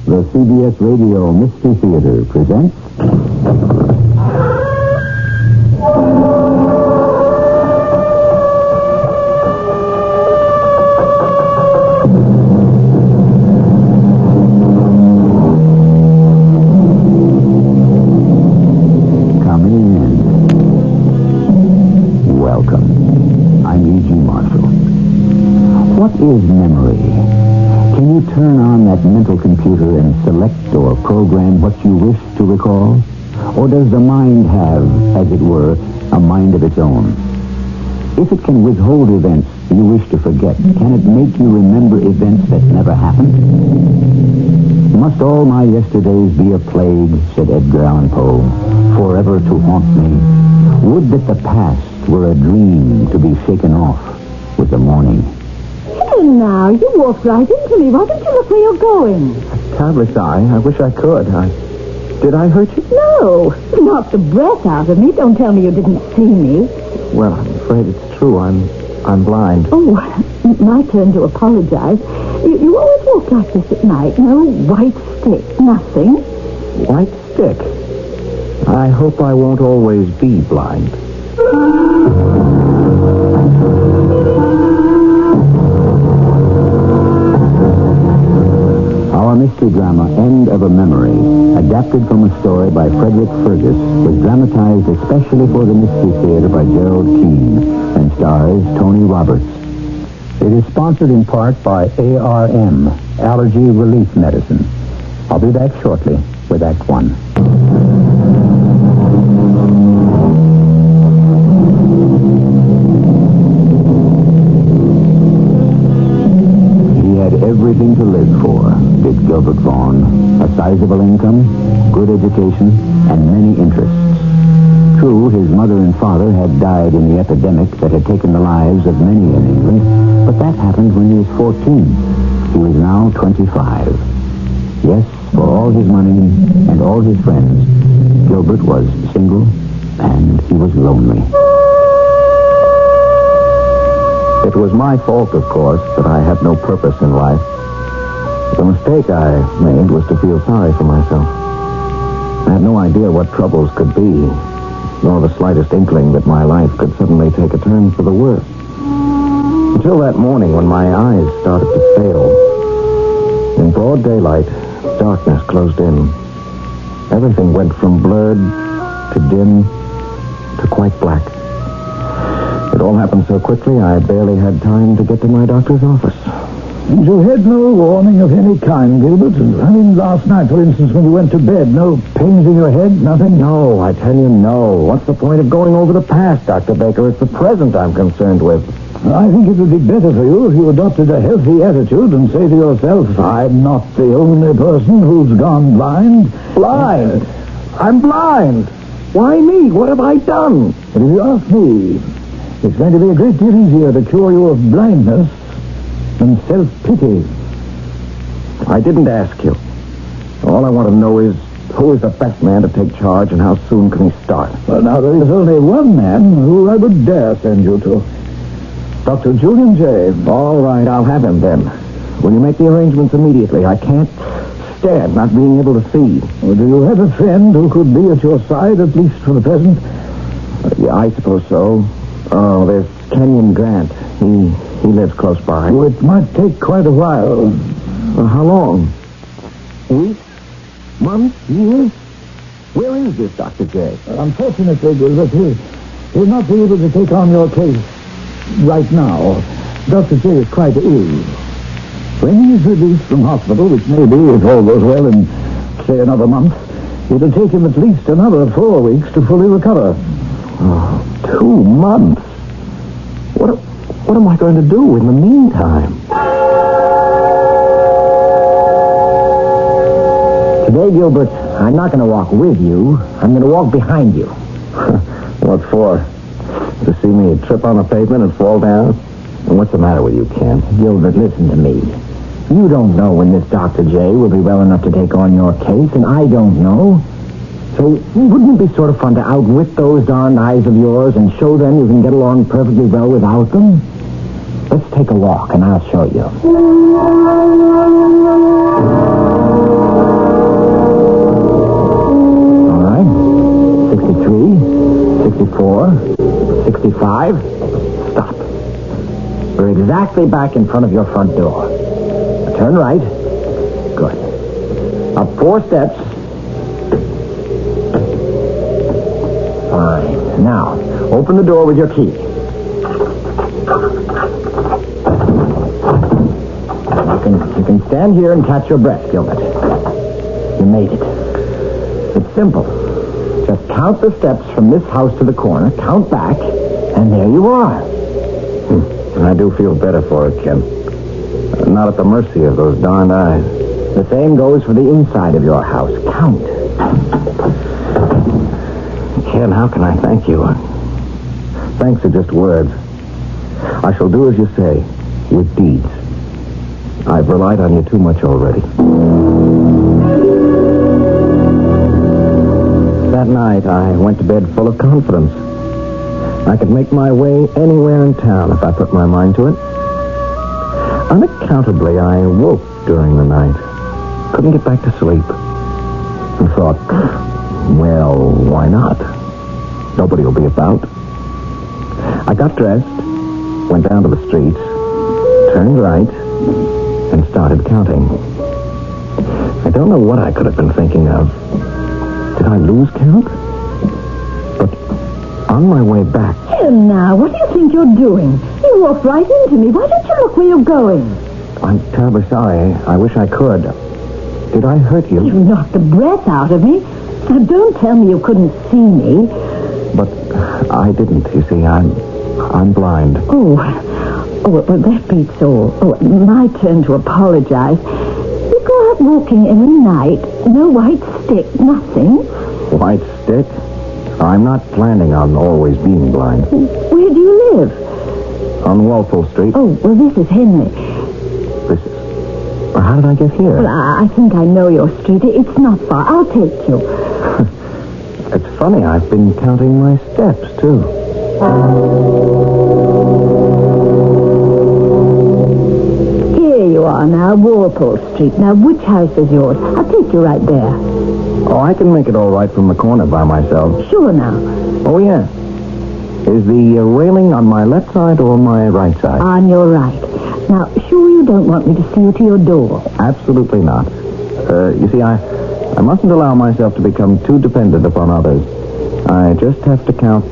The CBS Radio Mystery Theater presents... Come in. Welcome. I'm E.G. Marshall. What is memory? Can you turn on that mental computer and select or program what you wish to recall? Or does the mind have, as it were, a mind of its own? If it can withhold events you wish to forget, can it make you remember events that never happened? Must all my yesterdays be a plague, said Edgar Allan Poe, forever to haunt me? Would that the past were a dream to be shaken off with the morning. Now, you walked right into me. Why don't you look where you're going? Terribly sorry. I wish I could. Did I hurt you? No. You knocked the breath out of me. Don't tell me you didn't see me. Well, I'm afraid it's true. I'm blind. Oh, my turn to apologize. You always walk like this at night. No white stick. Nothing. White stick? I hope I won't always be blind. Our mystery drama, End of a Memory, adapted from a story by Frederick Fergus, was dramatized especially for the Mystery Theater by Gerald Keane and stars Tony Roberts. It is sponsored in part by ARM, Allergy Relief Medicine. I'll be back shortly with Act One. Everything to live for, did Gilbert Vaughn. A sizable income, good education, and many interests. True, his mother and father had died in the epidemic that had taken the lives of many in England, but that happened when he was 14. He was now 25. Yes, for all his money and all his friends, Gilbert was single, and he was lonely. It was my fault, of course, that I had no purpose in life. The mistake I made was to feel sorry for myself. I had no idea what troubles could be, nor the slightest inkling that my life could suddenly take a turn for the worse. Until that morning when my eyes started to fail. In broad daylight, darkness closed in. Everything went from blurred to dim to quite black. It all happened so quickly, I barely had time to get to my doctor's office. And you had no warning of any kind, Gilbert? I mean, last night, for instance, when you went to bed, no pains in your head, nothing? No, I tell you, no. What's the point of going over the past, Dr. Baker? It's the present I'm concerned with. I think it would be better for you if you adopted a healthy attitude and say to yourself, I'm not the only person who's gone blind. Blind? I'm blind. Why me? What have I done? But if you ask me, it's going to be a great deal easier to cure you of blindness than self-pity. I didn't ask you. All I want to know is who is the best man to take charge and how soon can he start? Well, now, there is only one man who I would dare send you to. Dr. Julian J. All right, I'll have him then. Will you make the arrangements immediately? I can't stand not being able to see. Well, do you have a friend who could be at your side, at least for the present? Yeah, I suppose so. Oh, there's Kenyon Grant. He lives close by. Oh, it might take quite a while. How long? Weeks? Months? Years? Where is this Dr. J? Unfortunately, Gilbert, he'll not be able to take on your case right now. Dr. J is quite ill. When he is released from hospital, which may be, if all goes well, in, say, another month, it'll take him at least another 4 weeks to fully recover. Oh, 2 months? What am I going to do in the meantime? Today, Gilbert, I'm not going to walk with you. I'm going to walk behind you. What for? To see me trip on the pavement and fall down? And what's the matter with you, Ken? Gilbert, listen to me. You don't know when this Dr. J will be well enough to take on your case, and I don't know. So wouldn't it be sort of fun to outwit those darned eyes of yours and show them you can get along perfectly well without them? Let's take a walk, and I'll show you. 65. Stop. We're exactly back in front of your front door. Turn right. Good. Up 4 steps. Fine. Now, open the door with your key. You can stand here and catch your breath, Gilbert. You made it. It's simple. Just count the steps from this house to the corner, count back, and there you are. I do feel better for it, Ken. Not at the mercy of those darned eyes. The same goes for the inside of your house. Count. Ken, how can I thank you? Thanks are just words. I shall do as you say, with deeds. I've relied on you too much already. That night, I went to bed full of confidence. I could make my way anywhere in town if I put my mind to it. Unaccountably, I woke during the night. Couldn't get back to sleep. And thought, well, why not? Nobody will be about. I got dressed, went down to the streets, turned right, and started counting. I don't know what I could have been thinking of. Did I lose count? But on my way back... Jim, now, what do you think you're doing? You walked right into me. Why don't you look where you're going? I'm terribly sorry. I wish I could. Did I hurt you? You knocked the breath out of me. Now, don't tell me you couldn't see me. But I didn't, you see. I'm blind. Oh, well, that beats all. Oh, my turn to apologize. You go out walking every night. No white stick, nothing. White stick? I'm not planning on always being blind. Where do you live? On Walpole Street. Oh, well, this is Henry. This is... How did I get here? Well, I think I know your street. It's not far. I'll take you. It's funny. I've been counting my steps, too. Here you are now, Walpole Street. Now, which house is yours? I'll take you right there. Oh, I can make it all right from the corner by myself. Sure now. Oh, yeah. Is the railing on my left side or my right side? On your right. Now, sure you don't want me to see you to your door? Absolutely not. You see, I mustn't allow myself to become too dependent upon others. I just have to count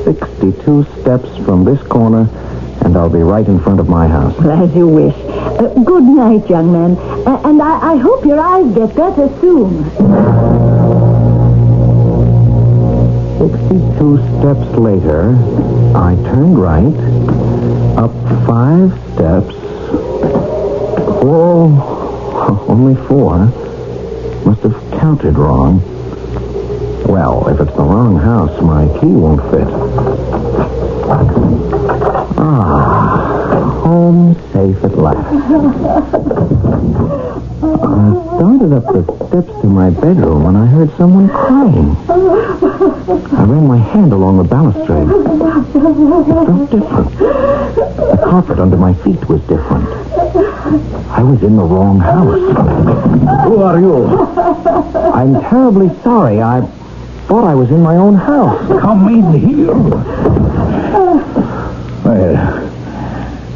62 steps from this corner, and I'll be right in front of my house. Well, as you wish. Good night, young man. And I hope your eyes get better soon. 62 steps later, I turned right, up 5 steps. Oh, only 4. Must have counted wrong. Well, if it's the wrong house, my key won't fit. Home safe at last. I started up the steps to my bedroom when I heard someone crying. I ran my hand along the balustrade. It felt different. The carpet under my feet was different. I was in the wrong house. Who are you? I'm terribly sorry. I thought I was in my own house. Come in here. Well,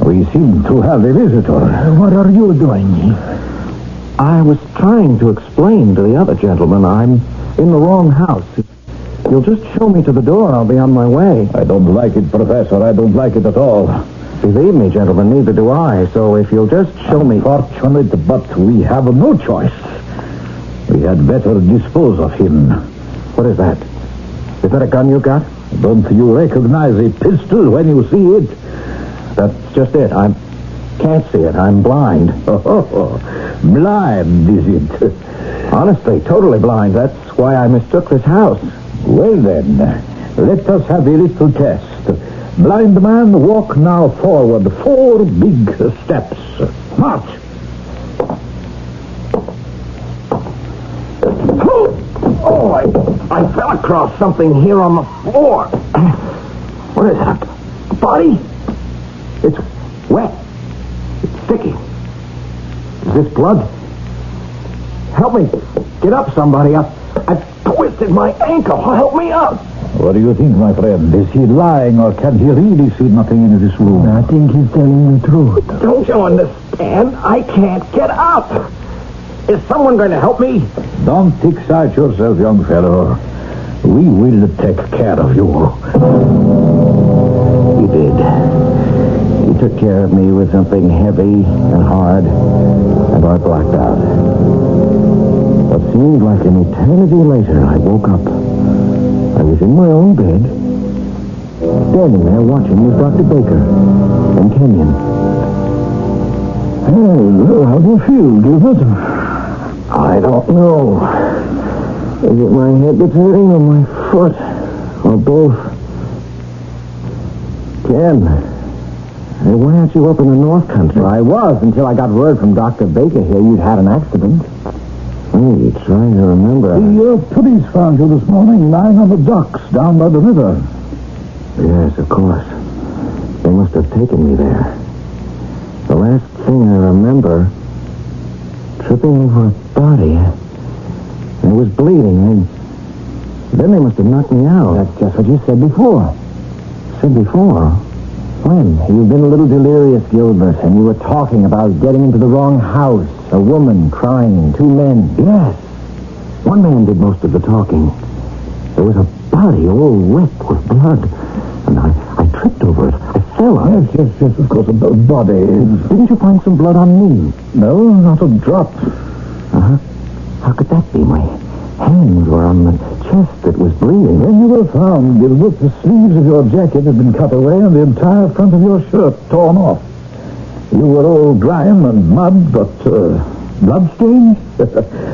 we seem to have a visitor. What are you doing? I was trying to explain to the other gentleman I'm in the wrong house. If you'll just show me to the door, I'll be on my way. I don't like it, Professor. I don't like it at all. Believe me, gentlemen, neither do I. So if you'll just show me... Fortunate, but we have no choice. We had better dispose of him. What is that? Is that a gun you got? Don't you recognize a pistol when you see it? That's just it. I can't see it. I'm blind. Oh, blind, is it? Honestly, totally blind. That's why I mistook this house. Well, then, let us have a little test. Blind man, walk now forward 4 big steps. March! Oh, I fell across something here on the floor. What is that? A body? It's wet. It's sticky. Is this blood? Help me. Get up, somebody. I've twisted my ankle. Help me up. What do you think, my friend? Is he lying, or can he really see nothing in this room? I think he's telling the truth. Don't you understand? I can't get up. Is someone going to help me? Don't excite yourself, young fellow. We will take care of you. He did. He took care of me with something heavy and hard, and I blacked out. What seemed like an eternity later, I woke up. I was in my own bed. Standing there watching was Dr. Baker and Kenyon. Hey, how do you feel, Gilbert? I don't know. Is it my head that's hurting or my foot? Or both? Ken, why aren't you up in the North Country? I was until I got word from Dr. Baker here you'd had an accident. Oh, trying to remember. The police found you this morning lying on the docks down by the river. Yes, of course. They must have taken me there. The last thing I remember, tripping over a body. I was bleeding, and then they must have knocked me out. That's just what you said before. Said before? When? You've been a little delirious, Gilbert, and you were talking about getting into the wrong house. A woman crying, 2 men. Yes. One man did most of the talking. There was a body all wet with blood, and I tripped over it. I fell on it. Yes, of course, a body. Didn't you find some blood on me? No, not a drop. Uh-huh. How could that be? My hands were on the chest that was bleeding. When you were found, Gilbert, the sleeves of your jacket had been cut away and the entire front of your shirt torn off. You were all grime and mud, but bloodstains?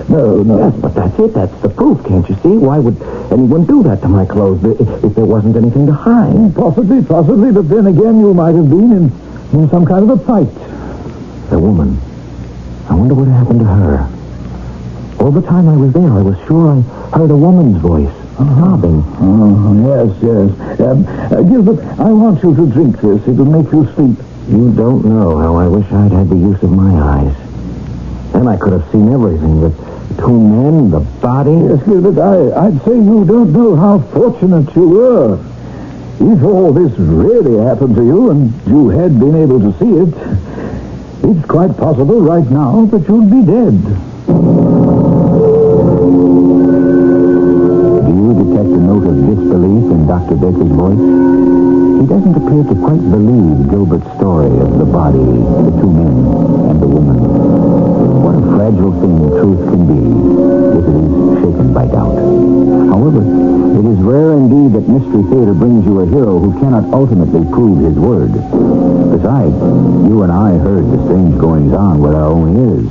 No. Yes, but that's it. That's the proof, can't you see? Why would anyone do that to my clothes if there wasn't anything to hide? Possibly, but then again you might have been in some kind of a fight. The woman. I wonder what happened to her. All the time I was there, I was sure I heard a woman's voice, sobbing. Oh, yes. Gilbert, I want you to drink this. It'll make you sleep. You don't know how I wish I'd had the use of my eyes. Then I could have seen everything. The 2 men, the body. Yes, Gilbert, I'd say you don't know how fortunate you were. If all this really happened to you and you had been able to see it, it's quite possible right now that you'd be dead. Do you detect a note of disbelief in Dr. Baker's voice? He doesn't appear to quite believe Gilbert's story of the body, the 2 men, and the woman. What a fragile thing truth can be if it is shaken by doubt. However, it is rare indeed that Mystery Theater brings you a hero who cannot ultimately prove his word. Besides, you and I heard the strange goings-on with our own ears.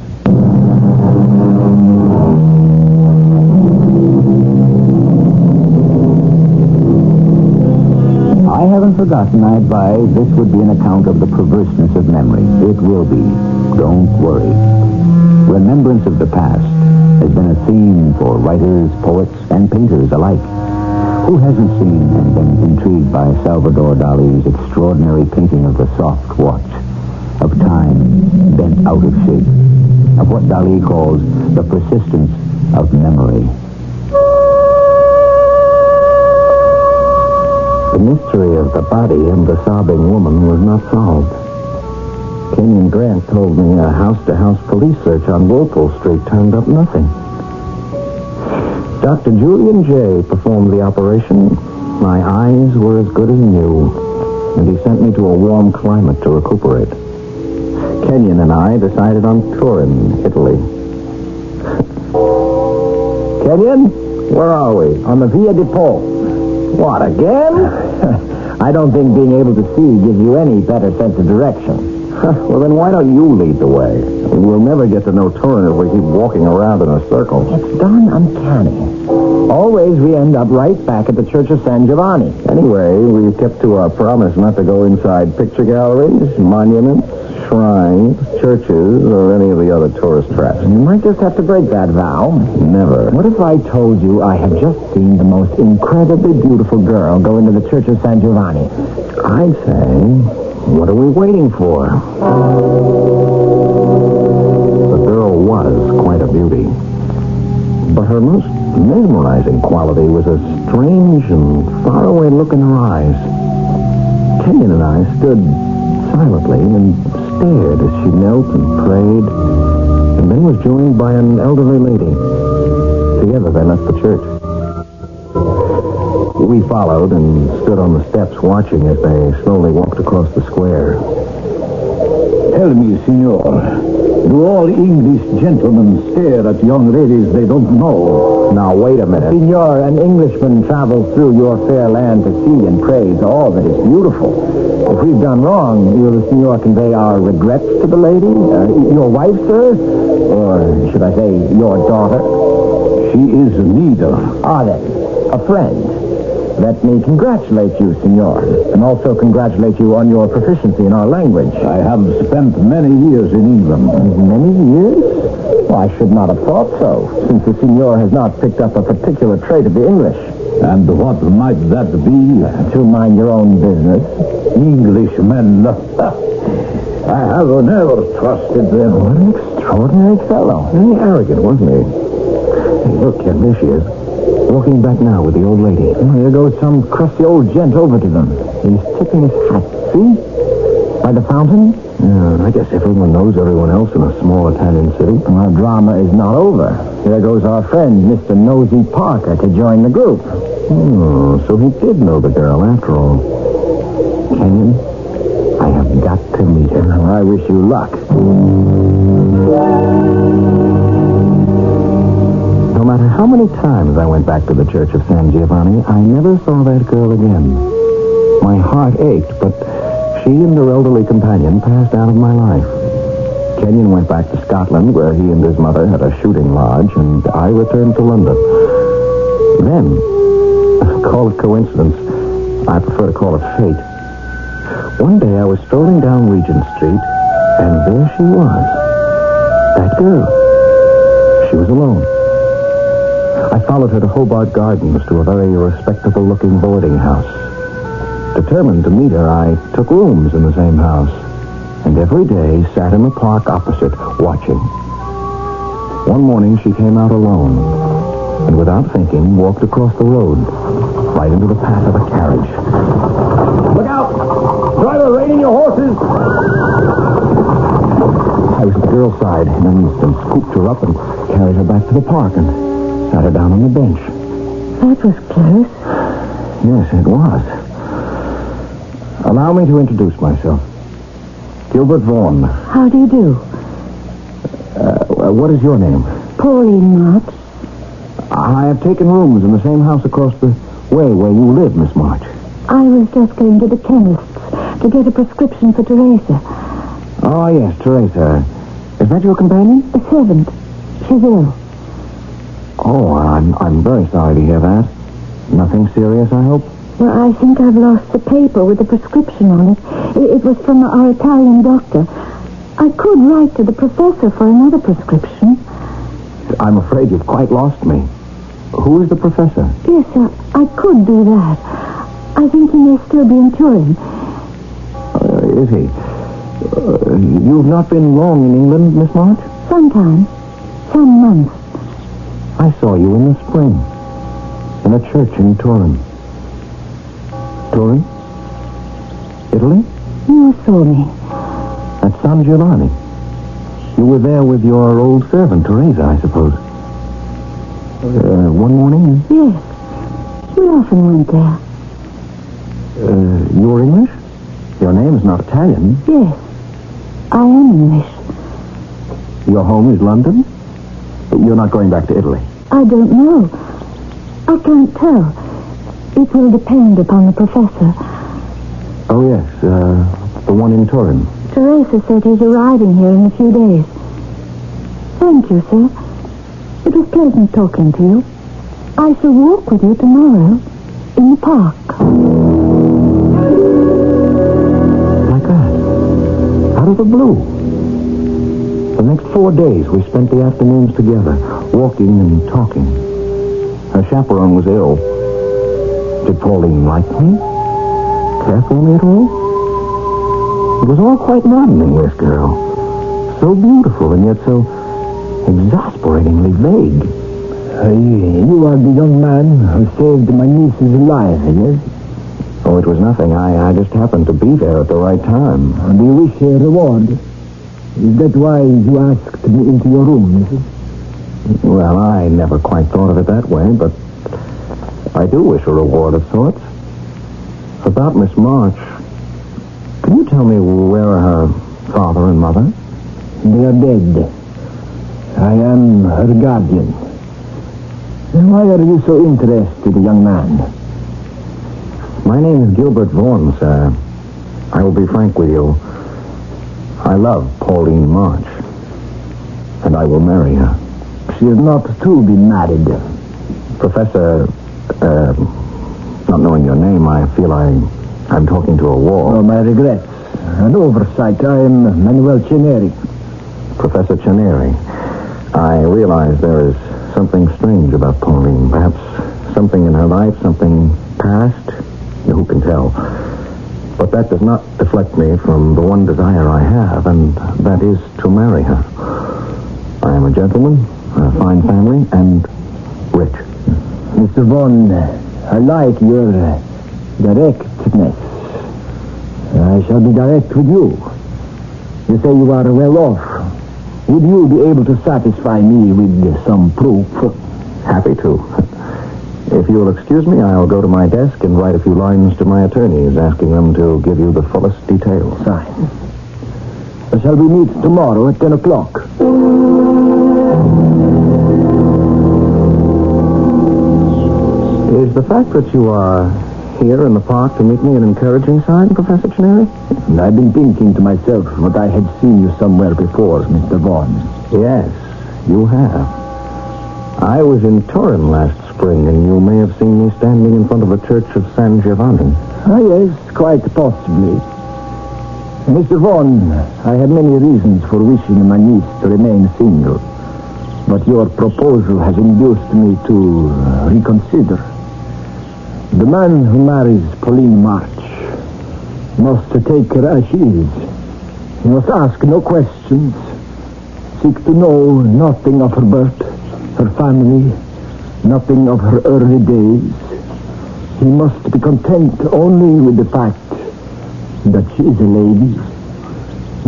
I haven't forgotten, I advise, this would be an account of the perverseness of memory. It will be. Don't worry. Remembrance of the past has been a theme for writers, poets, and painters alike. Who hasn't seen and been intrigued by Salvador Dali's extraordinary painting of the soft watch, of time bent out of shape, of what Dali calls the persistence of memory? The mystery of the body and the sobbing woman was not solved. Kenyon Grant told me a house-to-house police search on Walpole Street turned up nothing. Dr. Julian J. performed the operation. My eyes were as good as new, and he sent me to a warm climate to recuperate. Kenyon and I decided on Turin, Italy. Kenyon, where are we? On the Via di Po. What, again? I don't think being able to see gives you any better sense of direction. Well, then why don't you lead the way? We'll never get to know Turin if we keep walking around in a circle. It's darn uncanny. Always we end up right back at the Church of San Giovanni. Anyway, we kept to our promise not to go inside picture galleries, monuments, shrines, churches, or any of the other tourist traps. You might just have to break that vow. Never. What if I told you I have just seen the most incredibly beautiful girl go into the Church of San Giovanni? I'd say, what are we waiting for? The girl was quite a beauty. But her most mesmerizing quality was a strange and faraway look in her eyes. Kenyon and I stood silently and stared as she knelt and prayed, and then was joined by an elderly lady. Together they left the church. We followed and stood on the steps watching as they slowly walked across the square. Tell me, senor, do all English gentlemen stare at young ladies they don't know? Now, wait a minute. Senor, an Englishman travels through your fair land to see and praise all that is beautiful. If we've done wrong, will the senor convey our regrets to the lady? Your wife, sir? Or should I say, your daughter? She is neither. Ah, then, a friend. Let me congratulate you, senor, and also congratulate you on your proficiency in our language. I have spent many years in England. Many years? Well, I should not have thought so, since the senor has not picked up a particular trait of the English. And what might that be? To mind your own business. Englishmen. I have never trusted them. What an extraordinary fellow. Very arrogant, wasn't he? Hey, look, Ken, there she is. Walking back now with the old lady. Oh, here goes some crusty old gent over to them. He's tipping his hat. See? By the fountain? Yeah, I guess everyone knows everyone else in a small Italian city. Our drama is not over. There goes our friend, Mr. Nosy Parker, to join the group. Oh, so he did know the girl after all. Kenyon, I have got to meet her. I wish you luck. No matter how many times I went back to the Church of San Giovanni, I never saw that girl again. My heart ached, but she and her elderly companion passed out of my life. Kenyon went back to Scotland, where he and his mother had a shooting lodge, and I returned to London. Then, call it coincidence, I prefer to call it fate. One day I was strolling down Regent Street, and there she was. That girl. She was alone. I followed her to Hobart Gardens, to a very respectable-looking boarding house. Determined to meet her, I took rooms in the same house, and every day sat in the park opposite, watching. One morning, she came out alone, and without thinking, walked across the road, right into the path of a carriage. Look out! Driver, rein in your horses! I was at the girl's side, and then scooped her up and carried her back to the park, and sat her down on the bench. That was close. Yes, it was. Allow me to introduce myself. Gilbert Vaughn. How do you do? What is your name? Pauline March. I have taken rooms in the same house across the way where you live, Miss March. I was just going to the chemist's to get a prescription for Teresa. Oh, yes, Teresa. Is that your companion? A servant. She's ill. Oh, I'm very sorry to hear that. Nothing serious, I hope? Well, I think I've lost the paper with the prescription on it. It was from our Italian doctor. I could write to the professor for another prescription. I'm afraid you've quite lost me. Who is the professor? Yes, I could do that. I think he may still be in Turin. Is he? You've not been long in England, Miss March? Sometime. Some months. I saw you in the spring. In a church in Turin. Turin? Italy? You saw me. At San Giovanni. You were there with your old servant, Teresa, I suppose. One morning? Yes. We often went there. You're English? Your name is not Italian. Yes. I am English. Your home is London? You're not going back to Italy? I don't know. I can't tell. It will depend upon the professor. Oh, yes. The one in Turin. Teresa said he's arriving here in a few days. Thank you, sir. It was pleasant talking to you. I shall walk with you tomorrow in the park. Like that. Out of the blue. The next 4 days, we spent the afternoons together, walking and talking. Her chaperone was ill. Did Pauline like me? Care for me at all? It was all quite maddening, this girl. So beautiful and yet so exasperatingly vague. You are the young man who saved my niece's life, yes? Oh, it was nothing. I just happened to be there at the right time. Do you wish a reward? Is that why you asked me into your room, is it? Well, I never quite thought of it that way, but I do wish a reward of sorts. About Miss March, can you tell me where are her father and mother? They are dead. I am her guardian. Why are you so interested, young man? My name is Gilbert Vaughn, sir. I will be frank with you. I love Pauline March, and I will marry her. She is not to be married. Professor, not knowing your name, I feel I'm talking to a wall. Oh, my regrets. An oversight. I am Manuel Ceneri. Professor Ceneri, I realize there is something strange about Pauline. Perhaps something in her life, something past. Who can tell? But that does not deflect me from the one desire I have, and that is to marry her. I am a gentleman, a fine family, and rich. Mr. Vaughn, I like your directness. I shall be direct with you. You say you are well off. Would you be able to satisfy me with some proof? Happy to. If you'll excuse me, I'll go to my desk and write a few lines to my attorneys, asking them to give you the fullest details. Fine. Shall we meet tomorrow at 10 o'clock? Is the fact that you are here in the park to meet me an encouraging sign, Professor Ceneri? I've been thinking to myself that I had seen you somewhere before, Mr. Vaughn. Yes, you have. I was in Turin last spring, and you may have seen me standing in front of the Church of San Giovanni. Yes, quite possibly. Mr. Vaughn, I have many reasons for wishing my niece to remain single. But your proposal has induced me to reconsider. The man who marries Pauline March must take her as she is. He must ask no questions, seek to know nothing of her birth, her family, nothing of her early days. He must be content only with the fact that she is a lady,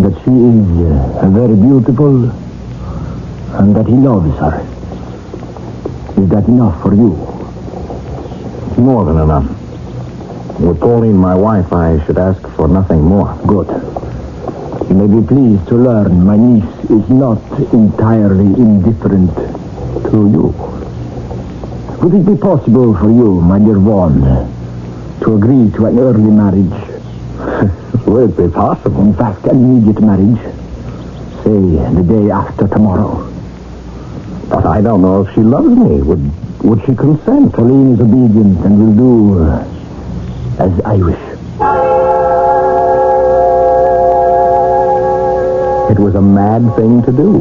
that she is very beautiful, and that he loves her. Is that enough for you? More than enough. With Pauline, my wife, I should ask for nothing more. Good. You may be pleased to learn my niece is not entirely indifferent to you. Would it be possible for you, my dear Vaughn, to agree to an early marriage? Would it be possible? In fact, an immediate marriage. Say, the day after tomorrow. But I don't know if she loves me. Would she consent? Pauline is obedient and will do as I wish. It was a mad thing to do.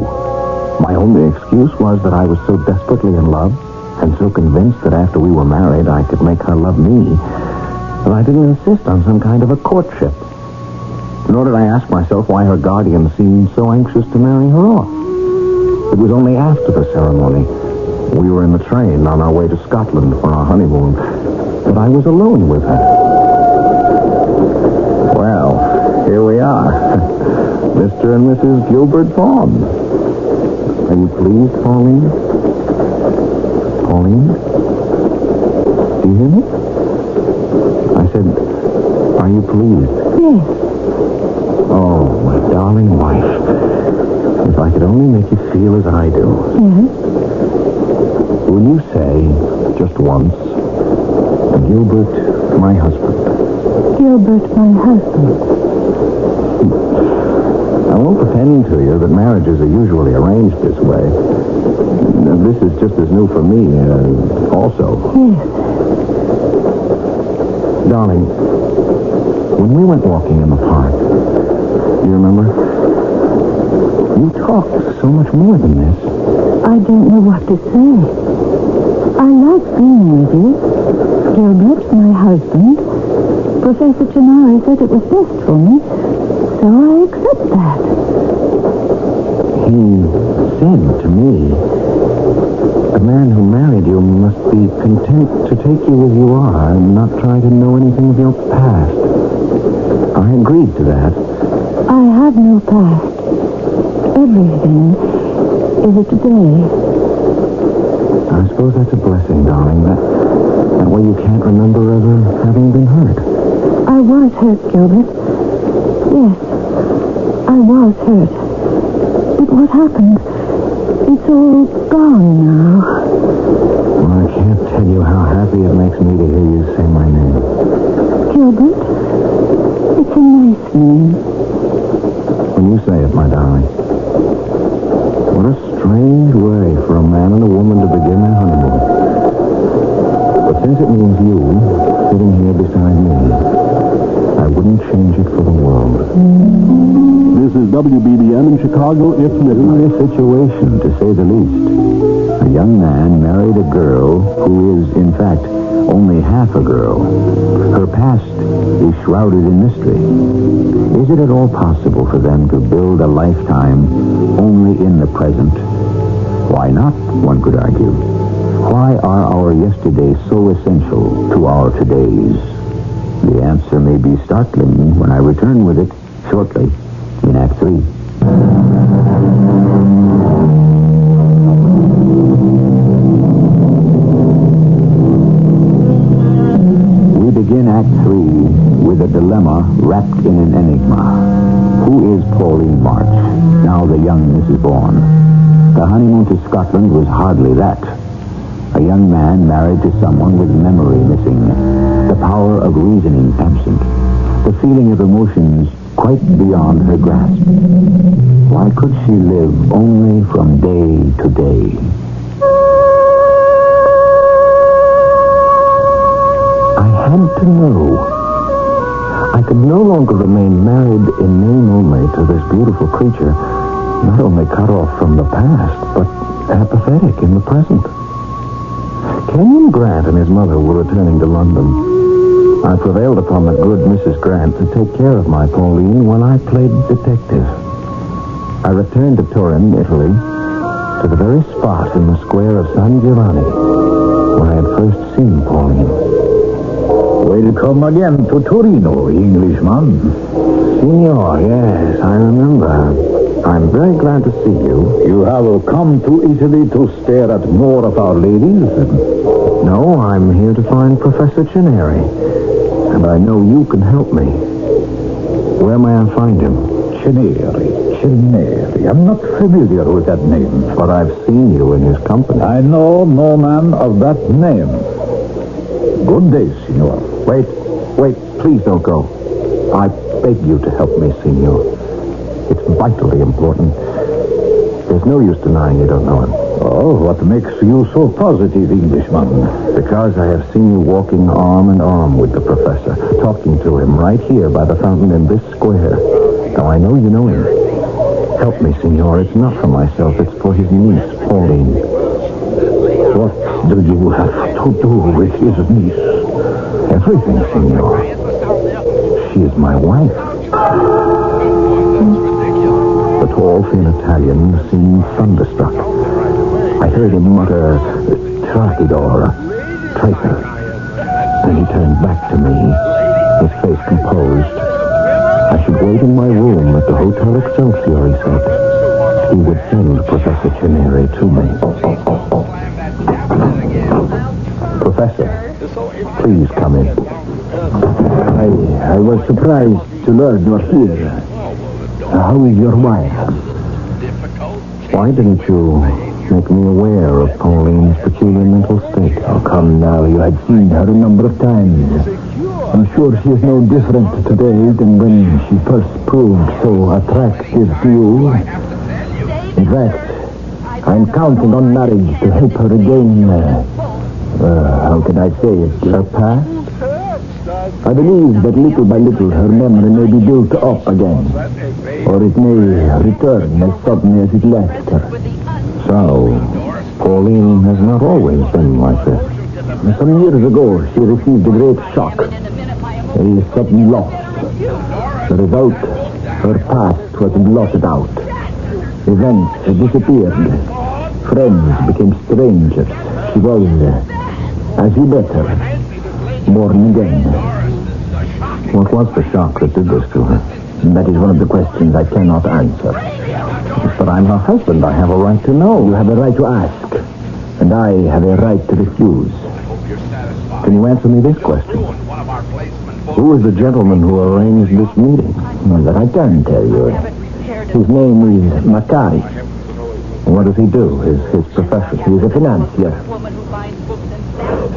My only excuse was that I was so desperately in love and so convinced that after we were married I could make her love me that I didn't insist on some kind of a courtship. Nor did I ask myself why her guardian seemed so anxious to marry her off. It was only after the ceremony, we were in the train on our way to Scotland for our honeymoon, that I was alone with her. Well, here we are. Mr. and Mrs. Gilbert Vaughn. Are you pleased, Pauline? Pauline? Do you hear me? I said, are you pleased? Yes. Oh, my darling wife. If I could only make you feel as I do. Yes. Will you say, just once, Gilbert, my husband? Gilbert, my husband. I won't pretend to you that marriages are usually arranged this way. This is just as new for me, also. Yes. Darling, when we went walking in the park, do you remember? You talked so much more than this. I don't know what to say. I like being with you. Gilbert, my husband. Professor Ceneri said it was best for me, so I accept that. He said to me, a man who content to take you as you are and not try to know anything of your past. I agreed to that. I have no past. Everything is a today. I suppose that's a blessing, darling. That way you can't remember ever having been hurt. I was hurt, Gilbert. Yes, I was hurt. But what happened? It's all gone now. Well, I can't tell you how happy it makes me to hear you say my name. Gilbert? It's a nice name. When you say it, my darling. What a strange way for a man and a woman to begin their honeymoon. But since it means you sitting here beside me, I wouldn't change it for the world. This is WBDM in Chicago. It's midnight. This situation, to say the least. A young man married a girl who is, in fact, only half a girl. Her past is shrouded in mystery. Is it at all possible for them to build a lifetime only in the present? Why not, one could argue. Why are our yesterdays so essential to our todays? The answer may be startling when I return with it shortly in Act 3. We begin Act 3 with a dilemma wrapped in an enigma. Who is Pauline March, now the young Mrs. Vaughn? The honeymoon to Scotland was hardly that. A young man married to someone with memory missing, the power of reasoning absent, the feeling of emotions quite beyond her grasp. Why could she live only from day to day? I had to know. I could no longer remain married in name only to this beautiful creature, not only cut off from the past, but apathetic in the present. Kenyon Grant and his mother were returning to London. I prevailed upon the good Mrs. Grant to take care of my Pauline while I played detective. I returned to Turin, Italy, to the very spot in the square of San Giovanni where I had first seen Pauline. Welcome again to Torino, Englishman. Signor, yes, I remember. I'm very glad to see you. You have come to Italy to stare at more of our ladies? No, I'm here to find Professor Chineri. And I know you can help me. Where may I find him? Chineri. I'm not familiar with that name. But I've seen you in his company. I know no man of that name. Good day, Signor. Wait, please don't go. I beg you to help me, Signor. It's vitally important. There's no use denying you don't know him. Oh, what makes you so positive, Englishman? Because I have seen you walking arm in arm with the professor, talking to him right here by the fountain in this square. Now, I know you know him. Help me, Signor. It's not for myself. It's for his niece, Pauline. What do you have to do with his niece? Everything, Signor. She is my wife. The tall, thin Italian seemed thunderstruck. I heard him mutter, "Tracidor, traitor." Then he turned back to me, his face composed. I should wait in my room at the Hotel Excelsior, he said. He would send Professor Chineri to me. Professor, please come in. I was surprised to learn you're here. How is your wife? Why didn't you make me aware of Pauline's peculiar mental state? Oh, come now, you had seen her a number of times. I'm sure she is no different today than when she first proved so attractive to you. In fact, I'm counting on marriage to help her regain, how can I say it, her past? I believe that little by little her memory may be built up again, or it may return as suddenly as it left her. So, Pauline has not always been like this. Some years ago, she received a great shock, a sudden loss. The result, her past was blotted out. Events disappeared. Friends became strangers. She was As you better. Born again. What was the shock that did this to her? That is one of the questions I cannot answer. But I'm her husband. I have a right to know. You have a right to ask. And I have a right to refuse. Can you answer me this question? Who was the gentleman who arranged this meeting? Well, that I can tell you. His name is Macari. What does he do? His profession? He's a financier.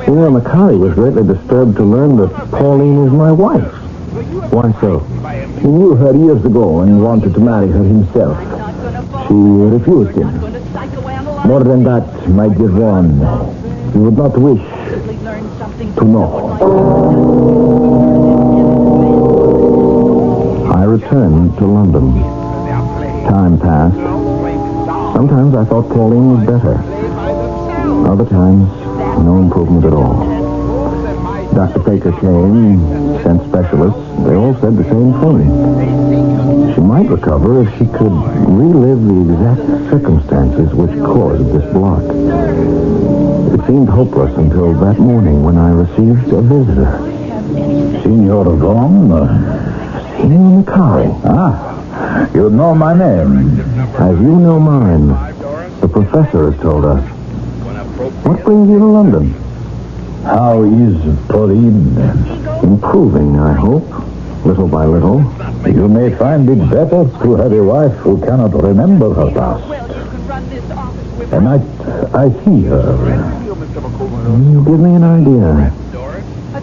Senor Macari was greatly disturbed to learn that Pauline is my wife. Why so? He knew her years ago and wanted to marry her himself. She refused him. More than that, my dear Vaughn, you would not wish to know. I returned to London. Time passed. Sometimes I thought Pauline was better. Other times, no improvement at all. Dr. Baker came, sent specialists. They all said the same thing. She might recover if she could relive the exact circumstances which caused this block. It seemed hopeless until that morning when I received a visitor. Senor Vaughn? Senor Macari. Ah, you know my name. As you know mine, the professor has told us. What brings you to London? How is Pauline? Improving, I hope. Little by little. You may find it better to have a wife who cannot remember her past. And I see her. You give me an idea.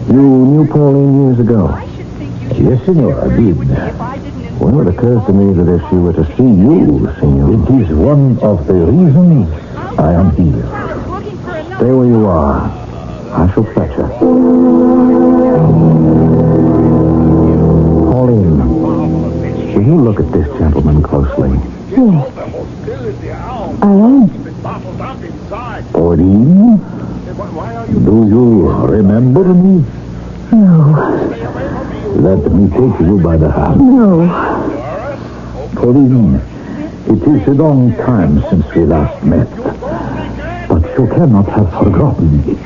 You knew Pauline years ago. Yes, senor, I did. Well, it occurs to me that if she were to see you, senor... It is one of the reasons I am here. Stay where you are. I shall fetch her. Pauline, will you look at this gentleman closely? Yes. I am. Pauline? Do you remember me? No. Let me take you by the hand. No. Pauline, it is a long time since we last met. But you cannot have forgotten me.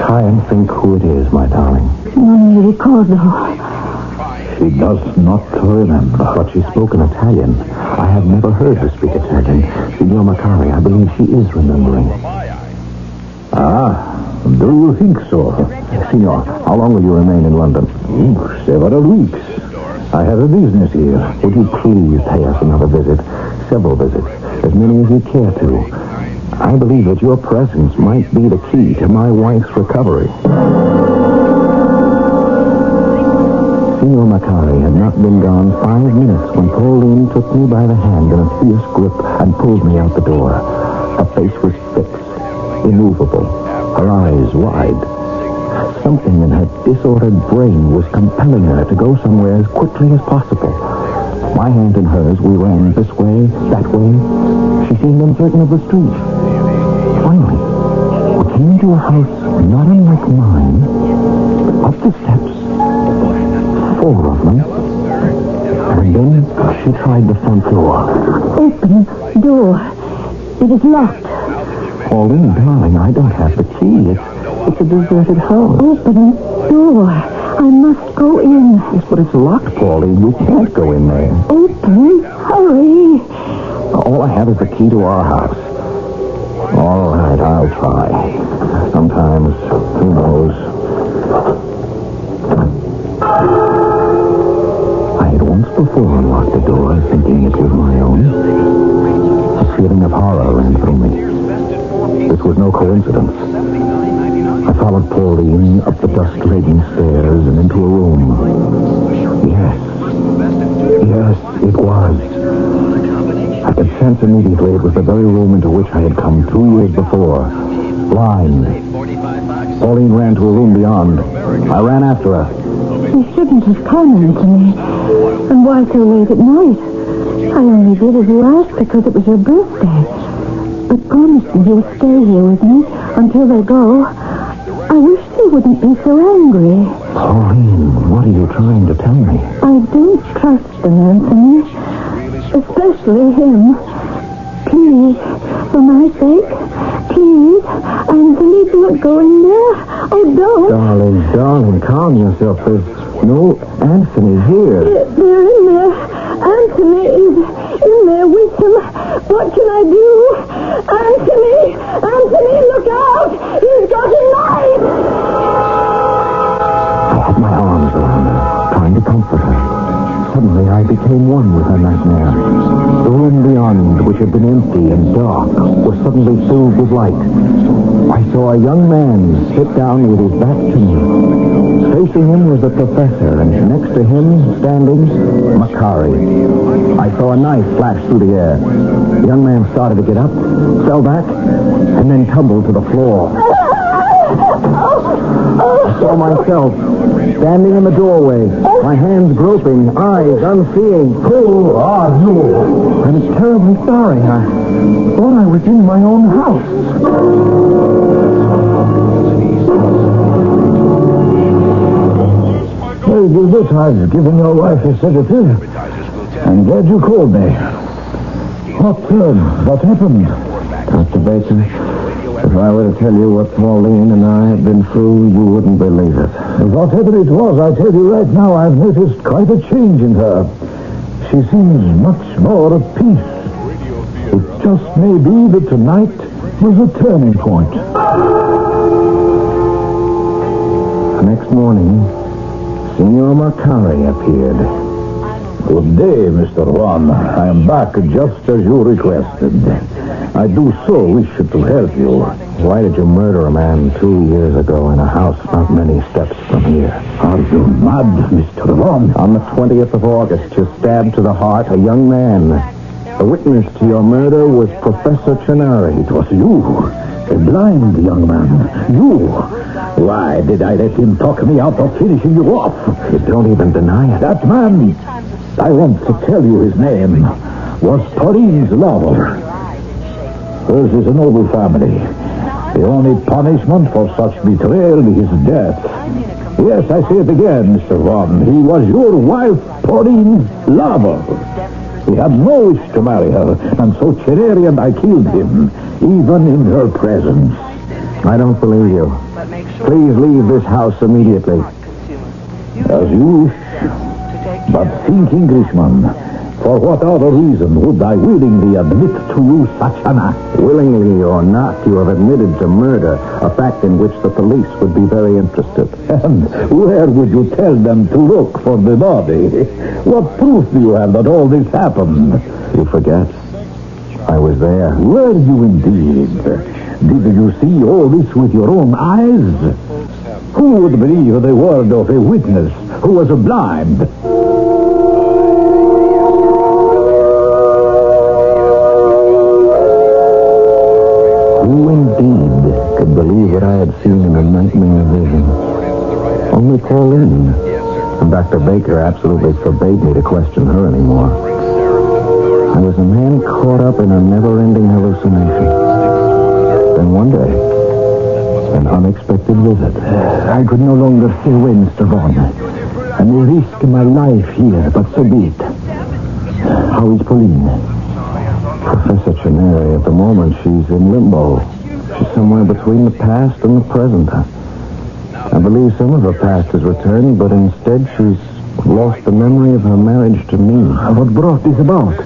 Try and think who it is, my darling. Non mi ricordo. She does not remember. But she spoke in Italian. I have never heard her speak Italian. Signor Macari, I believe she is remembering. Ah, do you think so? Signor, how long will you remain in London? Several weeks. I have a business here. Would you please pay us another visit? Several visits. As many as you care to. I believe that your presence might be the key to my wife's recovery. Senor Macari had not been gone 5 minutes when Pauline took me by the hand in a fierce grip and pulled me out the door. Her face was fixed, immovable, her eyes wide. Something in her disordered brain was compelling her to go somewhere as quickly as possible. My hand in hers, we ran this way, that way. She seemed uncertain of the street. Finally, we came to a house not unlike mine. Up the steps, 4 of them. And then she tried the front door. Open door. It is locked. Pauline, darling, I don't have the key. It's a deserted house. Open door. I must go in. Yes, but it's locked, Pauline. You can't go in there. Open. Hurry. All I have is the key to our house. All right, I'll try. Sometimes, who knows? I had once before unlocked the door, thinking it was my own. A feeling of horror ran through me. This was no coincidence. I followed Pauline up the dust-laden stairs and into a room. Yes, it was. I could sense immediately it was the very room into which I had come 2 years before. Blind. Pauline ran to a room beyond. I ran after her. You shouldn't have come into me. And why so late at night? I only did as you asked because it was your birthday. But promise me you'll stay here with me until they go. I wish they wouldn't be so angry. Pauline, what are you trying to tell me? I don't trust them, Anthony. Especially him. Please, for my sake, please. Anthony, don't go in there. Oh, don't. Darling, calm yourself. There's no Anthony here. They're in there. Anthony is in there with them. What can I do? Anthony, look out! He's got a knife! I had my arms around her, trying to comfort her. Suddenly, I became one with her nightmare. The room beyond, which had been empty and dark, was suddenly filled with light. I saw a young man sit down with his back to me. Facing him was the professor, and next to him, standing, Macari. I saw a knife flash through the air. The young man started to get up, fell back, and then tumbled to the floor. I saw myself standing in the doorway, my hands groping, eyes unseeing. Who are you? I'm terribly sorry. I thought I was in my own house. Well, Gilbert, I've given your wife a sedative. I'm glad you called me. What happened? Dr. Bateson, if I were to tell you what Pauline and I have been through, you wouldn't believe it. Whatever it was, I tell you right now, I've noticed quite a change in her. She seems much more at peace. It just may be that tonight was a turning point. The next morning, Signor Macari appeared. Good day, Mr. Vaughn. I am back just as you requested. I do so wish to help you. Why did you murder a man 2 years ago in a house not many steps from here? Are you mad, Mr. Vaughn? On the 20th of August, you stabbed to the heart a young man. The witness to your murder was Professor Chenari. It was you, a blind young man. You. Why did I let him talk me out of finishing you off? You don't even deny it. That man, I want to tell you his name, was Pauline's lover. Hers is a noble family. The only punishment for such betrayal is death. Yes, I say it again, Mr. Vaughn. He was your wife, Pauline's lover. He had no wish to marry her, and so Chenari and I killed him, even in her presence. I don't believe you. Please leave this house immediately. As you wish. But think, Englishman, for what other reason would I willingly admit to you such an act? Willingly or not, you have admitted to murder, a fact in which the police would be very interested. And where would you tell them to look for the body? What proof do you have that all this happened? You forget. I was there. Were you indeed? Did you see all this with your own eyes? Who would believe the word of a witness who was blind? Who indeed could believe what I had seen in a nightmare vision? Only Pauline. And Dr. Baker absolutely forbade me to question her anymore. I was a man caught up in a never-ending hallucination. Then one day, an unexpected visit. I could no longer stay away, Mr. Vaughn. I may risk my life here, but so be it. How is Pauline? Professor Chenari, at the moment, she's in limbo. She's somewhere between the past and the present. I believe some of her past has returned, but instead she's lost the memory of her marriage to me. What brought this about?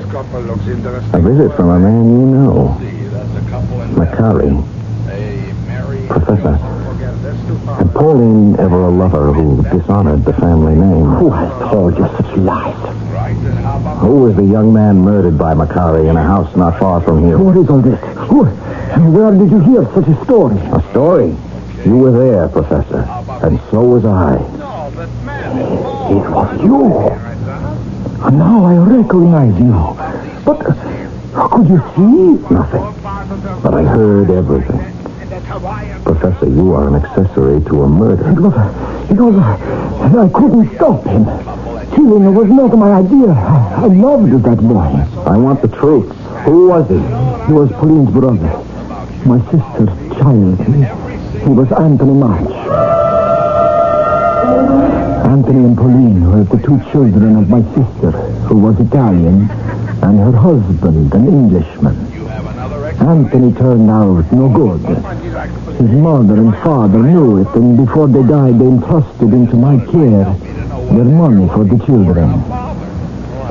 A visit from a man you know. Macari. Professor, had Pauline ever a lover who dishonored the family name? Who has told you such lies? Who was the young man murdered by Macari in a house not far from here? What is all this? Where did you hear such a story? A story? You were there, Professor, and so was I. It was you. And now I recognize you. But could you see? Nothing. But I heard everything. Professor, you are an accessory to a murder. It was I couldn't stop him. Killing was not my idea. I loved that boy. I want the truth. Who was he? He was Pauline's brother. My sister's child. He was Anthony March. Anthony and Pauline were the two children of my sister, who was Italian, and her husband, an Englishman. Anthony turned out no good. His mother and father knew it, and before they died, they entrusted into my care their money for the children.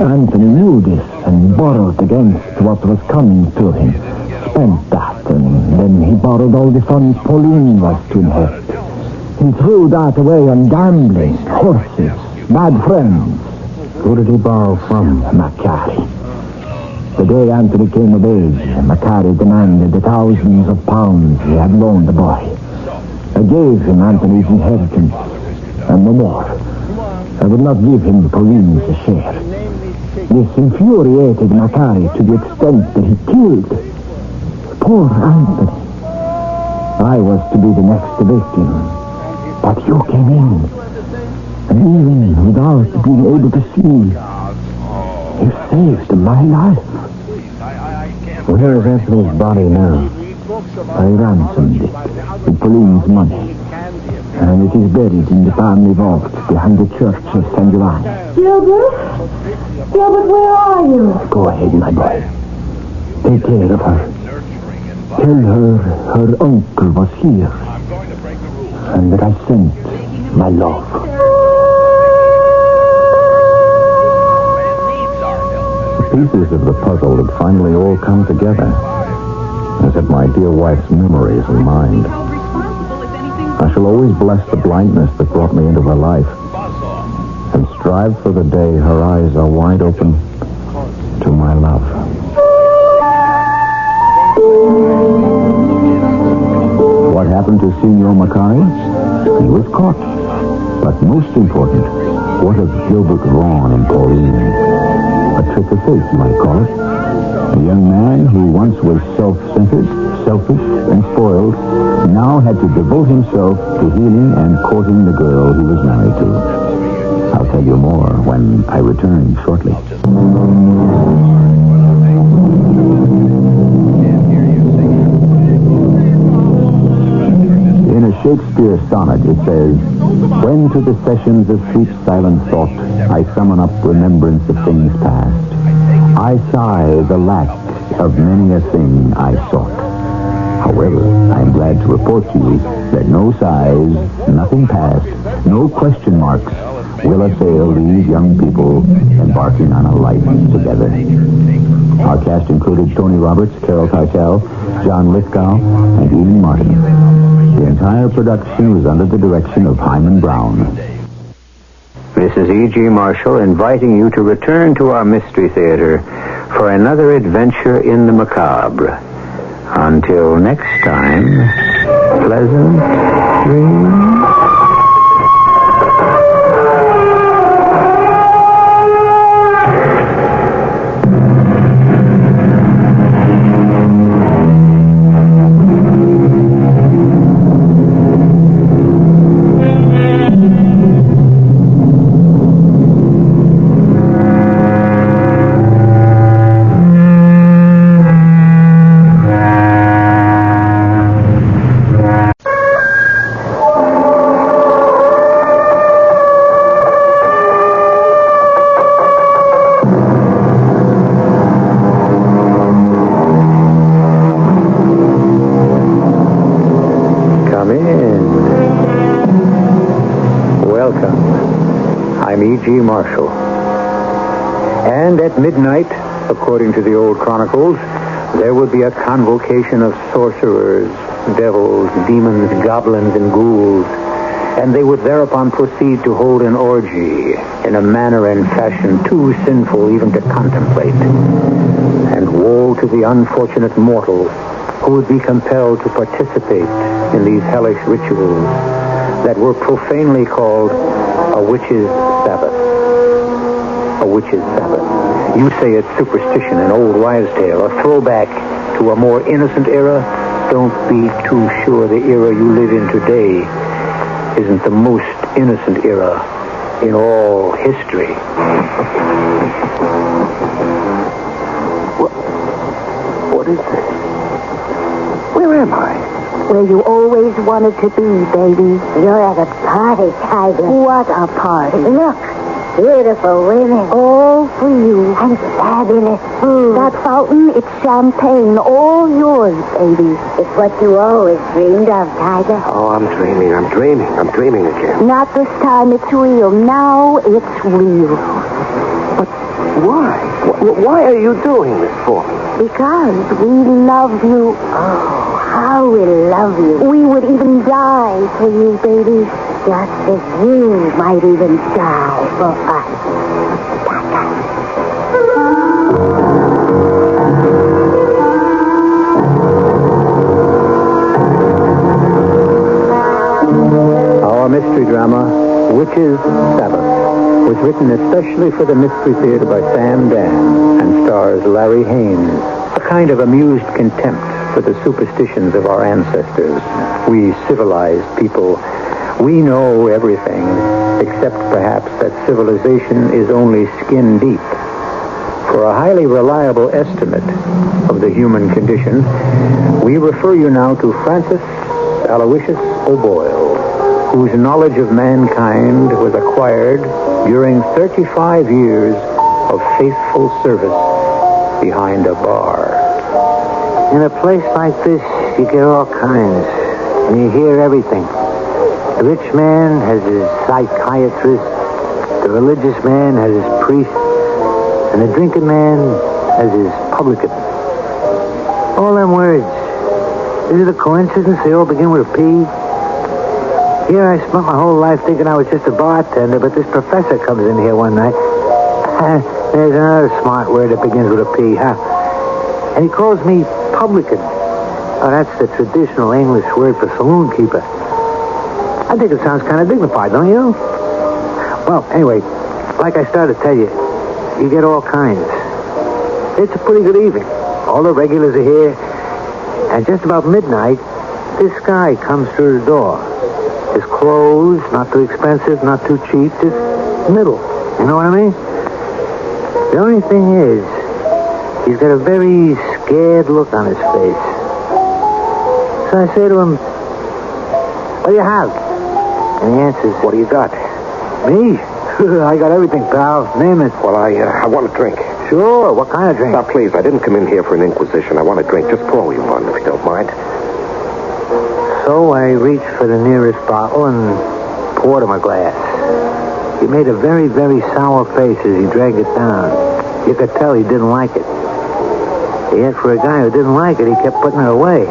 Anthony knew this and borrowed against what was coming to him. Spent that, and then he borrowed all the funds Pauline was to inherit. He threw that away on gambling, horses, bad friends. Who did he borrow from? Macari. The day Anthony came of age, Macari demanded the thousands of pounds he had loaned the boy. I gave him Anthony's inheritance, and no more. I would not give him Pauline's share. This infuriated Macari to the extent that he killed poor Anthony. I was to be the next victim, but you came in, and even without being able to see, you saved my life. Where is Anthony's body now? I ransomed it with Pauline's money, and it is buried in the family vault behind the church of San Giovanni. Gilbert? Gilbert, where are you? Go ahead, my boy. Take care of her. Tell her her uncle was here, and that I sent my love. The pieces of the puzzle had finally all come together, as had my dear wife's memories and mine. I shall always bless the blindness that brought me into her life, and strive for the day her eyes are wide open to my love. What happened to Signor Macari? He was caught. But most important, what of Gilbert Vaughn and Pauline? A trick of fate, you might call it. A young man who once was self-centered, selfish, and spoiled, now had to devote himself to healing and courting the girl he was married to. I'll tell you more when I return shortly. In a Shakespeare sonnet, it says, "When to the sessions of sweet silent thought I summon up remembrance of things past, I sigh the lack of many a thing I sought." However, I am glad to report to you that no sighs, nothing past, no question marks will assail these young people embarking on a life together. Our cast included Tony Roberts, Carol Keitel, John Lithgow, and Ian Martin. The entire production was under the direction of Hyman Brown. This is E.G. Marshall inviting you to return to our Mystery Theater for another adventure in the macabre. Until next time, pleasant dreams. E.G. Marshall. And at midnight, according to the old chronicles, there would be a convocation of sorcerers, devils, demons, goblins, and ghouls, and they would thereupon proceed to hold an orgy in a manner and fashion too sinful even to contemplate. And woe to the unfortunate mortal who would be compelled to participate in these hellish rituals that were profanely called a witch's Sabbath. A witch's Sabbath. You say it's superstition, an old wives' tale, a throwback to a more innocent era. Don't be too sure the era you live in today isn't the most innocent era in all history. What is this? Where am I? Where you always wanted to be, baby. You're at a party, Tiger. What a party. Look, Beautiful women. All for you. And fabulous food. That fountain, it's champagne. All yours, baby. It's what you always dreamed of, Tiger. Oh, I'm dreaming again. Not this time. It's real. Now it's real. But why? Why are you doing this for me? Because we love you. Oh, how we love you. We would even die for you, baby. Just as you might even die for us. Our mystery drama, Witches' Sabbath, was written especially for the Mystery Theater by Sam Dan and stars Larry Haynes. A kind of amused contempt for the superstitions of our ancestors. We civilized people, we know everything, except perhaps that civilization is only skin deep. For a highly reliable estimate of the human condition, we refer you now to Francis Aloysius O'Boyle, whose knowledge of mankind was acquired during 35 years of faithful service behind a bar. In a place like this, you get all kinds, and you hear everything. The rich man has his psychiatrist, the religious man has his priest, and the drinking man has his publican. All them words. Is it a coincidence they all begin with a P? Here I spent my whole life thinking I was just a bartender, but this professor comes in here one night. There's another smart word that begins with a P, huh? And he calls me publican. Oh, that's the traditional English word for saloon keeper. I think it sounds kind of dignified, don't you? Well, anyway, like I started to tell you, you get all kinds. It's a pretty good evening. All the regulars are here. And just about midnight, this guy comes through the door. His clothes, not too expensive, not too cheap, just middle. You know what I mean? The only thing is, he's got a very scared look on his face. So I say to him, what do you have? And he answers, what do you got? Me? I got everything, pal. Name it. Well, I want a drink. Sure. What kind of drink? Now, please, I didn't come in here for an inquisition. I want a drink. Just pour me one, if you don't mind. So I reached for the nearest bottle and poured him a glass. He made a very, very sour face as he dragged it down. You could tell he didn't like it. Yet for a guy who didn't like it, he kept putting it away.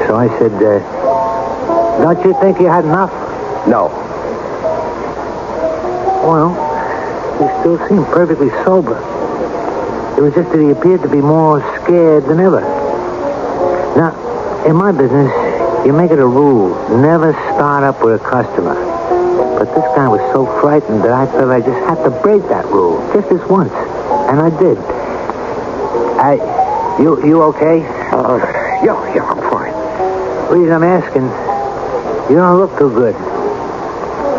So I said, don't you think you had enough? No. Well, he still seemed perfectly sober. It was just that he appeared to be more scared than ever. Now, in my business, you make it a rule, never start up with a customer. But this guy was so frightened that I felt I just had to break that rule, just this once. And I did. You okay? Yeah, I'm fine. Reason I'm asking, you don't look too good.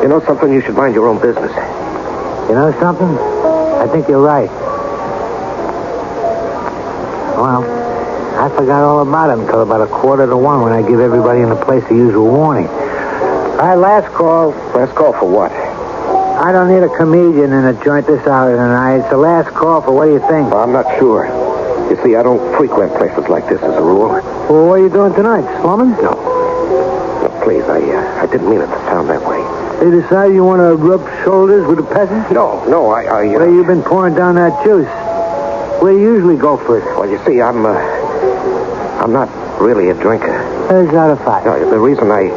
You know something? You should mind your own business. You know something? I think you're right. Well, I forgot all about him until about 1:45 when I give everybody in the place the usual warning. All right, last call. Last call for what? I don't need a comedian in a joint this hour of the night. It's the last call for what do you think? Well, I'm not sure. You see, I don't frequent places like this as a rule. Well, what are you doing tonight? Slumming? No, please, I didn't mean it to sound that way. They decide you want to rub shoulders with the peasants? No, Well, you've been pouring down that juice. Where do you usually go for it? Well, you see, I'm not really a drinker. Where's that a fact? No, the reason I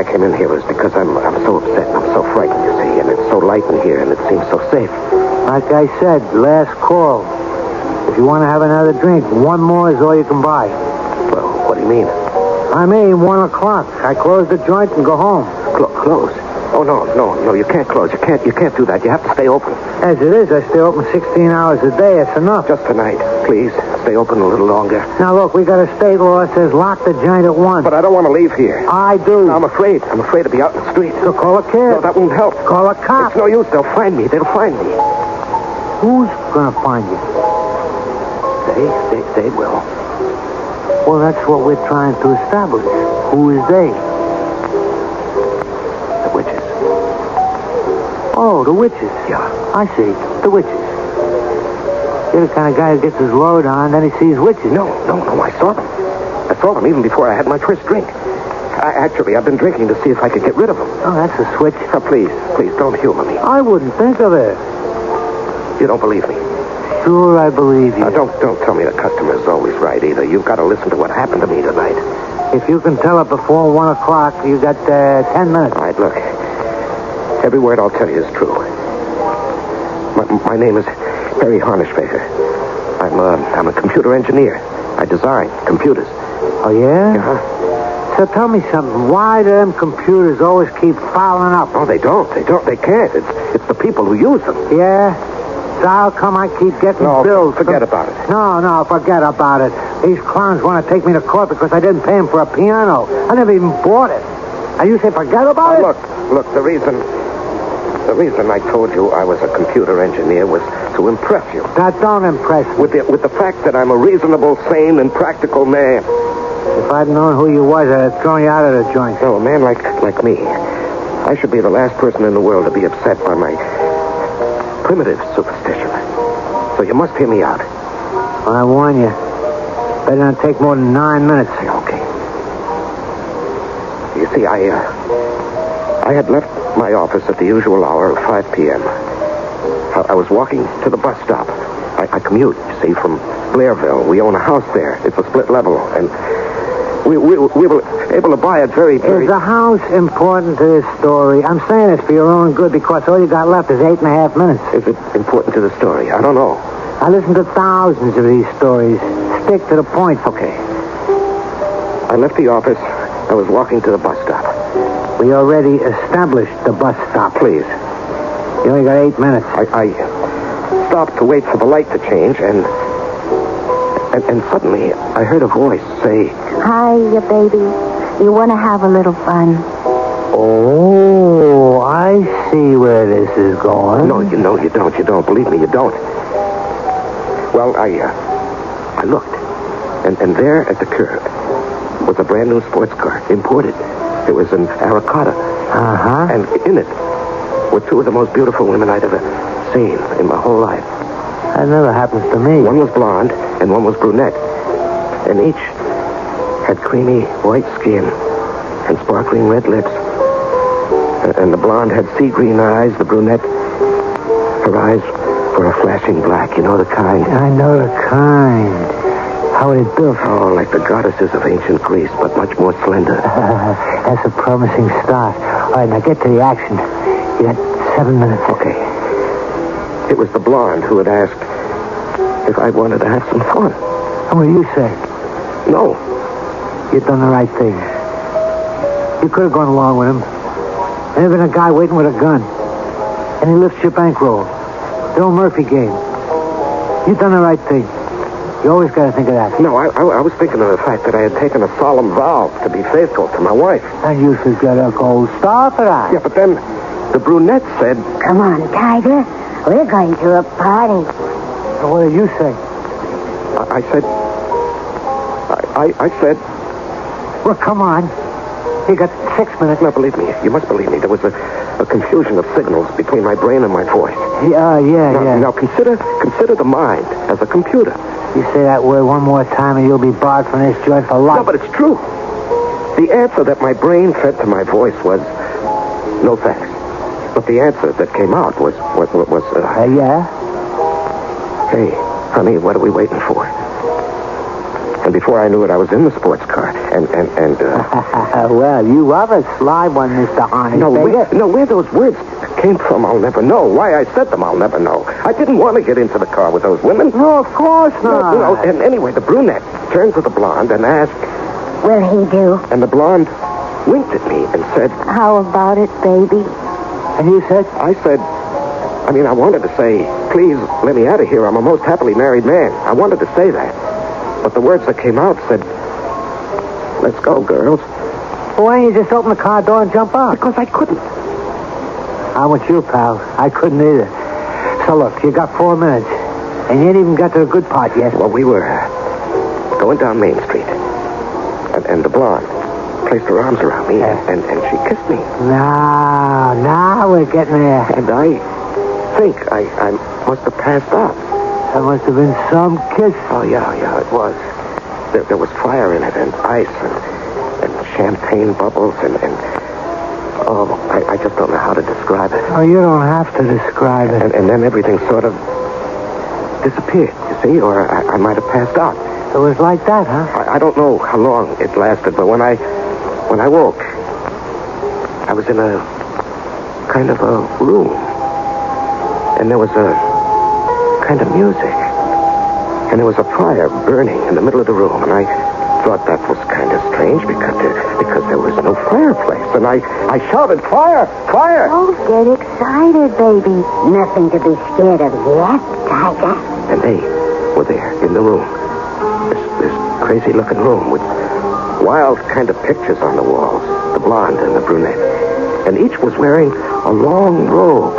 came in here is because I'm so upset and I'm so frightened, you see, and it's so light in here and it seems so safe. Like I said, last call. If you want to have another drink, one more is all you can buy. Well, what do you mean? I mean, 1 o'clock. I close the joint and go home. Close? Oh, no, you can't close. You can't do that. You have to stay open. As it is, I stay open 16 hours a day. It's enough. Just tonight, please. Stay open a little longer. Now, look, we got a state law that says lock the joint at 1. But I don't want to leave here. I do. I'm afraid. I'm afraid to be out in the street. So call a cab. No, that won't help. Call a cop. It's no use. They'll find me. They'll find me. Who's going to find you? They will. Well, that's what we're trying to establish. Who is they? The witches. Oh, Oh, the witches. Yeah. I see. The witches. You're the kind of guy who gets his load on, then he sees witches. No, I saw them. I saw them even before I had my first drink. I've been drinking to see if I could get rid of them. Oh, that's a switch. Oh, please, don't humor me. I wouldn't think of it. You don't believe me? Sure, I believe you. Don't tell me the customer's always right either. You've got to listen to what happened to me tonight. If you can tell it before 1 o'clock, you got 10 minutes. All right, look. Every word I'll tell you is true. My name is Harry Harnischbecker. I'm a computer engineer. I design computers. Oh, yeah? Uh-huh. So tell me something. Why do them computers always keep fouling up? Oh, they don't. They can't. It's the people who use them. Yeah? So how come I keep getting bills? Forget about it. No, forget about it. These clowns want to take me to court because I didn't pay them for a piano. I never even bought it. And you say forget about it? Look, the reason I told you I was a computer engineer was to impress you. That don't impress me. With the fact that I'm a reasonable, sane, and practical man. If I'd known who you was, I'd have thrown you out of the joint. No, a man like me. I should be the last person in the world to be upset by my primitive superstition. So you must hear me out. I warn you. Better not take more than 9 minutes. Okay. You see, I had left my office at the usual hour of 5 p.m. I was walking to the bus stop. I commute, you see, from Blairville. We own a house there. It's a split level, and we were able to buy it very... Is the house important to this story? I'm saying it's for your own good because all you got left is 8.5 minutes. Is it important to the story? I don't know. I listen to thousands of these stories. Stick to the point. Okay. I left the office. I was walking to the bus stop. We already established the bus stop. Please. You only got 8 minutes. I stopped to wait for the light to change, and suddenly I heard a voice say... Hiya, baby. You want to have a little fun? Oh, I see where this is going. No, you don't. You don't. Believe me, you don't. Well, I looked, and there at the curb was a brand new sports car, imported. It was an Aracata. Uh-huh. And in it were two of the most beautiful women I'd ever seen in my whole life. That never happens to me. One was blonde, and one was brunette. And each had creamy white skin and sparkling red lips. And the blonde had sea green eyes. The brunette, her eyes were a flashing black. You know the kind? I know the kind. How are they built? Oh, like the goddesses of ancient Greece, but much more slender. That's a promising start. All right, now get to the action. You got 7 minutes. Okay. It was the blonde who had asked if I wanted to have some fun. And what do you say? No. You've done the right thing. You could have gone along with him. There'd been a guy waiting with a gun. And he lifts your bankroll. The old Murphy game. You've done the right thing. You always got to think of that. No, I was thinking of the fact that I had taken a solemn vow to be faithful to my wife. And you should get a gold star for that. Yeah, but then the brunette said... Come on, Tiger. We're going to a party. So what did you say? I said... Well, come on. You got 6 minutes. Now, believe me. You must believe me. There was a confusion of signals between my brain and my voice. Yeah. Now, consider the mind as a computer. You say that word one more time and you'll be barred from this joint for life. No, but it's true. The answer that my brain fed to my voice was, no thanks. But the answer that came out was yeah? Hey, honey, what are we waiting for? And before I knew it, I was in the sports car, and Well, you are a sly one, Mr. Harney. Where those words came from, I'll never know. Why I said them, I'll never know. I didn't want to get into the car with those women. No, of course not. No, and anyway, the brunette turned to the blonde and asked... Will he do? And the blonde winked at me and said... How about it, baby? And you said? I said... I wanted to say, please let me out of here. I'm a most happily married man. I wanted to say that. But the words that came out said, let's go, girls. Well, why don't you just open the car door and jump out? Because I couldn't. I'm with you, pal. I couldn't either. So look, you got 4 minutes. And you ain't even got to the good part yet. Well, we were going down Main Street. And the blonde placed her arms around me, and she kissed me. Now we're getting there. And I think I must have passed out. That must have been some kiss. Oh, yeah, it was. There was fire in it, and ice, and champagne bubbles, and I just don't know how to describe it. Oh, you don't have to describe it. And then everything sort of disappeared, you see, or I might have passed out. It was like that, huh? I don't know how long it lasted, but when I woke, I was in a kind of a room, and there was a kind of music, and there was a fire burning in the middle of the room, and I thought that was kind of strange because there was no fireplace, and I shouted, "Fire! Fire!" Don't get excited, baby. Nothing to be scared of yet, Tiger. And they were there in the room. This crazy-looking room with wild kind of pictures on the walls, the blonde and the brunette. And each was wearing a long robe.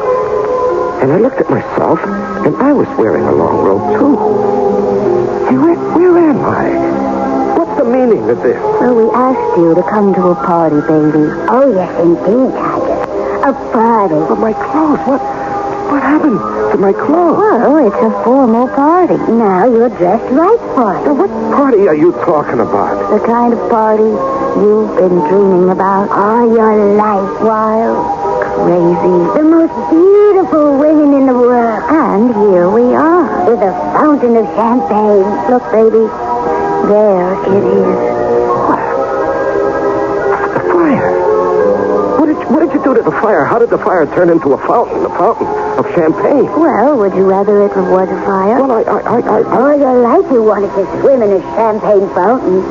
And I looked at myself, and I was wearing a long robe, too. Hey, where am I? What's the meaning of this? Well, we asked you to come to a party, baby. Oh, yes, indeed, Tiger. A party. But my clothes, what happened to my clothes? Well, it's a formal party. Now you're dressed right for it. Now, what party are you talking about? The kind of party you've been dreaming about all your life. Wild, crazy, the most beautiful women in the world. And here we are, with a fountain of champagne. Look, baby, there it is. What? The fire. What did you do to the fire? How did the fire turn into a fountain of champagne? Well, would you rather it was a fire? Well, I... All your life you wanted to swim in a champagne fountain.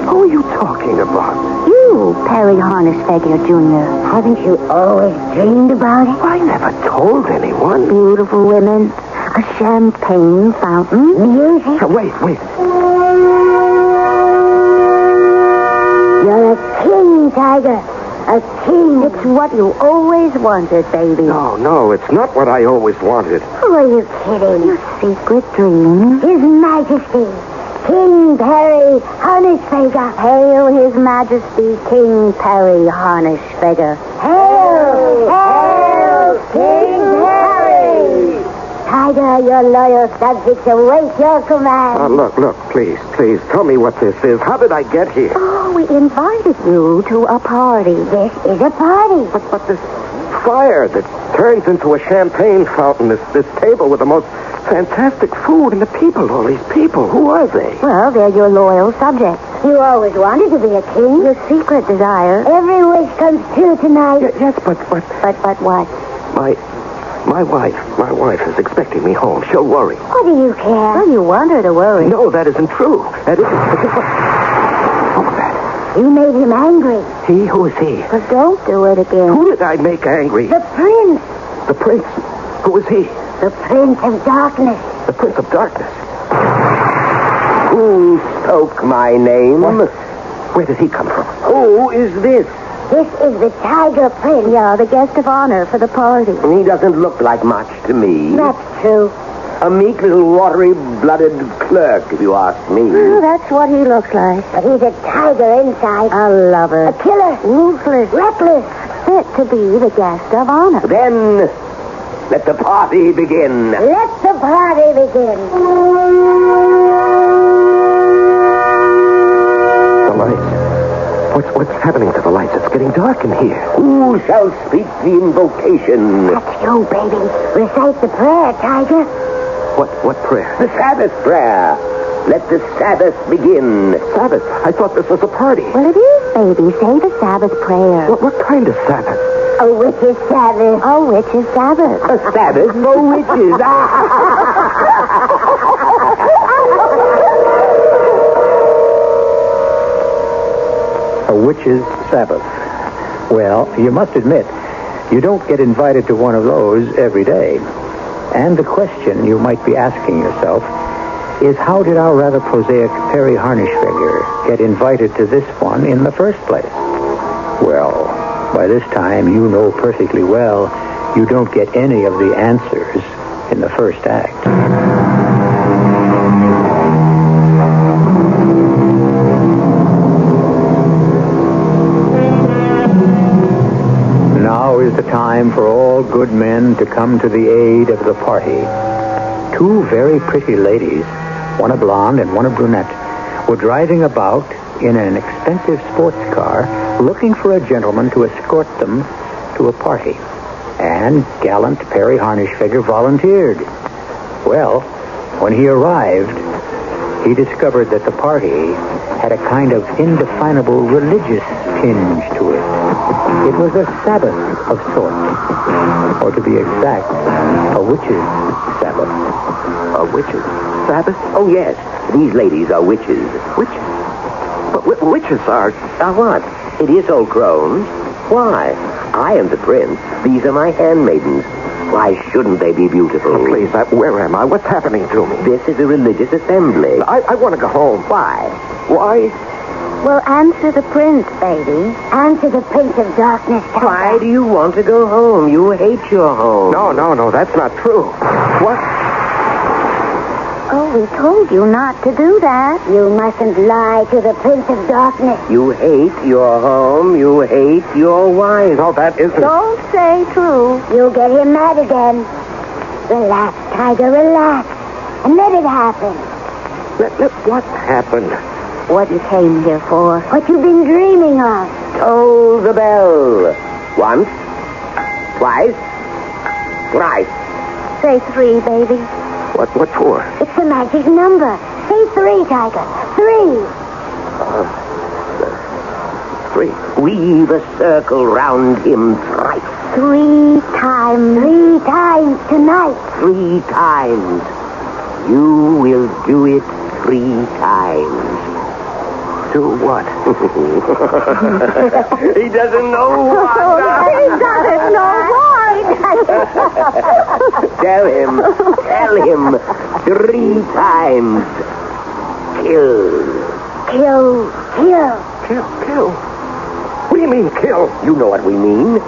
Who are you talking about? You, Perry Harnessfeger Jr. Haven't you always dreamed about it? I never told anyone. Beautiful women, a champagne fountain, music. Wait. You're a king, Tiger. A king. It's what you always wanted, baby. No, it's not what I always wanted. Who are you kidding? Your secret dream. His Majesty, King Perry Harnessfeger. Hail His Majesty, King Perry Harnessfeger. Hail, King Perry! Tiger, your loyal subjects await your command. Look, please, tell me what this is. How did I get here? Oh, we invited you to a party. This is a party. But this fire that turns into a champagne fountain, this table with the most fantastic food, and the people, all these people, who are they? Well, they're your loyal subjects. You always wanted to be a king. Your secret desire. Every wish comes true tonight. Yes, but... But what? My wife is expecting me home. She'll worry. What do you care? Well, you want her to worry. No, that isn't true. That isn't... What was that? You made him angry. He? Who is he? But don't do it again. Who did I make angry? The prince. The prince? Who is he? The Prince of Darkness. The Prince of Darkness? Who spoke my name? What? Where did he come from? Who is this? This is the Tiger Prince. Yeah, the guest of honor for the party. He doesn't look like much to me. That's true. A meek little watery-blooded clerk, if you ask me. Oh, that's what he looks like. But he's a tiger inside. A lover. A killer. Ruthless. Reckless. Fit to be the guest of honor. Then, let the party begin. Let the party begin. The lights. What's happening to the lights? It's getting dark in here. Who shall speak the invocation? That's you, baby. Recite the prayer, Tiger. What prayer? The Sabbath prayer. Let the Sabbath begin. Sabbath? I thought this was a party. Well, it is, baby. Say the Sabbath prayer. What kind of Sabbath? A witch's Sabbath. A witch's Sabbath. A Sabbath for witches. A witch's Sabbath. Well, you must admit, you don't get invited to one of those every day. And the question you might be asking yourself is, how did our rather prosaic Perry Harnessfeger get invited to this one in the first place? Well, by this time you know perfectly well you don't get any of the answers in the first act. the time for all good men to come to the aid of the party. Two very pretty ladies, one a blonde and one a brunette, were driving about in an expensive sports car looking for a gentleman to escort them to a party. And gallant Perry Harnischfeger volunteered. Well, when he arrived, he discovered that the party had a kind of indefinable religious tinge to it. It was a Sabbath of sorts. Or to be exact, a witch's Sabbath. A witch's Sabbath? Oh, yes. These ladies are witches. Witches? But witches are what? It is old crones. Why? I am the prince. These are my handmaidens. Why shouldn't they be beautiful? Oh, please, where am I? What's happening to me? This is a religious assembly. I want to go home. Why? Why? Well, answer the prince, baby. Answer the prince of darkness. Why do you want to go home? You hate your home. No, that's not true. What? Oh, we told you not to do that. You mustn't lie to the prince of darkness. You hate your home. You hate your wife. No, that isn't. Don't say true. You'll get him mad again. Relax, Tiger, relax. And let it happen. What happened? What you came here for? What you've been dreaming of. Toll the bell. Once. Twice. Thrice. Say 3, baby. What for? It's a magic number. Say 3, Tiger. 3. 3. Weave a circle round him thrice. 3 times. 3 times tonight. 3 times. You will do it 3 times. Do what? He doesn't know why. He doesn't know why. Tell him 3 times. Kill. Kill? What do you mean, kill? You know what we mean.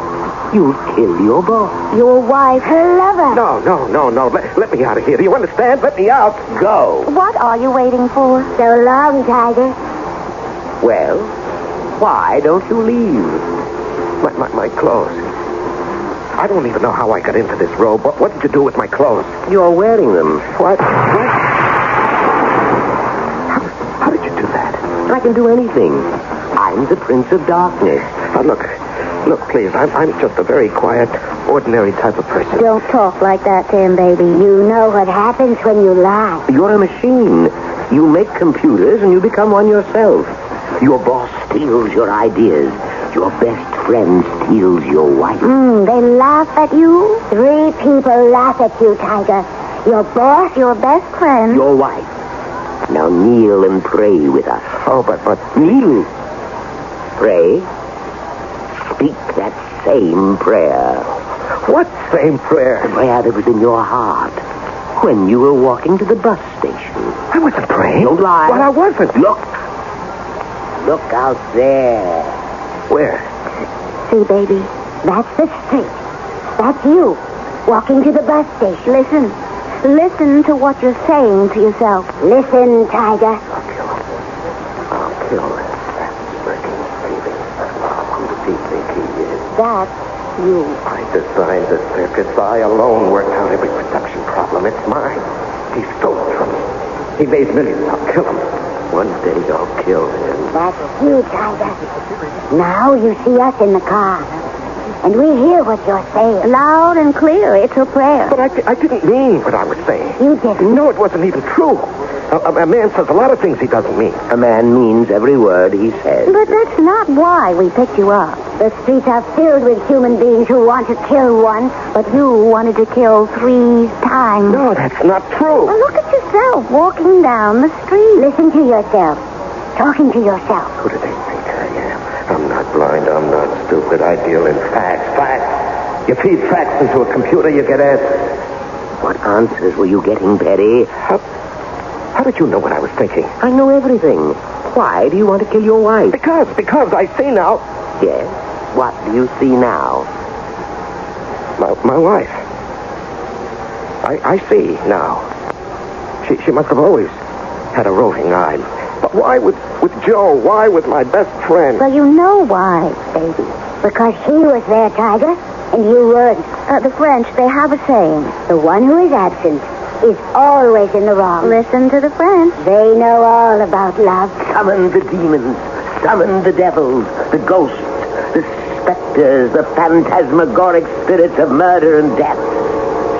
You kill your boss. Your wife, her lover. No. Let me out of here. Do you understand? Let me out. Go. What are you waiting for? So long, Tiger. Well, why don't you leave? My clothes. I don't even know how I got into this robe. What did you do with my clothes? You're wearing them. What? How did you do that? I can do anything. I'm the Prince of Darkness. Look, please. I'm just a very quiet, ordinary type of person. Don't talk like that to him, baby. You know what happens when you lie. You're a machine. You make computers and you become one yourself. Your boss steals your ideas. Your best friend steals your wife. They laugh at you? 3 people laugh at you, Tiger. Your boss, your best friend. Your wife. Now kneel and pray with us. Oh, but... Kneel. Pray. Speak that same prayer. What same prayer? The prayer that was in your heart when you were walking to the bus station. I wasn't praying. Don't lie. Well, I wasn't. Look out there. Where? See, baby, that's the street. That's you, walking to the bus station. Listen to what you're saying to yourself. Listen, Tiger. I'll kill that smirking, thieving. Who does he think he is? That's you. I designed the circus. I alone worked out every production problem. It's mine. He stole it from me. He made millions. I'll kill him. One day I'll kill him. That's you, Tiger. Now you see us in the car. And we hear what you're saying. Loud and clear. It's a prayer. But I didn't mean what I was saying. You didn't? No, it wasn't even true. A man says a lot of things he doesn't mean. A man means every word he says. But that's not why we picked you up. The streets are filled with human beings who want to kill one. But you wanted to kill 3 times. No, that's not true. Well, look at yourself walking down the street. Listen to yourself. Talking to yourself. Who do they think I am? I'm not blind. I'm not stupid. I deal in facts. Facts. You feed facts into a computer, you get answers. What answers were you getting, Perry? How did you know what I was thinking? I know everything. Why do you want to kill your wife? Because I see now. Yes? What do you see now? My wife. I see now. She must have always had a roving eye. But why with Joe? Why with my best friend? Well, you know why, baby. Because she was there, Tiger. and you weren't. The French, they have a saying. The one who is absent is always in the wrong. Listen to the French. They know all about love. Summon the demons. Summon the devils, the ghosts, the specters, the phantasmagoric spirits of murder and death.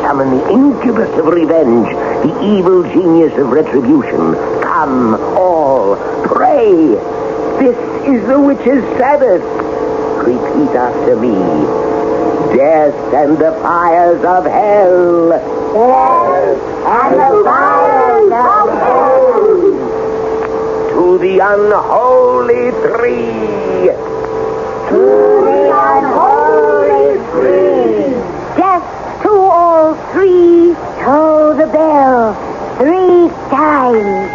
Summon the incubus of revenge, the evil genius of retribution. Come, all, pray. This is the witch's Sabbath. Repeat after me. Death and the fires of hell. Death and the fires of hell. To the unholy three. To the unholy three. Death to all three. Toll the bell 3 times.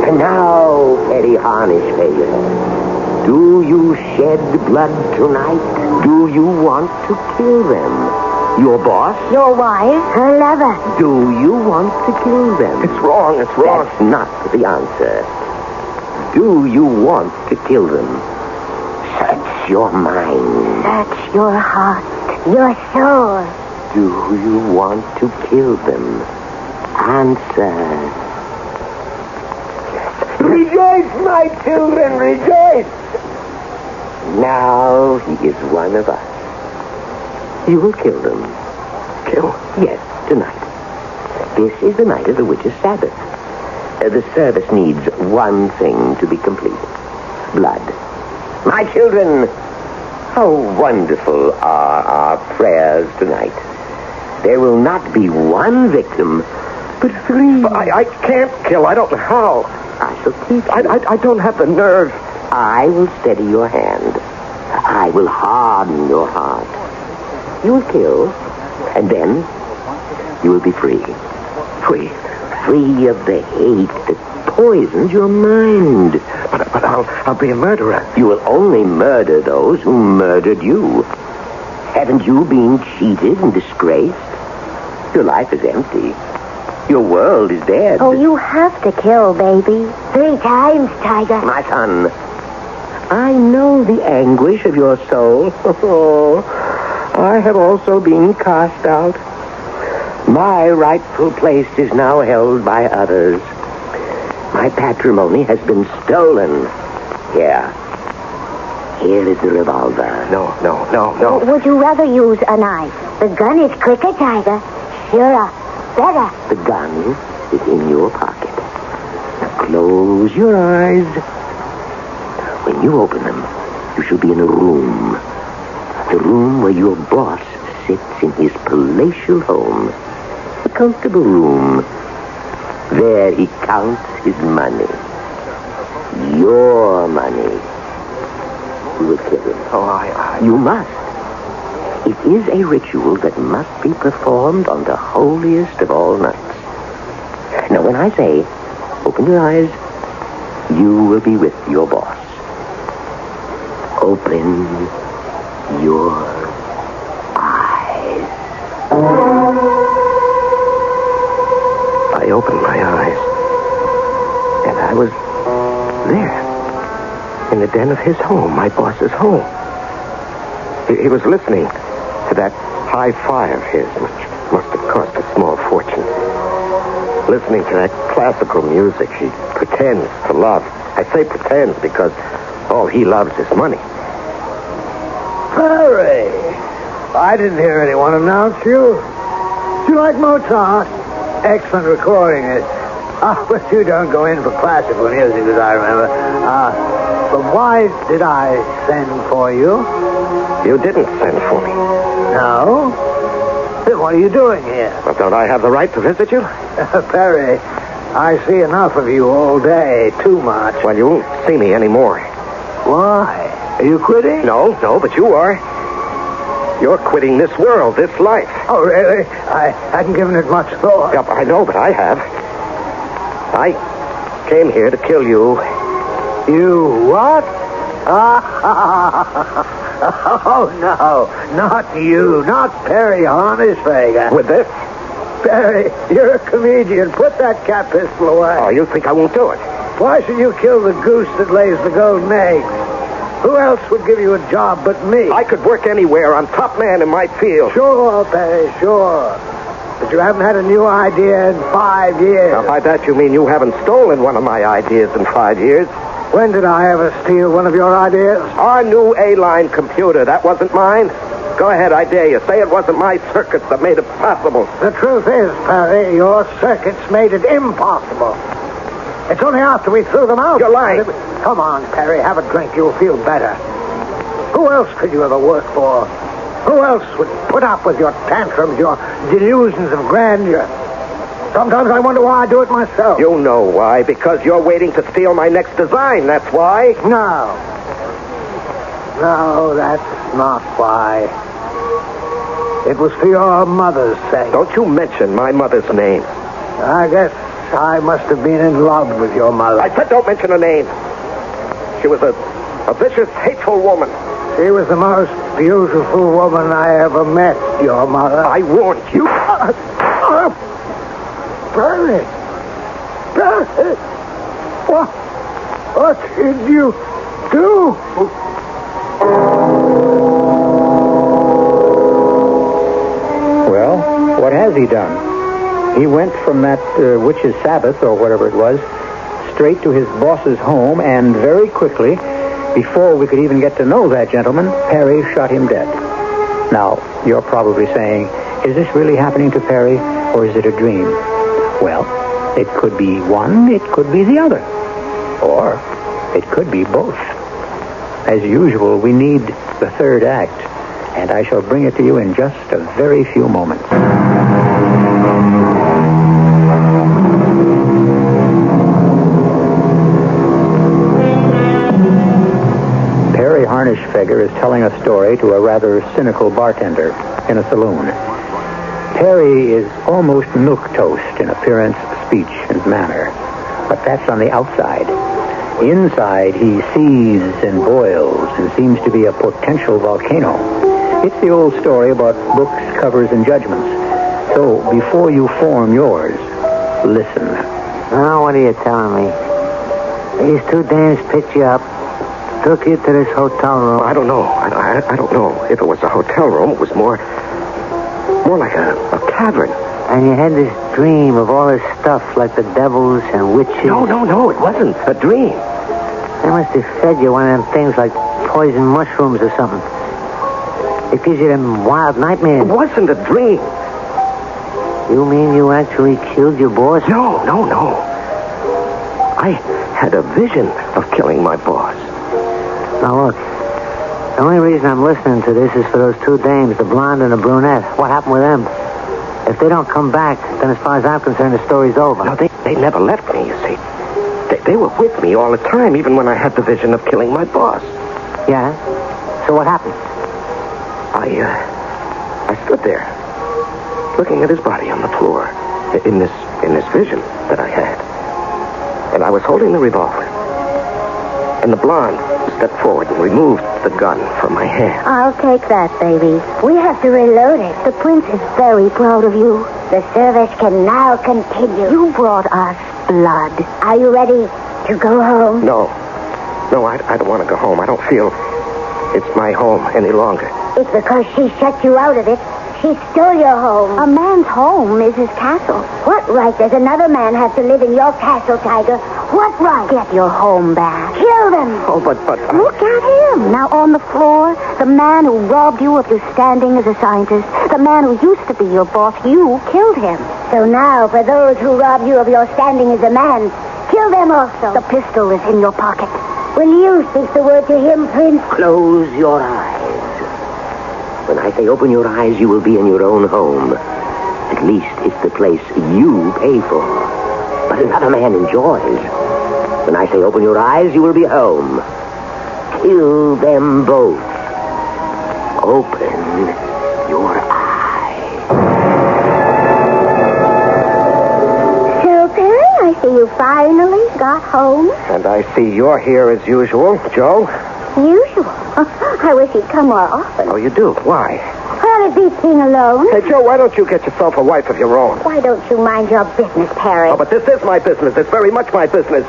And now, Petty Harnish Vegas, do you shed blood tonight? Do you want to kill them? Your boss? Your wife? Her lover? Do you want to kill them? It's wrong. That's not the answer. Do you want to kill them? Search your mind. Search your heart, your soul. Do you want to kill them? Answer. Rejoice, my children, rejoice! Now he is one of us. You will kill them. Kill? Yes, tonight. This is the night of the witch's Sabbath. The service needs one thing to be complete. Blood. My children, how wonderful are our prayers tonight. There will not be one victim, but 3. But I can't kill. I don't know how. I shall teach you. I don't have the nerve. I will steady your hand. I will harden your heart. You will kill, and then you will be free. Free. Free of the hate that poisons your mind. But I'll be a murderer. You will only murder those who murdered you. Haven't you been cheated and disgraced? Your life is empty. Your world is dead. Oh, you have to kill, baby. 3 times, Tiger. My son, I know the anguish of your soul. I have also been cast out. My rightful place is now held by others. My patrimony has been stolen. Here is the revolver. No. Would you rather use a knife? The gun is quicker, Tiger. Surer. Better. The gun is in your pocket. Now close your eyes. When you open them, you shall be in a room. The room where your boss sits in his palatial home. A comfortable room. There he counts his money. Your money. You will kill him. You must. It is a ritual that must be performed on the holiest of all nights. Now, when I say, open your eyes, you will be with your boss. Open your eyes. I opened my eyes, and I was there, in the den of his home, my boss's home. He was listening to that hi-fi of his, which must have cost a small fortune. Listening to that classical music he pretends to love. I say pretends because all he loves is money. Harry, I didn't hear anyone announce you. Do you like Mozart? Excellent recording it. But you don't go in for classical music, as I remember. But why did I send for you? You didn't send for me. No? Then what are you doing here? Well, don't I have the right to visit you? Perry, I see enough of you all day. Too much. Well, you won't see me anymore. Why? Are you quitting? No, but you are. You're quitting this world, this life. Oh, really? I hadn't given it much thought. Yeah, I know, but I have. I came here to kill you. You what? Oh, no. Not you. Not Perry Hornisfager. With this? Perry, you're a comedian. Put that cat pistol away. Oh, you think I won't do it? Why should you kill the goose that lays the golden eggs? Who else would give you a job but me? I could work anywhere. I'm top man in my field. Sure, Perry, sure. But you haven't had a new idea in 5 years. Now, by that you mean you haven't stolen one of my ideas in 5 years. When did I ever steal one of your ideas? Our new A-line computer. That wasn't mine. Go ahead, I dare you. Say it wasn't my circuits that made it possible. The truth is, Perry, your circuits made it impossible. It's only after we threw them out. You're lying. Come on, Perry, have a drink. You'll feel better. Who else could you ever work for? Who else would put up with your tantrums, your delusions of grandeur? Sometimes I wonder why I do it myself. You know why. Because you're waiting to steal my next design. That's why. No, that's not why. It was for your mother's sake. Don't you mention my mother's name. I guess I must have been in love with your mother. I said don't mention her name. She was a vicious, hateful woman. She was the most beautiful woman I ever met, your mother. I warned you. Perry! Perry! What did you do? Well, what has he done? He went from that witch's Sabbath, or whatever it was, straight to his boss's home, and very quickly, before we could even get to know that gentleman, Perry shot him dead. Now, you're probably saying, is this really happening to Perry, or is it a dream? Well, it could be one, it could be the other. Or it could be both. As usual, we need the third act, and I shall bring it to you in just a very few moments. Perry Harnischfeger is telling a story to a rather cynical bartender in a saloon. Perry is almost milquetoast in appearance, speech, and manner. But that's on the outside. Inside, he seethes and boils and seems to be a potential volcano. It's the old story about books, covers, and judgments. So, before you form yours, listen. Now, what are you telling me? These two dames picked you up, took you to this hotel room. I don't know. I don't know if it was a hotel room. It was more like a cavern. And you had this dream of all this stuff, like the devils and witches. No, it wasn't a dream. They must have fed you one of them things like poison mushrooms or something. It gives you them wild nightmares. It wasn't a dream. You mean you actually killed your boss? No. I had a vision of killing my boss. Now, look. The only reason I'm listening to this is for those two dames, the blonde and the brunette. What happened with them? If they don't come back, then as far as I'm concerned, the story's over. No, they never left me, you see. They were with me all the time, even when I had the vision of killing my boss. Yeah? So what happened? I stood there, looking at his body on the floor, in this vision that I had. And I was holding the revolver. And the blonde stepped forward and removed the gun from my hand. I'll take that, baby. We have to reload it. The prince is very proud of you. The service can now continue. You brought us blood. Are you ready to go home? No, I don't want to go home. I don't feel it's my home any longer. It's because she shut you out of it. She stole your home. A man's home is his castle. What right does another man have to live in your castle, Tiger? What right? Get your home back. Kill them. Oh, but... Look at him. Now on the floor, the man who robbed you of your standing as a scientist, the man who used to be your boss, you killed him. So now, for those who robbed you of your standing as a man, kill them also. The pistol is in your pocket. Will you speak the word to him, Prince? Close your eyes. When I say open your eyes, you will be in your own home. At least it's the place you pay for. But another man enjoys. When I say open your eyes, you will be home. Kill them both. Open your eyes. So, Perry, I see you finally got home. And I see you're here as usual, Joe. Usual. I wish he'd come more often. Oh, you do? Why? Well, it beats being alone. Hey, Joe, why don't you get yourself a wife of your own? Why don't you mind your business, Perry? Oh, but this is my business. It's very much my business.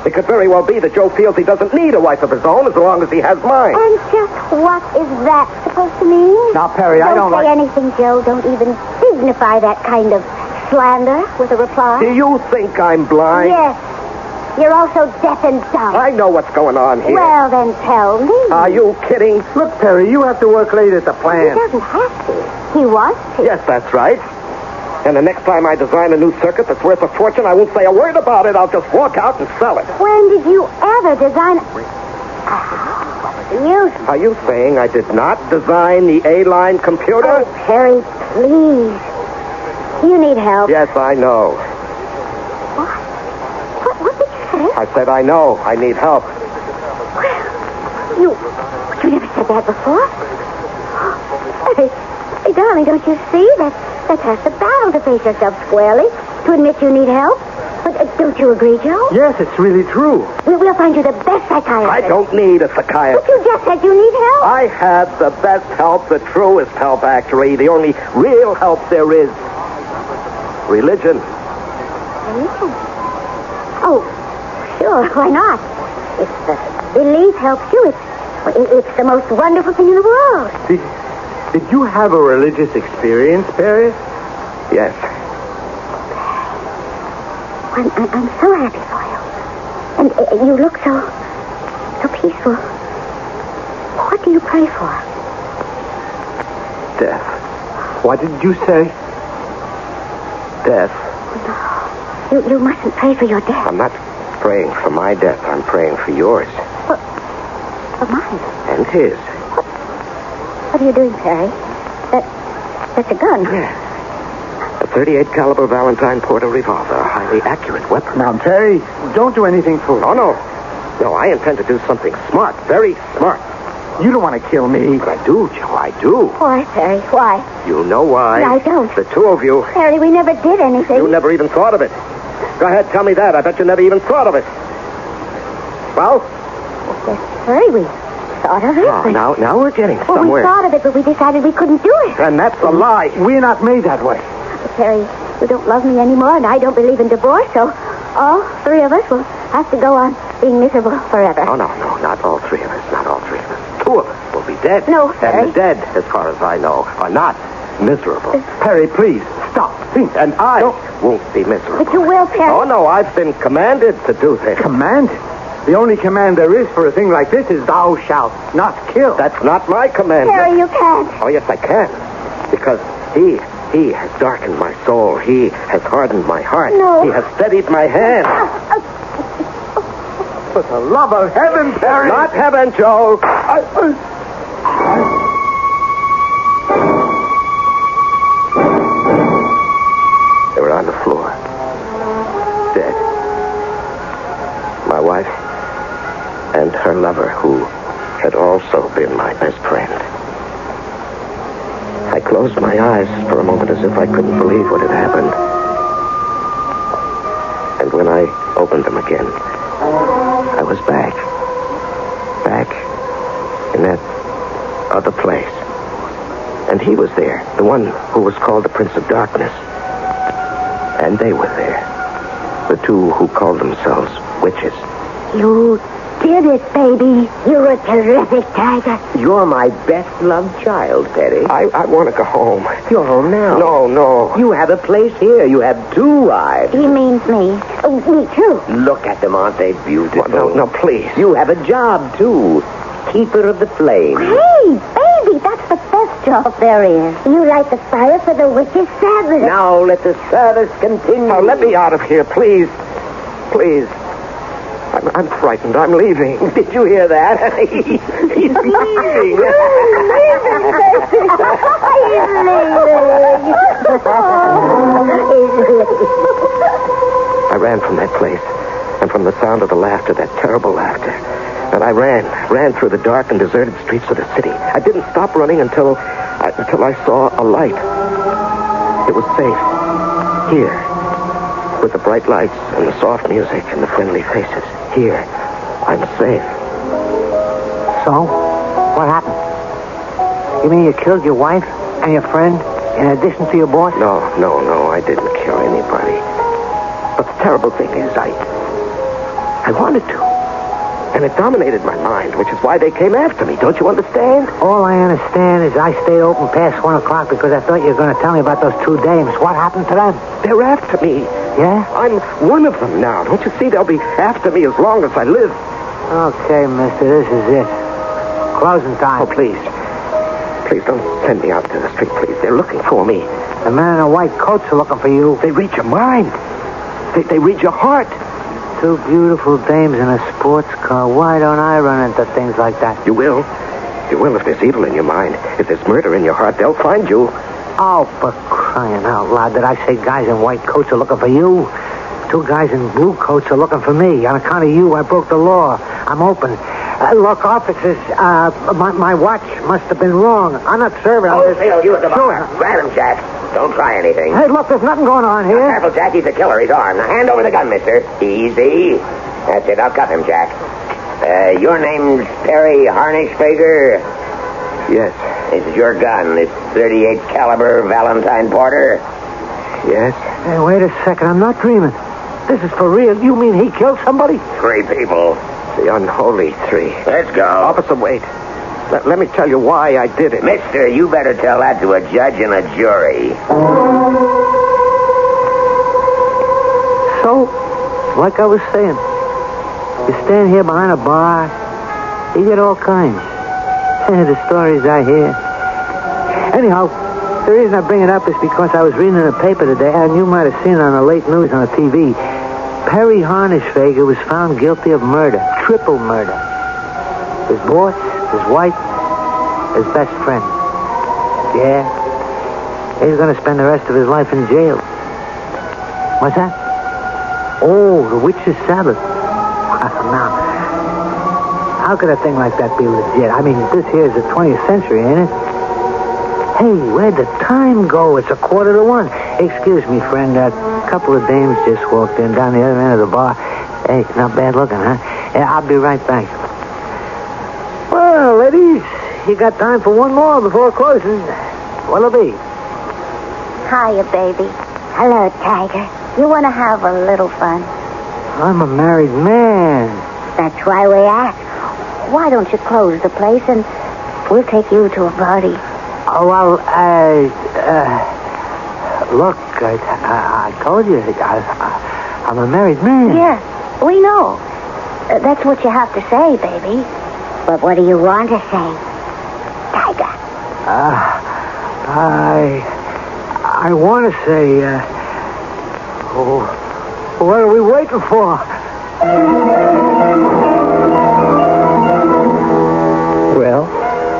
It could very well be that Joe feels he doesn't need a wife of his own as long as he has mine. And just what is that supposed to mean? Now, Perry, I don't say anything, Joe. Don't even signify that kind of slander with a reply. Do you think I'm blind? Yes. You're also deaf and dumb. I know what's going on here. Well, then tell me. Are you kidding? Look, Perry, you have to work late at the He plant. doesn't have to. He wants to. Yes, that's right. And the next time I design a new circuit that's worth a fortune, I won't say a word about it. I'll just walk out and sell it. When did you ever design... What was the use? Are you saying I did not design the A-line computer? Oh, Perry, please. You need help. Yes, I know. What did you say? I said I know. I need help. You never said that before? Hey, darling, don't you see? That's half the battle to face yourself squarely, to admit you need help. But don't you agree, Joe? Yes, it's really true. We'll find you the best psychiatrist. I don't need a psychiatrist. But you just said you need help. I have the best help, the truest help, actually. The only real help there is. Religion. Religion? Oh, sure, why not? If belief helps you, it's the most wonderful thing in the world. Did you have a religious experience, Perry? Yes. I'm so happy for you. And you look so peaceful. What do you pray for? Death. What did you say? Death. No, you mustn't pray for your death. I'm not praying for my death. I'm praying for yours. For mine? And his. What are you doing, Perry? That's a gun. Yeah. A .38 caliber Valentine Porter revolver, a highly accurate weapon. Now, Perry, don't do anything foolish. Oh, no. No, I intend to do something smart, very smart. You don't want to kill me. But I do, Joe, I do. Why, Perry? Why? You know why. I don't. The two of you. Perry, we never did anything. You never even thought of it. Go ahead, tell me that. I bet you never even thought of it. Well? Yes, Perry, we thought of it. Oh, now we're getting Well, somewhere. we thought of it, but we decided we couldn't do it. And that's a lie. We're not made that way. Perry, you don't love me anymore, and I don't believe in divorce, so all three of us will have to go on being miserable forever. Oh, no, not all three of us. Not all three of us. Two of us will be dead. No, Perry. And the dead, as far as I know, are not miserable. Perry, please, stop. Think. And I won't be miserable. But you will, Perry. Oh, no, I've been commanded to do this. Command? The only command there is for a thing like this is thou shalt not kill. That's not my command. Perry, you can't. Oh, yes, I can. Because he has darkened my soul. He has hardened my heart. No. He has steadied my hand. For the love of heaven, Perry. Not heaven, Joe. They were on the floor. Dead. My wife and her lover, who had also been my best friend. I closed my eyes for a moment as if I couldn't believe what had happened. And when I opened them again, I was back. Back in that other place. And he was there, the one who was called the Prince of Darkness. And they were there, the two who called themselves witches. You did it, baby. You're a terrific tiger. You're my best-loved child, Perry. I want to go home. You're home now. No. You have a place here. You have two wives. He means me. Oh, me too. Look at them, aren't they beautiful? No, please. You have a job, too. Keeper of the flame. Hey, baby, that's the best job there is. You light the fire for the witch's service. Now let the service continue. Now, let me out of here, please. Please. I'm frightened. I'm leaving. Did you hear that? He's leaving. I ran from that place, and from the sound of the laughter, that terrible laughter. And I ran through the dark and deserted streets of the city. I didn't stop running until I saw a light. It was safe. Here. With the bright lights and the soft music and the friendly faces. Here. I'm safe. So? What happened? You mean you killed your wife and your friend in addition to your boss? No, I didn't kill anybody. But the terrible thing is, I I wanted to. And it dominated my mind, which is why they came after me. Don't you understand? All I understand is I stayed open past 1 o'clock because I thought you were going to tell me about those 2 dames. What happened to them? They're after me. Yeah? I'm one of them now. Don't you see? They'll be after me as long as I live. Okay, mister, this is it. Closing time. Oh, please. Please don't send me out to the street, please. They're looking for me. The men in the white coats are looking for you. They read your mind. They read your heart. 2 beautiful dames in a sports car. Why don't I run into things like that? You will. You will if there's evil in your mind. If there's murder in your heart, they'll find you. Oh, for crying out loud. Did I say guys in white coats are looking for you? 2 guys in blue coats are looking for me. On account of you, I broke the law. I'm open. Look, officers, my watch must have been wrong. I'm not serving on this. Phil, you at the bar. Sure. Grab him, Jack. Don't try anything. Hey, look, there's nothing going on here. Careful, Jack. He's a killer. He's armed. Now, hand over the gun, mister. Easy. That's it. I'll cuff him, Jack. Your name's Perry Harnischfager? Yes. This is your gun. This 38 caliber Valentine Porter? Yes. Hey, wait a second. I'm not dreaming. This is for real. You mean he killed somebody? 3 people. The unholy 3. Let's go. Officer, wait. Let me tell you why I did it. Mister, you better tell that to a judge and a jury. So, like I was saying, you stand here behind a bar, you get all kinds. The stories I hear. Anyhow, the reason I bring it up is because I was reading in the paper today, and you might have seen it on the late news on the TV. Perry Harnischfager was found guilty of murder. Triple murder. His boss, his wife, his best friend. Yeah. He's going to spend the rest of his life in jail. What's that? Oh, the witch's Sabbath. Now, how could a thing like that be legit? I mean, this here is the 20th century, ain't it? Hey, where'd the time go? It's 1:45. Excuse me, friend. A couple of dames just walked in down the other end of the bar. Hey, not bad looking, huh? Yeah, I'll be right back. Well, ladies, you got time for one more before closing. What'll it be? Hiya, baby. Hello, Tiger. You want to have a little fun? I'm a married man. That's why we asked. Why don't you close the place and we'll take you to a party? Oh, well, look, I told you, I'm a married man. Yeah, we know. That's what you have to say, baby. But what do you want to say, Tiger? I want to say, what are we waiting for? Well,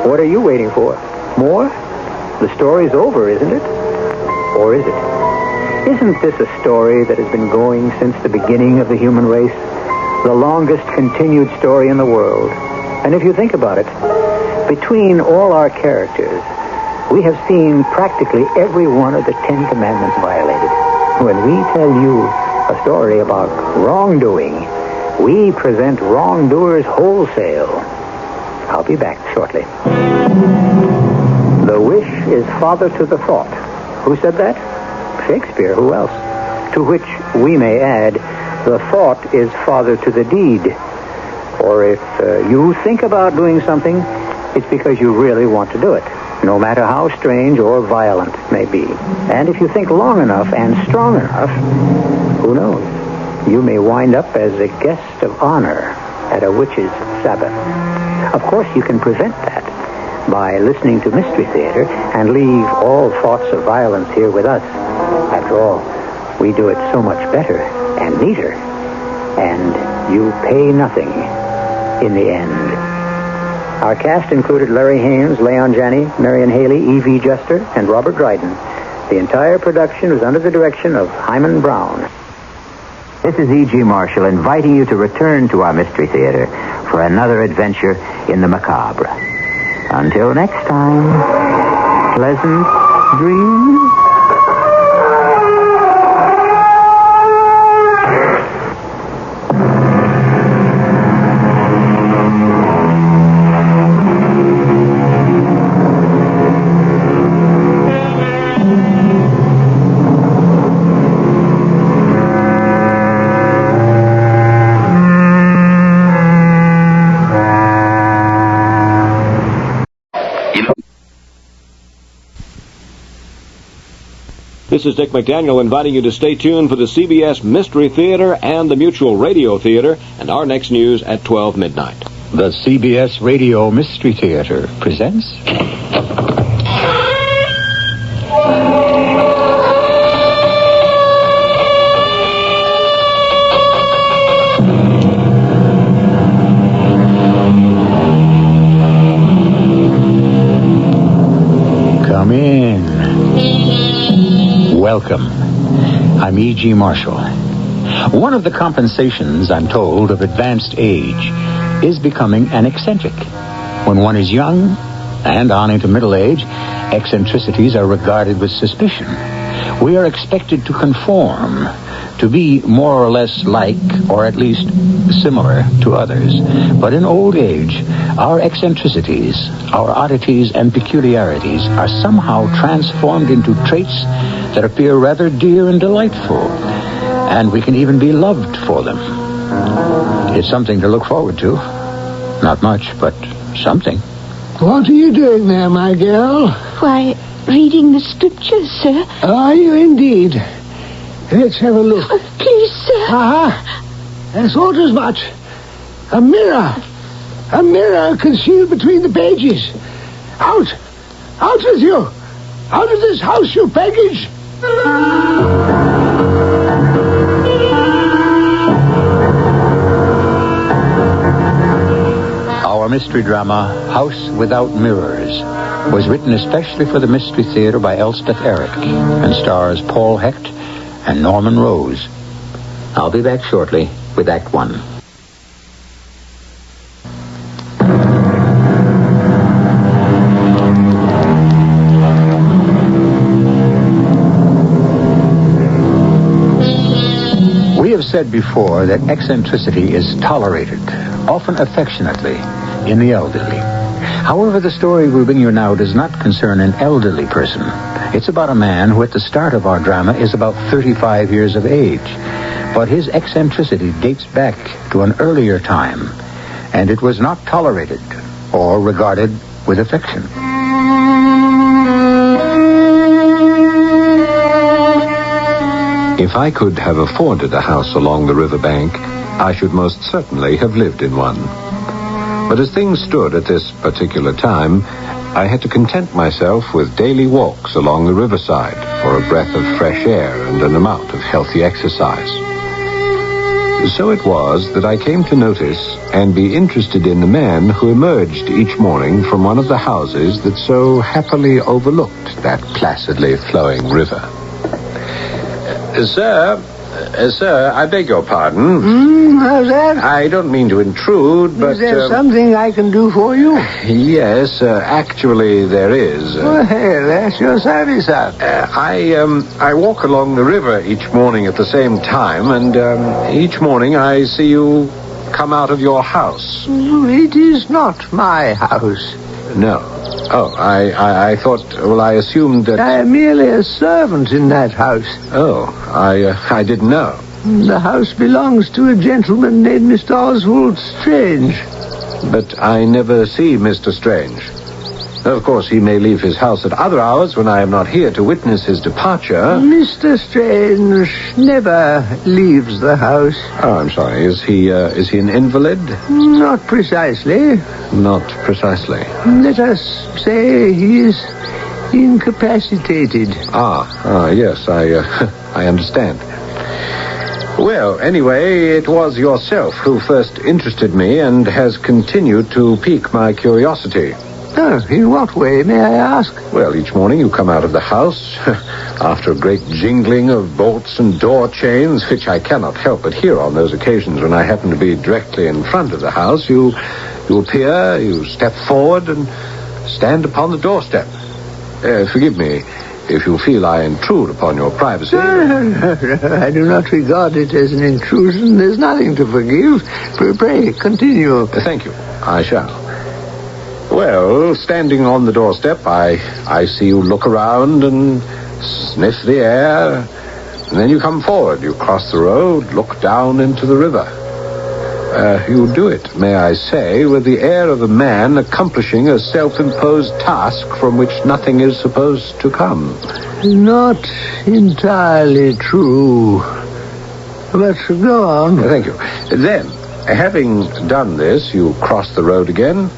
what are you waiting for? More? The story's over, isn't it? Or is it? Isn't this a story that has been going since the beginning of the human race? The longest continued story in the world. And if you think about it, between all our characters, we have seen practically every one of the 10 Commandments violated. When we tell you a story about wrongdoing, we present wrongdoers wholesale. I'll be back shortly. The wish is father to the thought. Who said that? Shakespeare. Who else? To which we may add, the thought is father to the deed. Or if you think about doing something, it's because you really want to do it, no matter how strange or violent it may be. And if you think long enough and strong enough, who knows? You may wind up as a guest of honor at a witch's Sabbath. Of course, you can prevent that by listening to Mystery Theater and leave all thoughts of violence here with us. After all, we do it so much better and neater. And you pay nothing in the end. Our cast included Larry Haynes, Leon Janney, Marion Haley, E.V. Juster, and Robert Dryden. The entire production was under the direction of Hyman Brown. This is E.G. Marshall inviting you to return to our Mystery Theater for another adventure in the macabre. Until next time, pleasant dreams. This is Dick McDaniel inviting you to stay tuned for the CBS Mystery Theater and the Mutual Radio Theater and our next news at 12 midnight. The CBS Radio Mystery Theater presents... Come in. Welcome. I'm E.G. Marshall. One of the compensations, I'm told, of advanced age is becoming an eccentric. When one is young and on into middle age, eccentricities are regarded with suspicion. We are expected to conform, to be more or less like, or at least similar to others. But in old age, our eccentricities, our oddities and peculiarities are somehow transformed into traits that appear rather dear and delightful, and we can even be loved for them. It's something to look forward to. Not much, but something. What are you doing there, my girl? Why, reading the scriptures, sir. Are you indeed? Let's have a look. Oh, please, sir. Ah, I thought as much. A mirror. A mirror concealed between the pages. Out. Out with you. Out of this house, you package. Our mystery drama, House Without Mirrors, was written especially for the Mystery Theater by Elspeth Eric and stars Paul Hecht and Norman Rose. I'll be back shortly with Act One. We have said before that eccentricity is tolerated, often affectionately, in the elderly. However, the story we bring you now does not concern an elderly person. It's about a man who at the start of our drama is about 35 years of age. But his eccentricity dates back to an earlier time, and it was not tolerated or regarded with affection. If I could have afforded a house along the riverbank, I should most certainly have lived in one. But as things stood at this particular time, I had to content myself with daily walks along the riverside for a breath of fresh air and an amount of healthy exercise. So it was that I came to notice and be interested in the man who emerged each morning from one of the houses that so happily overlooked that placidly flowing river. Sir, I beg your pardon. How's that? I don't mean to intrude, but... Is there something I can do for you? Yes, actually there is. Well, that's your service, sir. I walk along the river each morning at the same time, and each morning I see you come out of your house. It is not my house. No. Oh, I thought, well, I assumed that... I am merely a servant in that house. Oh, I didn't know. The house belongs to a gentleman named Mr. Oswald Strange. But I never see Mr. Strange. Of course, he may leave his house at other hours when I am not here to witness his departure. Mr. Strange never leaves the house. Oh, I'm sorry. Is he an invalid? Not precisely. Not precisely. Let us say he is incapacitated. Yes, I understand. Well, anyway, it was yourself who first interested me and has continued to pique my curiosity. Oh, in what way, may I ask? Well, each morning you come out of the house after a great jingling of bolts and door chains, which I cannot help but hear on those occasions when I happen to be directly in front of the house. You appear, you step forward and stand upon the doorstep. Forgive me if you feel I intrude upon your privacy. I do not regard it as an intrusion. There's nothing to forgive. Pray, continue. Thank you. I shall. Well, standing on the doorstep, I see you look around and sniff the air. And then you come forward. You cross the road, look down into the river. You do it, may I say, with the air of a man accomplishing a self-imposed task from which nothing is supposed to come. Not entirely true. But go on. Thank you. Then, having done this, you cross the road again.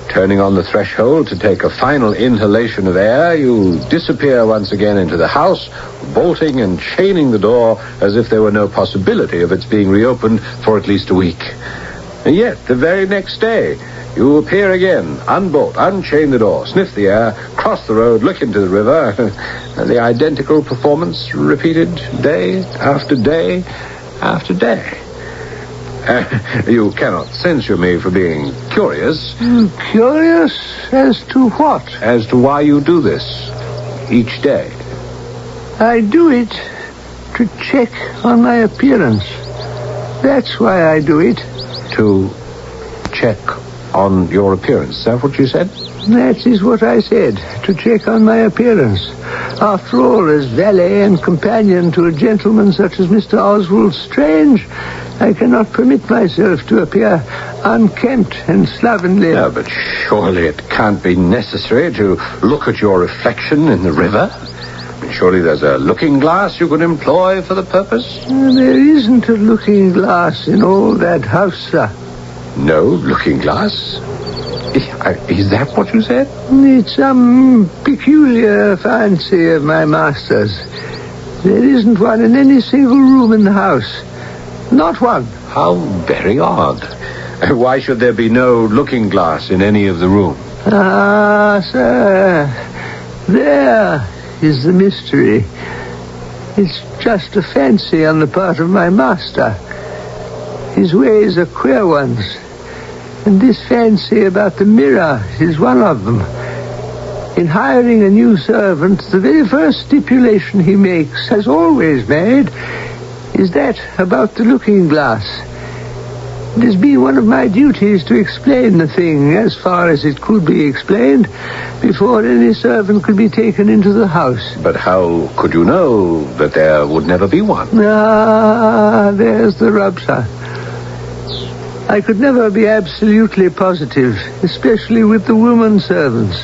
Turning on the threshold to take a final inhalation of air, you disappear once again into the house, bolting and chaining the door as if there were no possibility of its being reopened for at least a week. And yet, the very next day, you appear again, unbolt, unchain the door, sniff the air, cross the road, look into the river, and the identical performance repeated day after day after day. You cannot censure me for being curious. Curious as to what? As to why you do this each day. I do it to check on my appearance. That's why I do it. To check on your appearance. Is that what you said? That is what I said, to check on my appearance. After all, as valet and companion to a gentleman such as Mr. Oswald Strange, I cannot permit myself to appear unkempt and slovenly. No, but surely it can't be necessary to look at your reflection in the river. Surely there's a looking glass you could employ for the purpose? There isn't a looking glass in all that house, sir. No looking glass? Is that what you said? It's some peculiar fancy of my master's. There isn't one in any single room in the house. Not one. How very odd. Why should there be no looking glass in any of the rooms? Ah, sir. There is the mystery. It's just a fancy on the part of my master. His ways are queer ones. And this fancy about the mirror is one of them. In hiring a new servant, the very first stipulation he makes, has always made, is that about the looking glass. It has been one of my duties to explain the thing as far as it could be explained before any servant could be taken into the house. But how could you know that there would never be one? Ah, there's the rub, sir. I could never be absolutely positive, especially with the woman servants.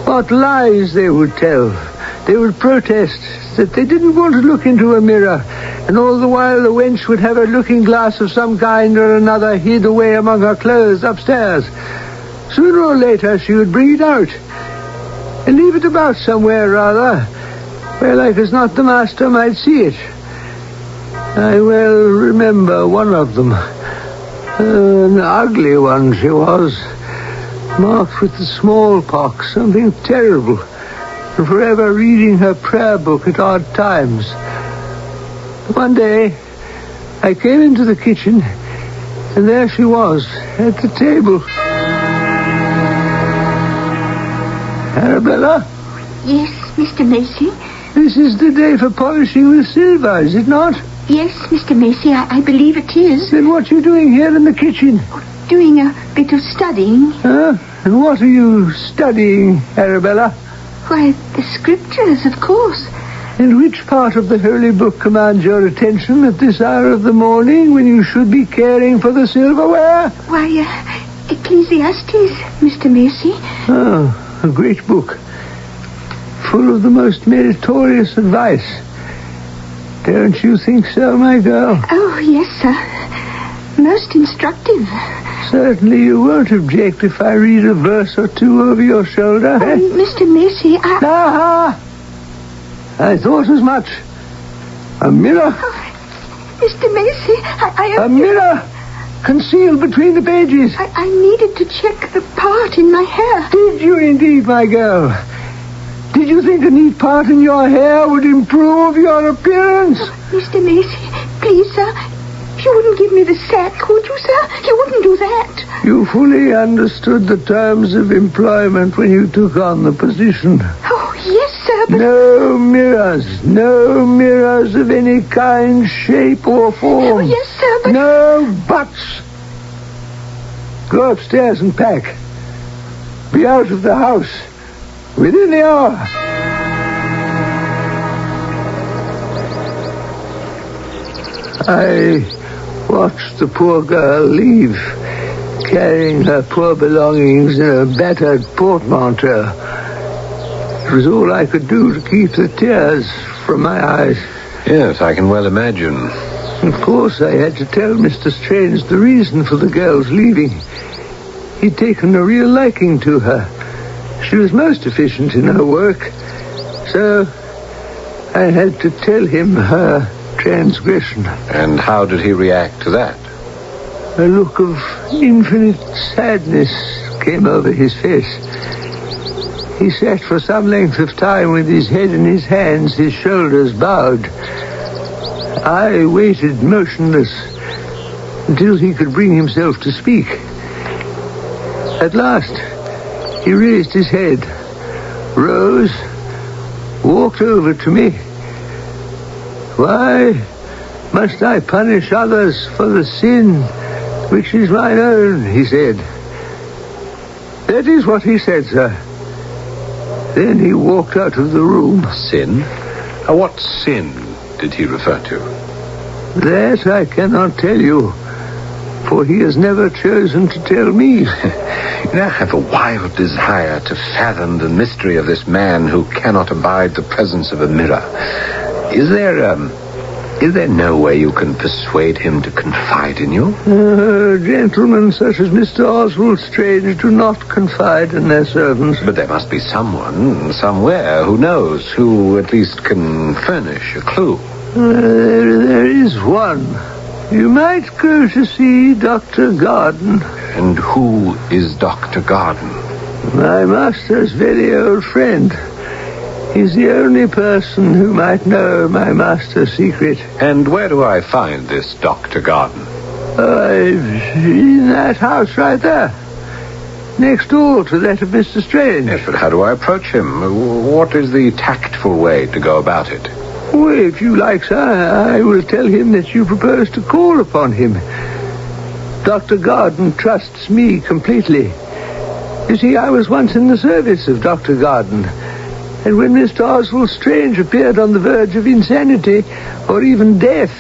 What lies they would tell. They would protest that they didn't want to look into a mirror, and all the while the wench would have her looking glass of some kind or another hid away among her clothes upstairs. Sooner or later she would bring it out, and leave it about somewhere rather, where like as not the master might see it. I well remember one of them. An ugly one she was, marked with the smallpox, something terrible, and forever reading her prayer book at odd times. One day, I came into the kitchen, and there she was, at the table. Arabella? Yes, Mr. Macy? This is the day for polishing the silver, is it not? Yes, Mr. Macy, I believe it is. Then what are you doing here in the kitchen? Doing a bit of studying. Huh? And what are you studying, Arabella? Why, the scriptures, of course. And which part of the Holy Book commands your attention at this hour of the morning when you should be caring for the silverware? Why, Ecclesiastes, Mr. Macy. Oh, a great book. Full of the most meritorious advice. Don't you think so, my girl? Oh, yes, sir. Most instructive. Certainly you won't object if I read a verse or two over your shoulder. Mr. Macy, I thought as much. A mirror. Oh, Mr. Macy, I A mirror concealed between the pages. I needed to check the part in my hair. Did you indeed, my girl? Did you think a neat part in your hair would improve your appearance? Oh, Mr. Macy, please, sir, you wouldn't give me the sack, would you, sir? You wouldn't do that. You fully understood the terms of employment when you took on the position. Oh, yes, sir, but... No mirrors of any kind, shape, or form. Oh, yes, sir, but... No buts. Go upstairs and pack. Be out of the house within the hour. I watched the poor girl leave, carrying her poor belongings in a battered portmanteau. It was all I could do to keep the tears from my eyes. Yes, I can well imagine. Of course, I had to tell Mr. Strange the reason for the girl's leaving. He'd taken a real liking to her. She was most efficient in her work. So I had to tell him her transgression. And how did he react to that? A look of infinite sadness came over his face. He sat for some length of time with his head in his hands, his shoulders bowed. I waited motionless until he could bring himself to speak. At last, he raised his head, rose, walked over to me. Why must I punish others for the sin which is mine own, he said. That is what he said, sir. Then he walked out of the room. Sin? What sin did he refer to? That I cannot tell you, for he has never chosen to tell me. I have a wild desire to fathom the mystery of this man who cannot abide the presence of a mirror. Is there no way you can persuade him to confide in you? Gentlemen such as Mr. Oswald Strange do not confide in their servants. But there must be someone, somewhere, who knows, who at least can furnish a clue. There is one. You might go to see Dr. Garden. And who is Dr. Garden? My master's very old friend. He's the only person who might know my master's secret. And where do I find this Dr. Garden? In that house right there. Next door to that of Mr. Strange. Yes, but how do I approach him? What is the tactful way to go about it? Well, if you like, sir, I will tell him that you propose to call upon him. Dr. Garden trusts me completely. You see, I was once in the service of Dr. Garden. And when Mr. Oswald Strange appeared on the verge of insanity, or even death,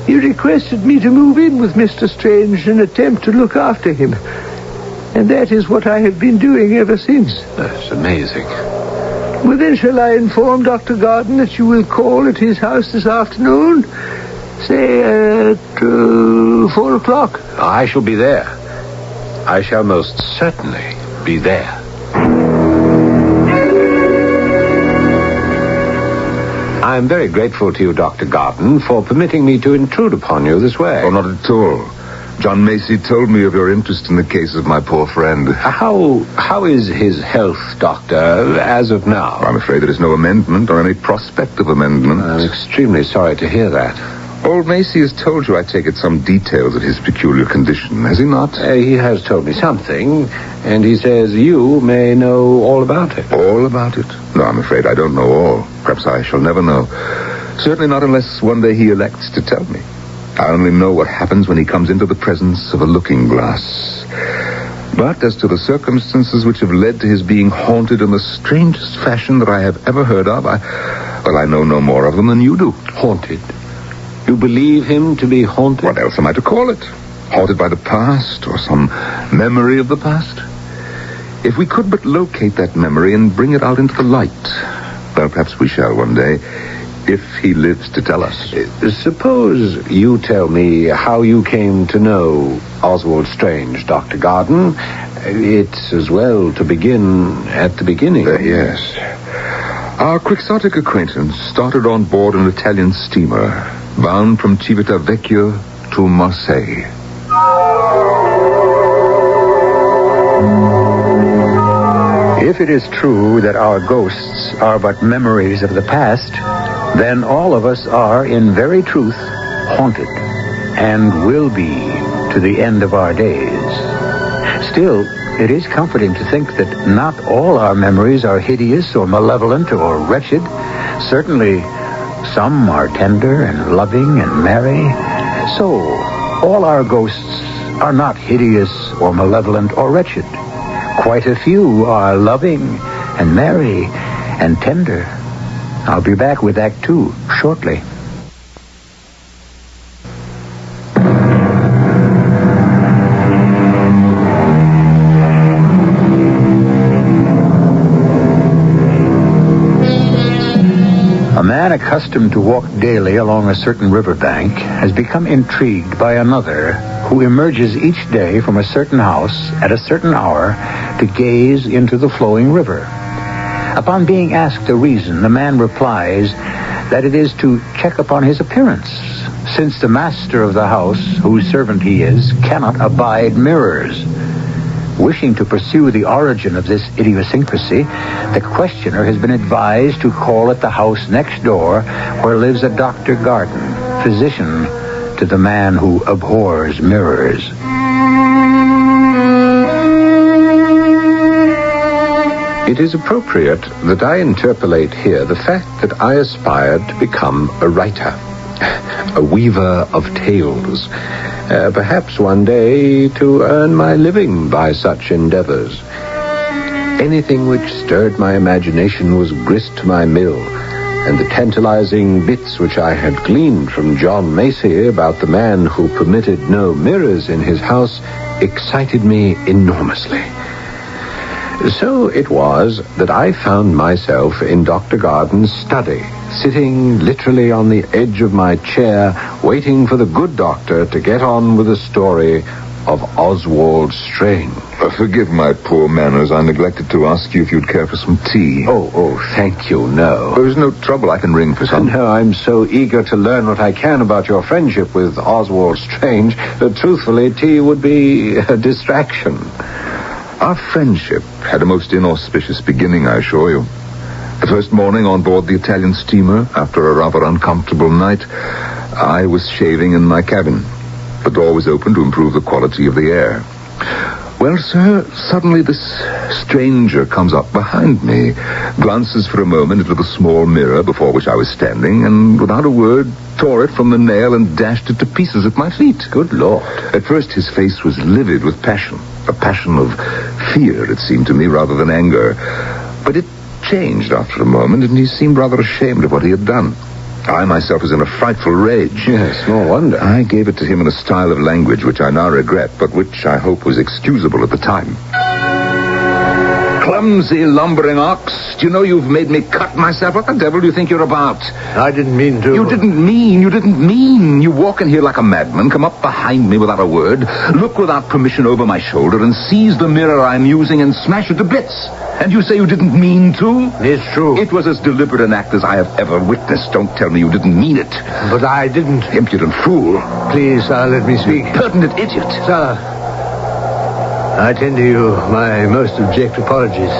he requested me to move in with Mr. Strange and attempt to look after him. And that is what I have been doing ever since. That's amazing. Well, then shall I inform Dr. Garden that you will call at his house this afternoon? Say at 4 o'clock. I shall be there. I shall most certainly be there. I am very grateful to you, Dr. Garden, for permitting me to intrude upon you this way. Oh, not at all. John Macy told me of your interest in the case of my poor friend. How is his health, Doctor, as of now? I'm afraid there is no amendment or any prospect of amendment. I'm extremely sorry to hear that. Old Macy has told you, I take it, some details of his peculiar condition, has he not? He has told me something, and he says you may know all about it. All about it? No, I'm afraid I don't know all. Perhaps I shall never know. Certainly not unless one day he elects to tell me. I only know what happens when he comes into the presence of a looking glass. But as to the circumstances which have led to his being haunted in the strangest fashion that I have ever heard of, I know no more of them than you do. Haunted? You believe him to be haunted? What else am I to call it? Haunted by the past, or some memory of the past? If we could but locate that memory and bring it out into the light, well, perhaps we shall one day, if he lives to tell us. Suppose you tell me how you came to know Oswald Strange, Dr. Garden. It's as well to begin at the beginning. Yes. Our quixotic acquaintance started on board an Italian steamer, bound from Civitavecchia to Marseille. If it is true that our ghosts are but memories of the past, then all of us are, in very truth, haunted, and will be to the end of our days. Still, it is comforting to think that not all our memories are hideous or malevolent or wretched. Certainly, some are tender and loving and merry. So, all our ghosts are not hideous or malevolent or wretched. Quite a few are loving and merry and tender. I'll be back with Act 2 shortly. man accustomed to walk daily along a certain riverbank has become intrigued by another who emerges each day from a certain house at a certain hour to gaze into the flowing river. Upon being asked the reason, the man replies that it is to check upon his appearance, since the master of the house, whose servant he is, cannot abide mirrors. Wishing to pursue the origin of this idiosyncrasy, the questioner has been advised to call at the house next door where lives a Dr. Garden, physician to the man who abhors mirrors. It is appropriate that I interpolate here the fact that I aspired to become a writer, a weaver of tales, perhaps one day to earn my living by such endeavors. Anything which stirred my imagination was grist to my mill, and the tantalizing bits which I had gleaned from John Macy about the man who permitted no mirrors in his house excited me enormously. So it was that I found myself in Dr. Garden's study, sitting literally on the edge of my chair, waiting for the good doctor to get on with the story of Oswald Strange. Forgive my poor manners. I neglected to ask you if you'd care for some tea. Oh, thank you, no. There's no trouble. I can ring for some. No, I'm so eager to learn what I can about your friendship with Oswald Strange that, truthfully, tea would be a distraction. Our friendship had a most inauspicious beginning, I assure you. The first morning on board the Italian steamer, after a rather uncomfortable night, I was shaving in my cabin. The door was open to improve the quality of the air. Well, sir, suddenly this stranger comes up behind me, glances for a moment into the small mirror before which I was standing, and without a word tore it from the nail and dashed it to pieces at my feet. Good Lord. At first his face was livid with passion, a passion of fear, it seemed to me, rather than anger. But it changed after a moment, and he seemed rather ashamed of what he had done. I myself was in a frightful rage. Yes, no wonder. I gave it to him in a style of language which I now regret, but which I hope was excusable at the time. Clumsy, lumbering ox. Do you know you've made me cut myself? What the devil do you think you're about? I didn't mean to. You didn't mean. You walk in here like a madman, come up behind me without a word, look without permission over my shoulder, and seize the mirror I'm using and smash it to bits. And you say you didn't mean to? It's true. It was as deliberate an act as I have ever witnessed. Don't tell me you didn't mean it. But I didn't. Impudent fool. Please, sir, let me speak. Pertinent idiot. Sir, I tender you my most abject apologies.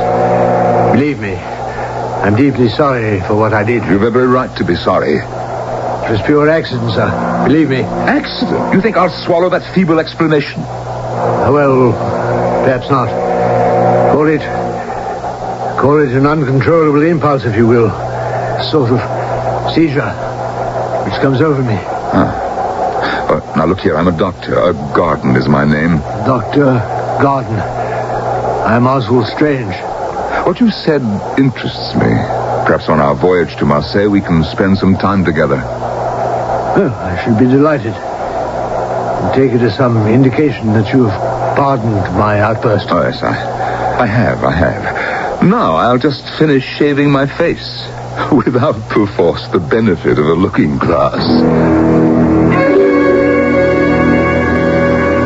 Believe me, I'm deeply sorry for what I did. You've every right to be sorry. It was pure accident, sir. Believe me. Accident? You think I'll swallow that feeble explanation? Well, perhaps not. Call it an uncontrollable impulse, if you will. A sort of seizure which comes over me. Now look here, I'm a doctor. Garden is my name. Dr. Garden. I'm Oswald Strange. What you said interests me. Perhaps on our voyage to Marseille we can spend some time together. Oh, I should be delighted. And take it as some indication that you have pardoned my outburst. Oh, yes, I have. Now I'll just finish shaving my face without, perforce, the benefit of a looking glass.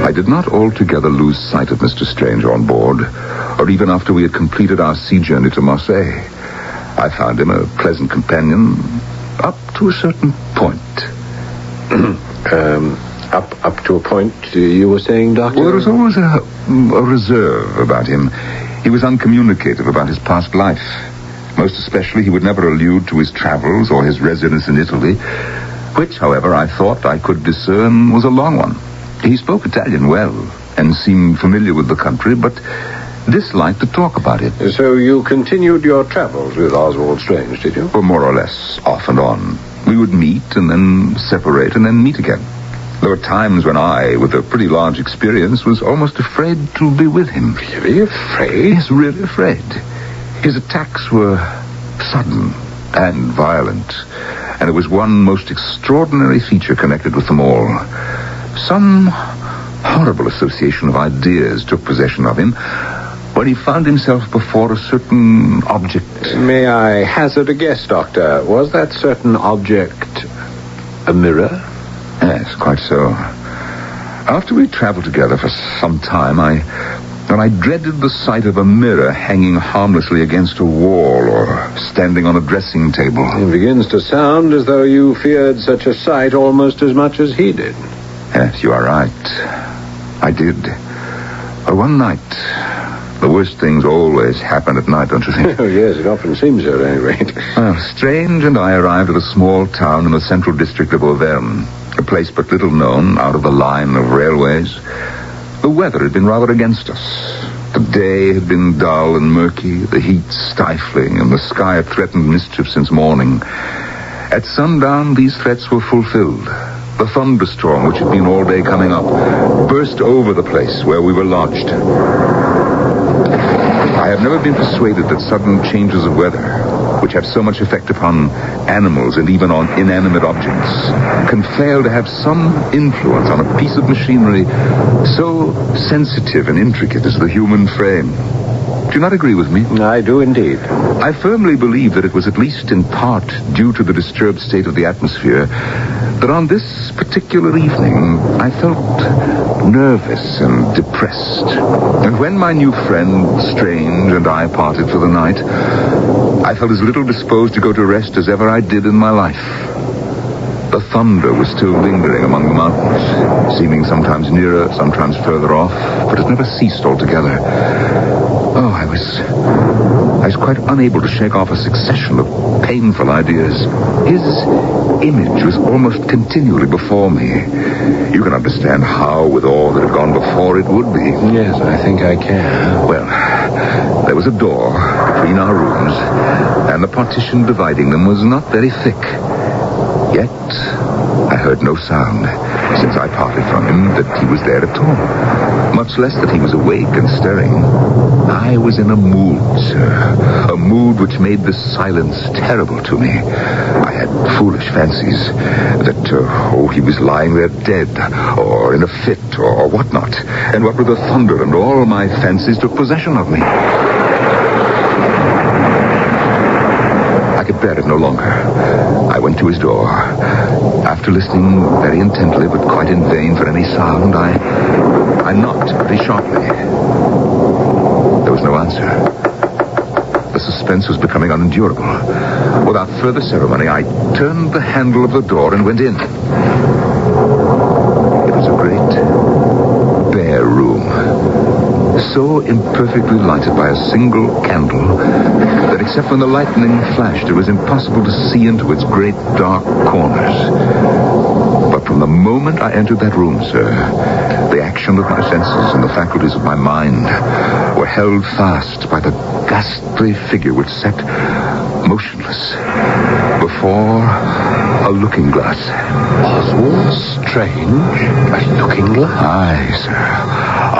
I did not altogether lose sight of Mr. Strange on board, or even after we had completed our sea journey to Marseille. I found him a pleasant companion up to a certain point. Up to a point, you were saying, Doctor? Well, there was always a reserve about him. He was uncommunicative about his past life. Most especially, he would never allude to his travels or his residence in Italy, which, however, I thought I could discern was a long one. He spoke Italian well and seemed familiar with the country, but disliked to talk about it. So you continued your travels with Oswald Strange, did you? Well, more or less, off and on. We would meet and then separate and then meet again. There were times when I, with a pretty large experience, was almost afraid to be with him. Really afraid? Yes, really afraid. His attacks were sudden and violent, and there was one most extraordinary feature connected with them all. Some horrible association of ideas took possession of him. when he found himself before a certain object. May I hazard a guess, Doctor? Was that certain object a mirror? Yes, quite so. After we traveled together for some time, I dreaded the sight of a mirror hanging harmlessly against a wall or standing on a dressing table. It begins to sound as though you feared such a sight almost as much as he did. Yes, you are right. I did. But one night, the worst things always happen at night, don't you think? Oh, yes, it often seems so at any rate. Well, Strange and I arrived at a small town in the central district of Auvergne, a place but little known, out of the line of railways. The weather had been rather against us. The day had been dull and murky, the heat stifling, and the sky had threatened mischief since morning. At sundown, these threats were fulfilled. The thunderstorm, which had been all day coming up, burst over the place where we were lodged. I have never been persuaded that sudden changes of weather, which have so much effect upon animals and even on inanimate objects, can fail to have some influence on a piece of machinery so sensitive and intricate as the human frame. Do you not agree with me? I do indeed. I firmly believe that it was at least in part due to the disturbed state of the atmosphere that on this particular evening I felt nervous and depressed. And when my new friend, Strange, and I parted for the night, I felt as little disposed to go to rest as ever I did in my life. The thunder was still lingering among the mountains, seeming sometimes nearer, sometimes further off, but it never ceased altogether. Oh, I was quite unable to shake off a succession of painful ideas. His image was almost continually before me. You can understand how, with all that had gone before, it would be. Yes, I think I can. Well, there was a door between our rooms, and the partition dividing them was not very thick. Yet, I heard no sound, since I parted from him, that he was there at all. Much less that he was awake and stirring. I was in a mood, sir. A mood which made this silence terrible to me. I had foolish fancies that, he was lying there dead, or in a fit, or whatnot. And what with the thunder and all my fancies took possession of me. I could bear it no longer. I went to his door. After listening very intently, but quite in vain for any sound, I knocked very sharply. There was no answer. The suspense was becoming unendurable. Without further ceremony, I turned the handle of the door and went in. It was a great, bare room, so imperfectly lighted by a single candle that except when the lightning flashed, it was impossible to see into its great dark corners. But from the moment I entered that room, sir, the action of my senses and the faculties of my mind were held fast by the ghastly figure which sat motionless before a looking-glass. Oswald Strange? A looking-glass? Aye, sir.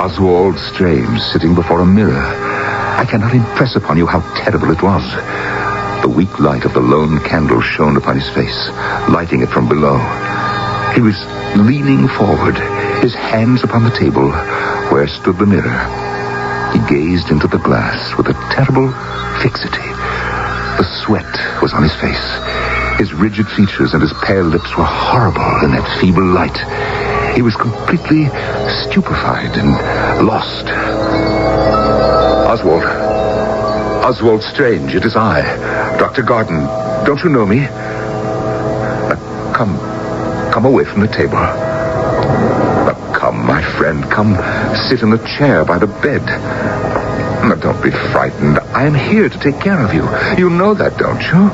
Oswald Strange sitting before a mirror. I cannot impress upon you how terrible it was. The weak light of the lone candle shone upon his face, lighting it from below. He was leaning forward, his hands upon the table where stood the mirror. He gazed into the glass with a terrible fixity. The sweat was on his face. His rigid features and his pale lips were horrible in that feeble light. He was completely stupefied and lost. Oswald Strange, it is I, Dr. Garden. Don't you know me? Come away from the table. Come, my friend, come sit in the chair by the bed. Now, don't be frightened. I am here to take care of you. You know that, don't you?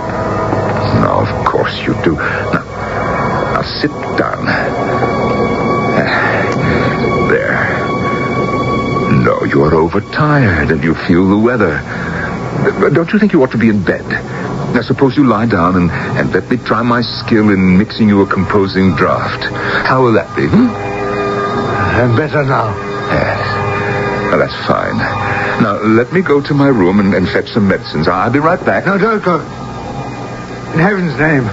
No, of course you do. Now sit down. There. No, you are overtired and you feel the weather. Don't you think you ought to be in bed? Now, suppose you lie down and let me try my skill in mixing you a composing draught. How will that be, I'm better now. Yes. Well, that's fine. Now, let me go to my room and fetch some medicines. I'll be right back. No, don't go. In heaven's name,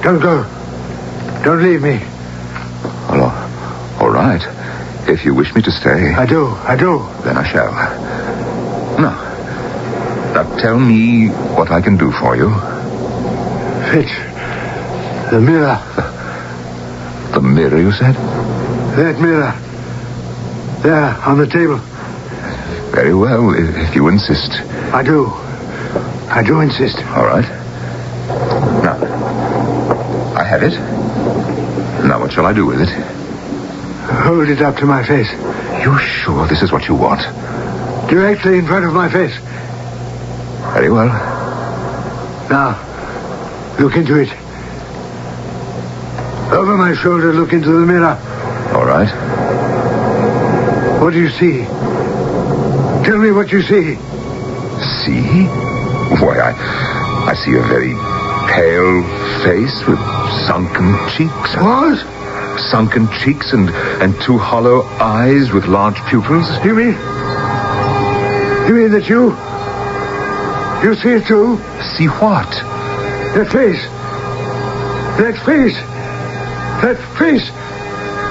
don't go. Don't leave me. Well, all right. If you wish me to stay. I do. Then I shall. Now, tell me what I can do for you. Fetch the mirror. The mirror, you said? That mirror. There, on the table. Very well, if you insist. I do. I do insist. All right. Now, I have it. Now, what shall I do with it? Hold it up to my face. You sure this is what you want? Directly in front of my face. Very well. Now, look into it. Over my shoulder, look into the mirror. All right. What do you see? Tell me what you see. See? Why, I see a very pale face with sunken cheeks. What? Sunken cheeks and two hollow eyes with large pupils. You mean that you see it too? See what? That face. That face,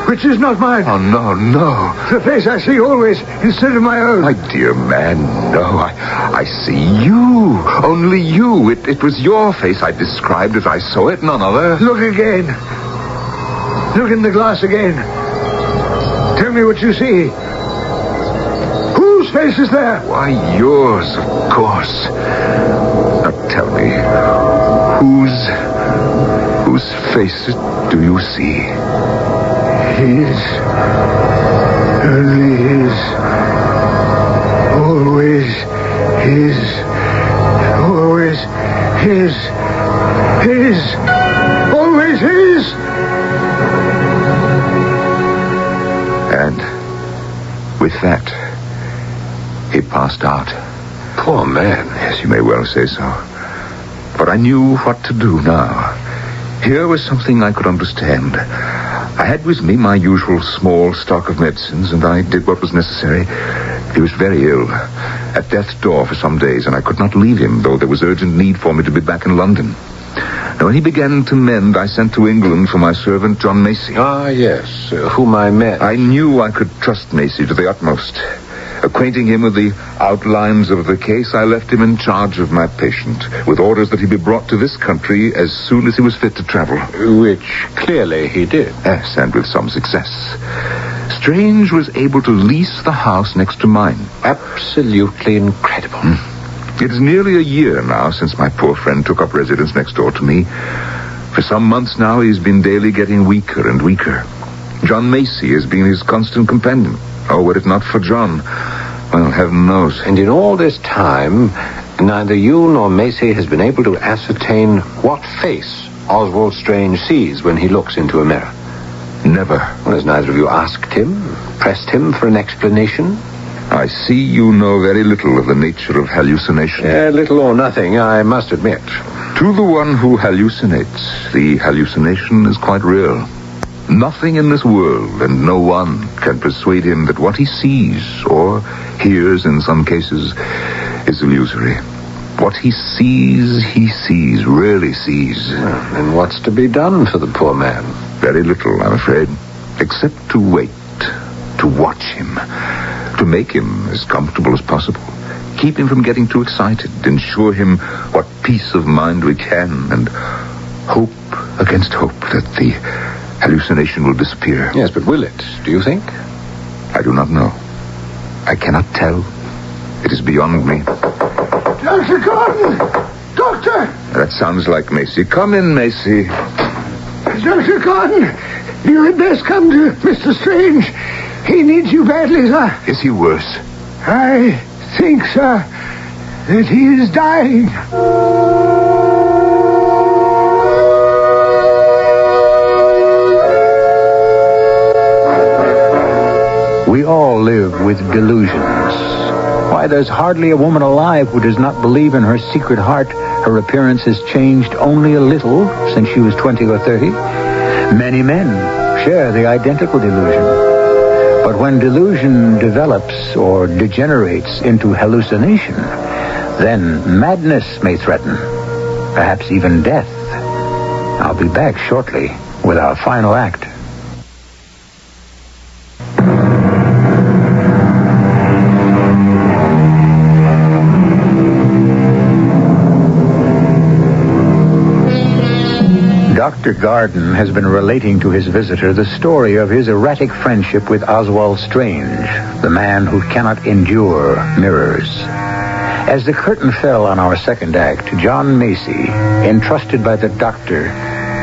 which is not mine. Oh, no. The face I see always instead of my own. My dear man, no. I see you. Only you. It was your face I described as I saw it, none other. Look again. Look in the glass again. Tell me what you see. Whose face is there? Why, yours, of course. Now tell me, whose face do you see? His. Only his. Always his. Always his. His. Always his. And with that, he passed out. Poor man. Yes, you may well say so. But I knew what to do now. Here was something I could understand. I had with me my usual small stock of medicines, and I did what was necessary. He was very ill, at death's door for some days, and I could not leave him, though there was urgent need for me to be back in London. Now, when he began to mend, I sent to England for my servant, John Macy. Ah, yes, whom I met. I knew I could trust Macy to the utmost. Acquainting him with the outlines of the case, I left him in charge of my patient, with orders that he be brought to this country as soon as he was fit to travel. Which clearly he did. Yes, and with some success. Strange was able to lease the house next to mine. Absolutely incredible. It is nearly a year now since my poor friend took up residence next door to me. For some months now, he's been daily getting weaker and weaker. John Macy has been his constant companion. Oh, were it not for John, well, heaven knows. And in all this time, neither you nor Macy has been able to ascertain what face Oswald Strange sees when he looks into a mirror. Never. Well, has neither of you asked him, pressed him for an explanation? I see you know very little of the nature of hallucination. Little or nothing, I must admit. To the one who hallucinates, the hallucination is quite real. Nothing in this world and no one can persuade him that what he sees, or hears in some cases, is illusory. What he sees, really sees. Well, then what's to be done for the poor man? Very little, I'm afraid, except to wait, to watch him, to make him as comfortable as possible, keep him from getting too excited, ensure him what peace of mind we can, and hope against hope that the hallucination will disappear. Yes, but will it, do you think? I do not know. I cannot tell. It is beyond me. Dr. Gordon! Doctor! That sounds like Macy. Come in, Macy. Dr. Gordon, you had best come to Mr. Strange. He needs you badly, sir. Is he worse? I think, sir, that he is dying. We all live with delusions. Why, there's hardly a woman alive who does not believe in her secret heart her appearance has changed only a little since she was 20 or 30. Many men share the identical delusion. But when delusion develops or degenerates into hallucination, then madness may threaten, perhaps even death. I'll be back shortly with our final act. Dr. Garden has been relating to his visitor the story of his erratic friendship with Oswald Strange, the man who cannot endure mirrors. As the curtain fell on our second act, John Macy, entrusted by the doctor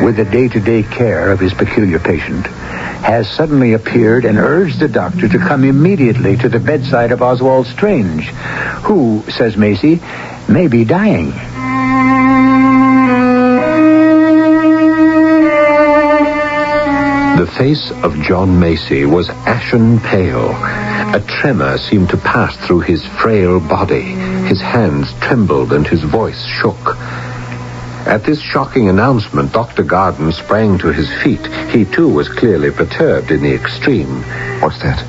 with the day-to-day care of his peculiar patient, has suddenly appeared and urged the doctor to come immediately to the bedside of Oswald Strange, who, says Macy, may be dying. The face of John Macy was ashen pale. A tremor seemed to pass through his frail body. His hands trembled and his voice shook. At this shocking announcement, Dr. Garden sprang to his feet. He, too, was clearly perturbed in the extreme. What's that?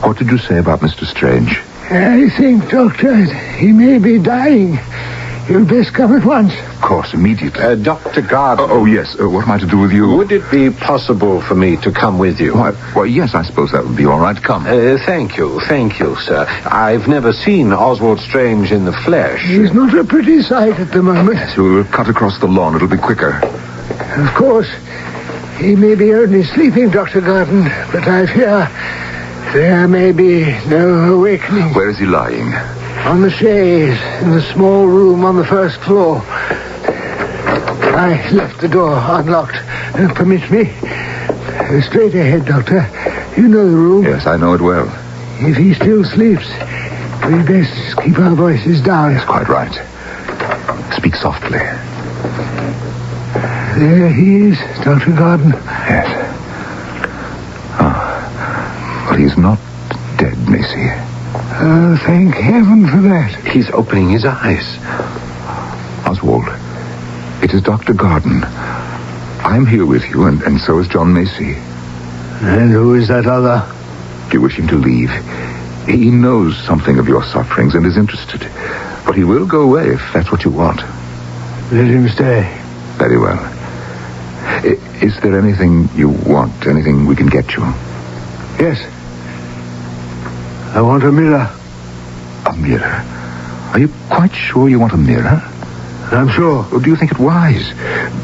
What did you say about Mr. Strange? I think, Doctor, he may be dying. You'd best come at once. Of course, immediately. Dr. Garden. Oh, yes. What am I to do with you? Would it be possible for me to come with you? Why, yes, I suppose that would be all right. Come. Thank you, sir. I've never seen Oswald Strange in the flesh. He's not a pretty sight at the moment. Yes, we'll cut across the lawn. It'll be quicker. Of course, he may be only sleeping, Dr. Garden, but I fear there may be no awakening. Where is he lying? On the chaise, in the small room on the first floor. I left the door unlocked. Permit me. Straight ahead, Doctor. You know the room. Yes, I know it well. If he still sleeps, we'd best keep our voices down. That's quite right. Speak softly. There he is, Dr. Garden. Yes. Oh. Well, he's not dead, Macy. Oh, thank heaven for that. He's opening his eyes. Oswald, it is Dr. Garden. I'm here with you, and so is John Macy. And who is that other? Do you wish him to leave? He knows something of your sufferings and is interested. But he will go away if that's what you want. Let him stay. Very well. Is there anything you want? Anything we can get you? Yes. I want a mirror. A mirror? Are you quite sure you want a mirror? I'm sure. Or do you think it wise?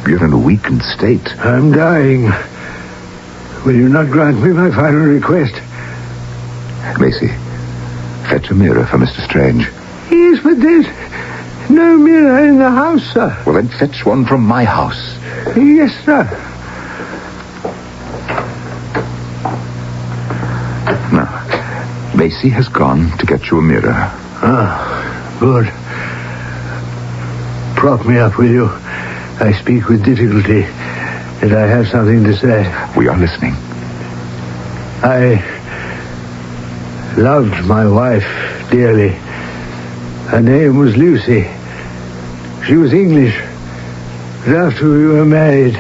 You're in a weakened state. I'm dying. Will you not grant me my final request? Macy, fetch a mirror for Mr. Strange. Yes, but there's no mirror in the house, sir. Well, then fetch one from my house. Yes, sir. Now, Macy has gone to get you a mirror. Ah, good. Prop me up, will you? I speak with difficulty, and I have something to say. We are listening. I loved my wife dearly. Her name was Lucy. She was English. But after we were married,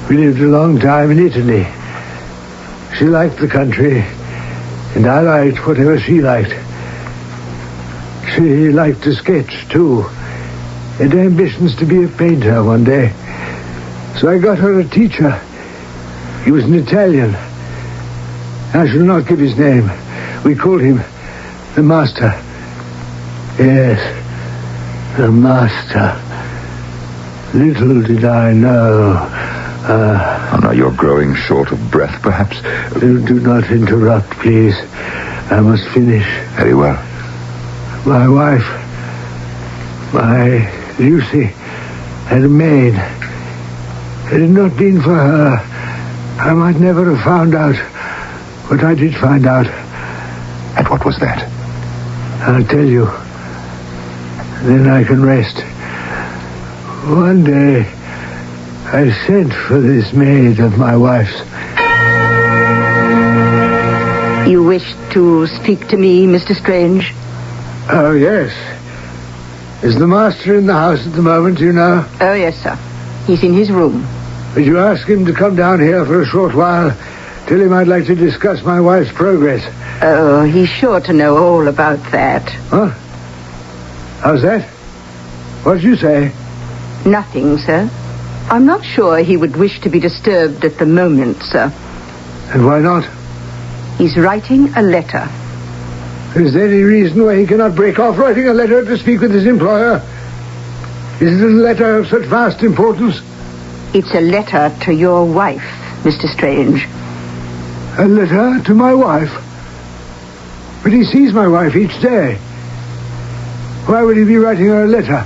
we lived a long time in Italy. She liked the country, and I liked whatever she liked. She liked to sketch, too. Had ambitions to be a painter one day. So I got her a teacher. He was an Italian. I shall not give his name. We called him the Master. Yes, the Master. Little did I know. Now you're growing short of breath, perhaps. Do not interrupt, please. I must finish. Very well. My wife, my Lucy, had a maid. Had it not been for her, I might never have found out what I did find out. And what was that? I'll tell you. Then I can rest. One day, I sent for this maid of my wife's. You wish to speak to me, Mr. Strange? Oh, yes. Is the master in the house at the moment, do you know? Oh, yes, sir. He's in his room. Would you ask him to come down here for a short while? Tell him I'd like to discuss my wife's progress. Oh, he's sure to know all about that. Huh? How's that? What did you say? Nothing, sir. I'm not sure he would wish to be disturbed at the moment, sir. And why not? He's writing a letter. Is there any reason why he cannot break off writing a letter to speak with his employer? Is it a letter of such vast importance? It's a letter to your wife, Mr. Strange. A letter to my wife? But he sees my wife each day. Why would he be writing her a letter?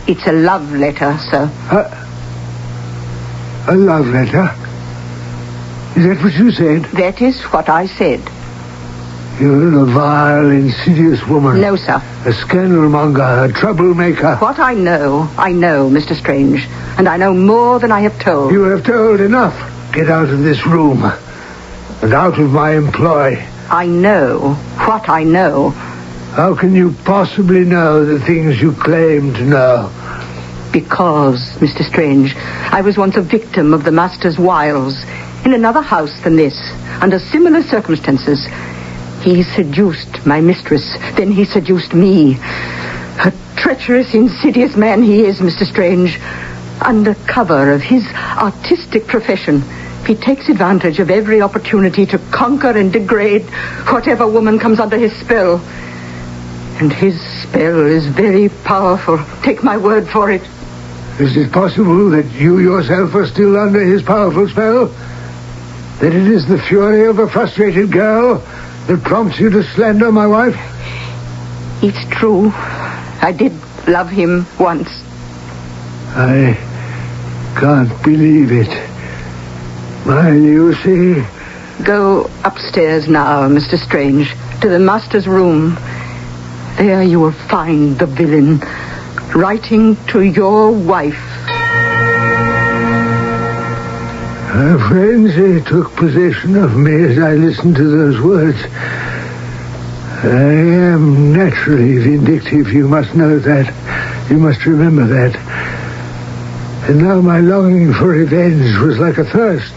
It's a love letter, sir. A love letter? Is that what you said? That is what I said. You're a vile, insidious woman. No, sir. A scandalmonger, a troublemaker. What I know, Mr. Strange. And I know more than I have told. You have told enough. Get out of this room. And out of my employ. I know what I know. How can you possibly know the things you claim to know? Because, Mr. Strange, I was once a victim of the master's wiles. In another house than this, under similar circumstances. He seduced my mistress. Then he seduced me. A treacherous, insidious man he is, Mr. Strange. Under cover of his artistic profession, he takes advantage of every opportunity to conquer and degrade whatever woman comes under his spell. And his spell is very powerful. Take my word for it. Is it possible that you yourself are still under his powerful spell? That it is the fury of a frustrated girl that prompts you to slander my wife? It's true. I did love him once. I can't believe it. My Lucy. Go upstairs now, Mr. Strange, to the master's room. There you will find the villain writing to your wife. A frenzy took possession of me as I listened to those words. I am naturally vindictive, you must know that. You must remember that. And now my longing for revenge was like a thirst.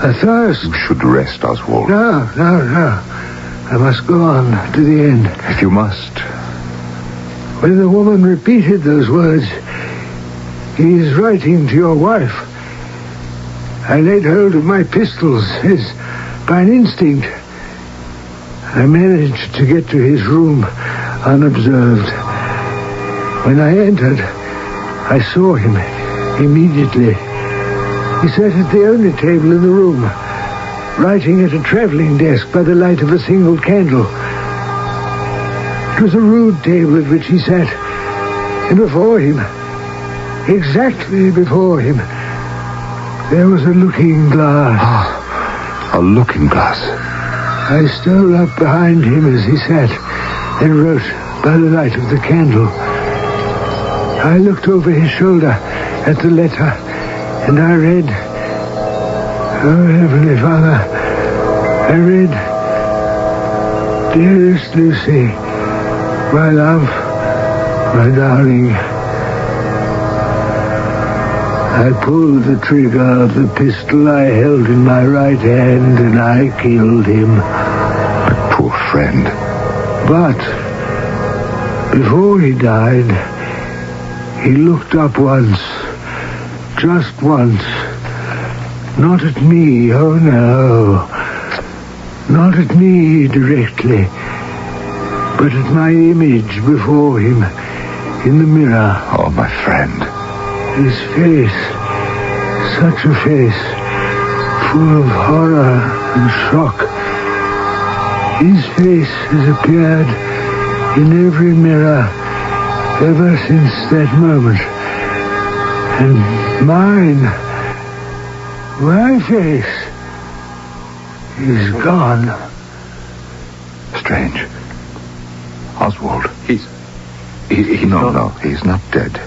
A thirst. You should rest, Oswald. No. I must go on to the end. If you must. When the woman repeated those words, he is writing to your wife, I laid hold of my pistols as by an instinct. I managed to get to his room unobserved. When I entered, I saw him immediately. He sat at the only table in the room, writing at a traveling desk by the light of a single candle. It was a rude table at which he sat, and before him, exactly before him, there was a looking glass. A looking glass. I stole up behind him as he sat and wrote by the light of the candle. I looked over his shoulder at the letter, and I read, oh, Heavenly Father, I read, Dearest Lucy, my love, my darling. I pulled the trigger of the pistol I held in my right hand, and I killed him. My poor friend. But before he died, he looked up once, just once. Not at me, oh no. Not at me directly, but at my image before him in the mirror. Oh, my friend. His face, such a face, full of horror and shock. His face has appeared in every mirror ever since that moment. And mine, my face, is gone. Strange. Oswald. No, he's not dead.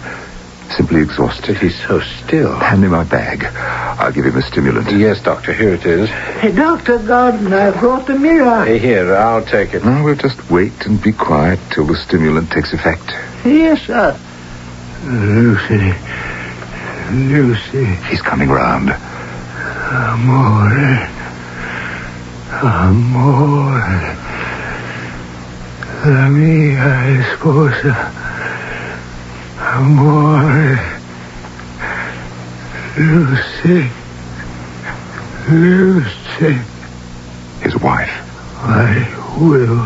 Simply exhausted. He's so still. Hand me my bag. I'll give him a stimulant. Yes, Doctor, here it is. Hey, Dr. Gordon, I brought the mirror. Hey, here, I'll take it. No, we'll just wait and be quiet till the stimulant takes effect. Yes, sir. Lucy. He's coming round. Amore. La mia esposa. Amore. Lucy. His wife. I will.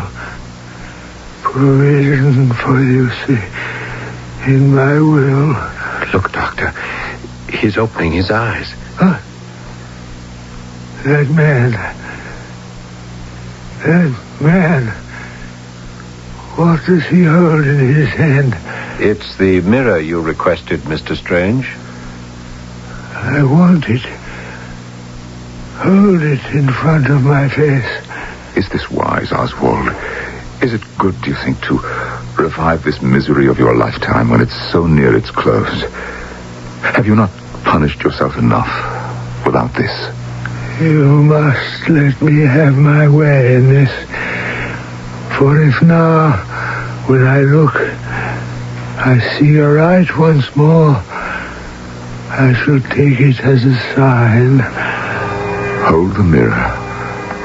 Provision for Lucy in my will. Look, Doctor, He's opening his eyes. Huh? That man. What does he hold in his hand? It's the mirror you requested, Mr. Strange. I want it. Hold it in front of my face. Is this wise, Oswald? Is it good, do you think, to revive this misery of your lifetime when it's so near its close? Have you not punished yourself enough without this? You must let me have my way in this. For if now, when I look, I see aright once more, I shall take it as a sign. Hold the mirror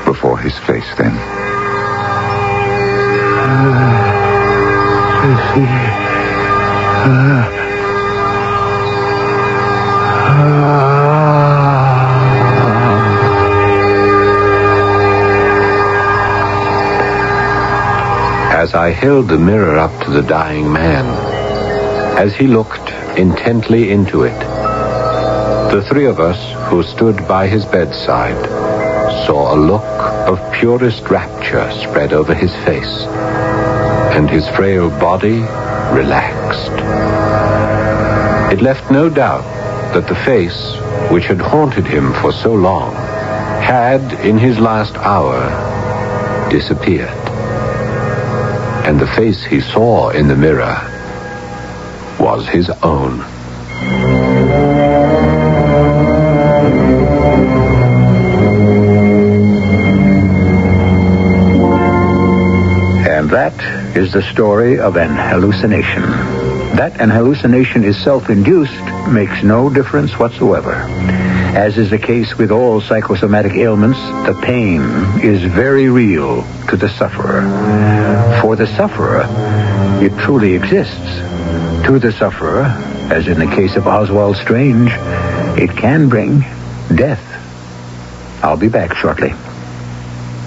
before his face, then. As I held the mirror up to the dying man, as he looked intently into it, the three of us who stood by his bedside saw a look of purest rapture spread over his face, and his frail body relaxed. It left no doubt that the face, which had haunted him for so long, had, in his last hour, disappeared. And the face he saw in the mirror was his own. And that is the story of an hallucination. That an hallucination is self-induced makes no difference whatsoever. As is the case with all psychosomatic ailments, the pain is very real to the sufferer. For the sufferer, it truly exists. To the sufferer, as in the case of Oswald Strange, it can bring death. I'll be back shortly.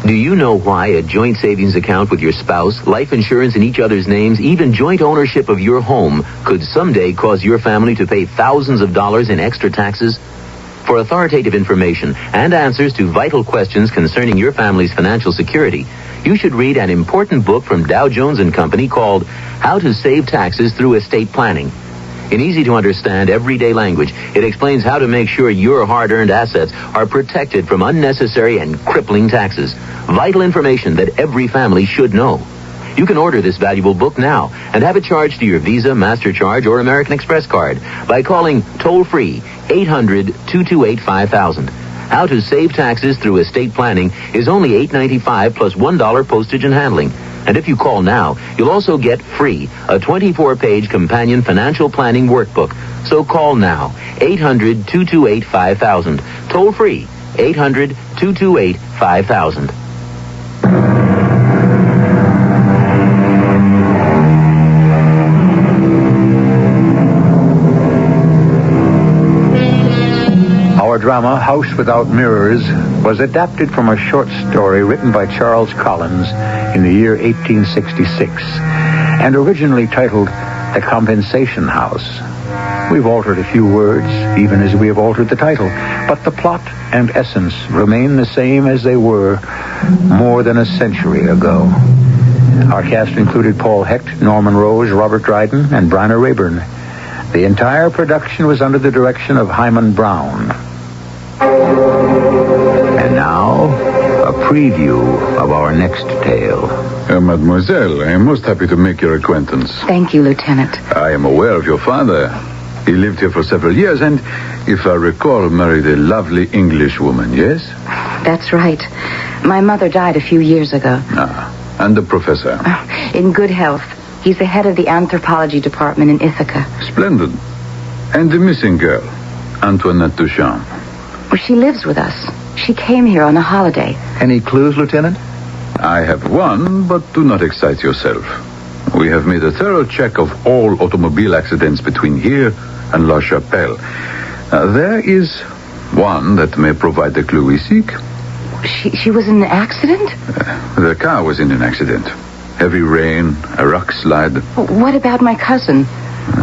Do you know why a joint savings account with your spouse, life insurance in each other's names, even joint ownership of your home could someday cause your family to pay thousands of dollars in extra taxes? For authoritative information and answers to vital questions concerning your family's financial security, you should read an important book from Dow Jones & Company called How to Save Taxes Through Estate Planning. In easy-to-understand, everyday language, it explains how to make sure your hard-earned assets are protected from unnecessary and crippling taxes. Vital information that every family should know. You can order this valuable book now and have it charged to your Visa, MasterCharge, or American Express card by calling toll-free 800-228-5000. How to Save Taxes Through Estate Planning is only $8.95 plus $1 postage and handling. And if you call now, you'll also get free a 24-page companion financial planning workbook. So call now, 800-228-5000. Toll free, 800-228-5000. Our drama, House Without Mirrors, was adapted from a short story written by Charles Collins in the year 1866 and originally titled The Compensation House. We've altered a few words, even as we have altered the title, but the plot and essence remain the same as they were more than a century ago. Our cast included Paul Hecht, Norman Rose, Robert Dryden, and Bryna Rayburn. The entire production was under the direction of Hyman Brown. And now, a preview of our next tale. Mademoiselle, I am most happy to make your acquaintance. Thank you, Lieutenant. I am aware of your father. He lived here for several years and, if I recall, married a lovely English woman, yes? That's right. My mother died a few years ago. And the professor? In good health. He's the head of the anthropology department in Ithaca. Splendid. And the missing girl, Antoinette Duchamp? Well, she lives with us. She came here on a holiday. Any clues, Lieutenant? I have one, but do not excite yourself. We have made a thorough check of all automobile accidents between here and La Chapelle. There is one that may provide the clue we seek. She was in an accident? The car was in an accident. Heavy rain, a rock slide. What about my cousin?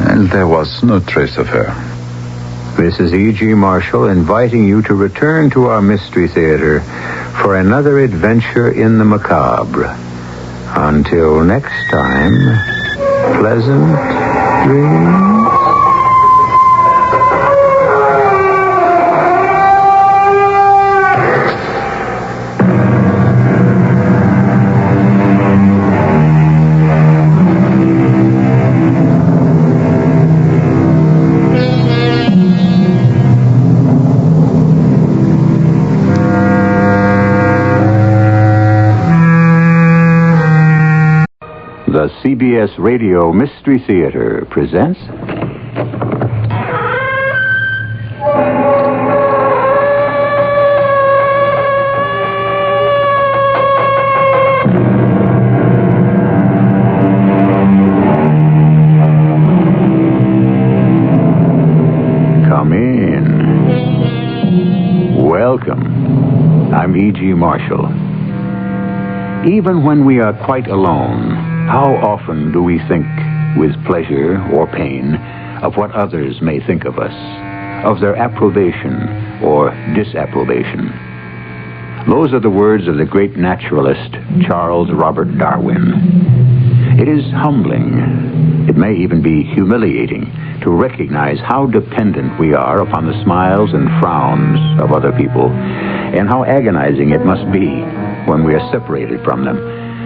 And there was no trace of her. This is E.G. Marshall inviting you to return to our Mystery Theater for another adventure in the macabre. Until next time, pleasant dreams. The CBS Radio Mystery Theater presents... Come in. Welcome. I'm E.G. Marshall. Even when we are quite alone, how often do we think, with pleasure or pain, of what others may think of us, of their approbation or disapprobation? Those are the words of the great naturalist, Charles Robert Darwin. It is humbling, it may even be humiliating, to recognize how dependent we are upon the smiles and frowns of other people, and how agonizing it must be when we are separated from them,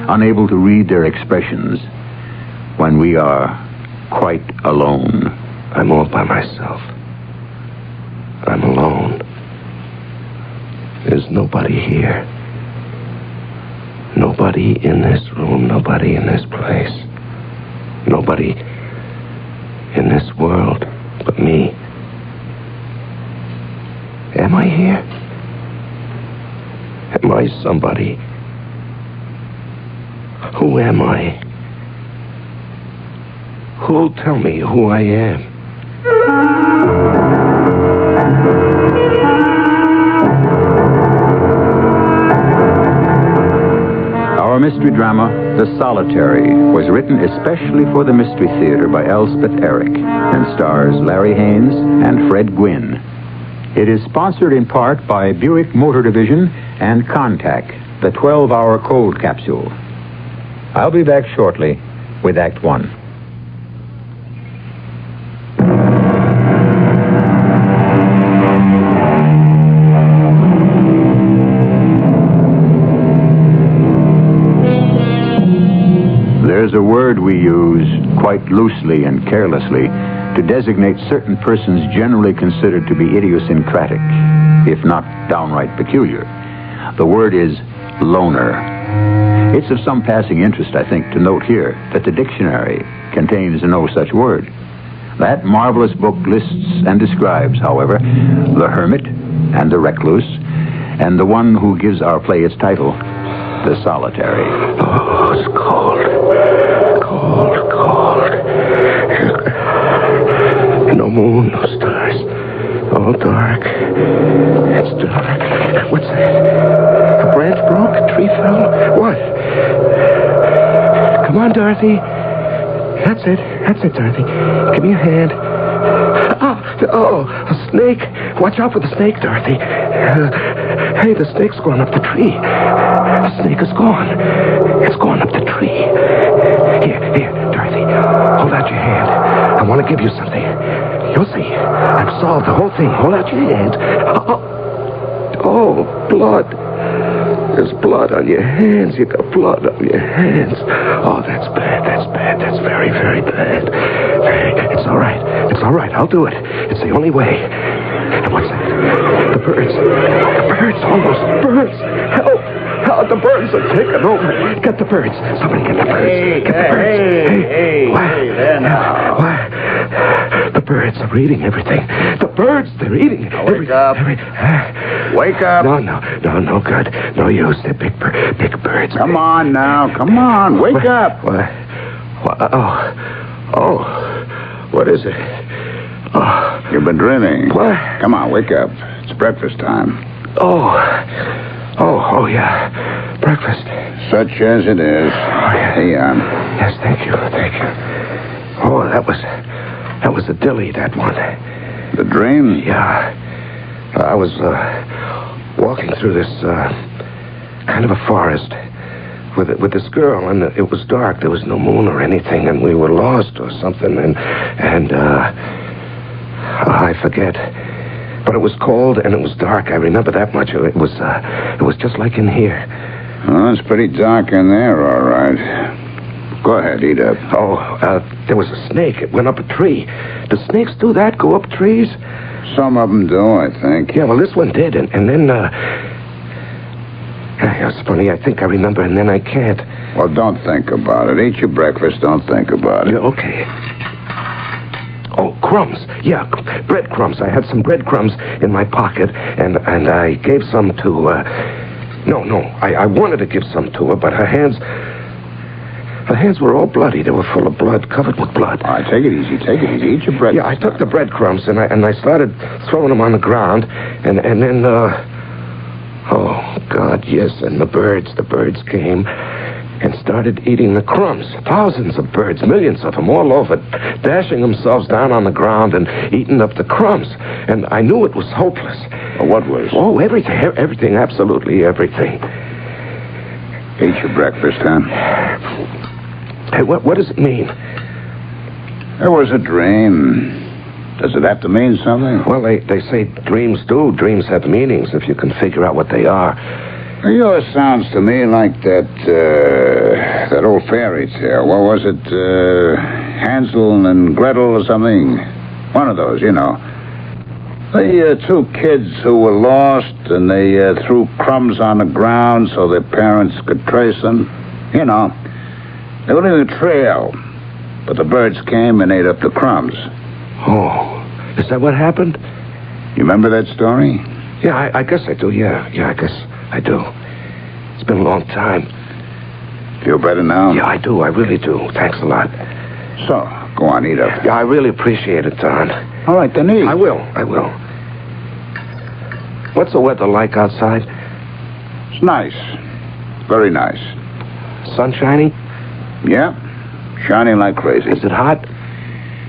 unable to read their expressions, when we are quite alone. I'm all by myself. I'm alone. There's nobody here. Nobody in this room, nobody in this place. Nobody in this world but me. Am I here? Am I somebody? Who am I? Who'll tell me who I am? Our mystery drama, The Solitary, was written especially for the Mystery Theater by Elspeth Eric and stars Larry Haynes and Fred Gwynne. It is sponsored in part by Buick Motor Division and Contact, the 12-hour cold capsule. I'll be back shortly with Act One. There's a word we use quite loosely and carelessly to designate certain persons generally considered to be idiosyncratic, if not downright peculiar. The word is loner. It's of some passing interest, I think, to note here that the dictionary contains no such word. That marvelous book lists and describes, however, the hermit and the recluse, and the one who gives our play its title, The Solitary. Oh, it's cold. Cold, cold. No moon, no stars. All dark. It's dark. What's that? A branch broke? A tree fell? What? Come on, Dorothy. That's it, Dorothy. Give me a hand. Oh, a snake. Watch out for the snake, Dorothy. Hey, the snake's gone up the tree. The snake is gone. It's gone up the tree. Here, Dorothy. Hold out your hand. I want to give you something. You'll see. I've solved the whole thing. Hold out your hand. Oh, blood. There's blood on your hands. You got blood on your hands. Oh, that's bad. That's very, very bad. It's all right. I'll do it. It's the only way. What's that? The birds. Almost. Birds. Help. The birds are taking over. Get the birds. Somebody get the birds. Get the birds. Hey, there now. What? The birds are eating everything. The birds, they're eating everything. Wake up. Wake up. No good. No use. They're big birds. Come on now. Come on. Wake up. What? Oh. What is it? Oh. You've been dreaming. What? Come on, wake up. It's breakfast time. Oh, yeah. Breakfast. Such as it is. Oh, yeah. Here. Yes, thank you. Oh, that was a dilly, that one. The dream? Yeah. I was walking through this kind of a forest with this girl, and it was dark. There was no moon or anything, and we were lost or something, and I forget. But it was cold and it was dark. I remember that much. It was just like in here. Oh, it's pretty dark in there, all right. Go ahead, eat up. Oh, there was a snake. It went up a tree. Do snakes do that? Go up trees? Some of them do, I think. Yeah, well, this one did, and then, it's funny, I think I remember, and then I can't. Well, don't think about it. Eat your breakfast, don't think about it. Yeah, okay. Oh, crumbs. Yeah, breadcrumbs. I had some breadcrumbs in my pocket, and I gave some to, I wanted to give some to her, but her hands were all bloody. They were full of blood, covered with blood. All right, take it easy. Eat your breakfast. Yeah, I took the breadcrumbs, and I started throwing them on the ground, and then, oh, God, yes, and the birds came and started eating the crumbs. Thousands of birds, millions of them, all over, dashing themselves down on the ground and eating up the crumbs. And I knew it was hopeless. Well, what was? Oh, everything, absolutely everything. Eat your breakfast, huh? Hey, what does it mean? It was a dream. Does it have to mean something? Well, they say dreams do. Dreams have meanings if you can figure out what they are. Yours sounds to me like that old fairy tale. What was it? Hansel and Gretel or something? One of those, you know. The two kids who were lost and they threw crumbs on the ground so their parents could trace them. You know, they were leaving a trail, but the birds came and ate up the crumbs. Oh, is that what happened? You remember that story? Yeah, I guess I do, yeah, I guess I do. It's been a long time. Feel better now? Yeah, I do, I really do. Thanks a lot. So, go on, eat up. Yeah, I really appreciate it, Don. All right, then eat. I will. What's the weather like outside? It's nice. Very nice. Sun shining? Yeah, shining like crazy. Is it hot?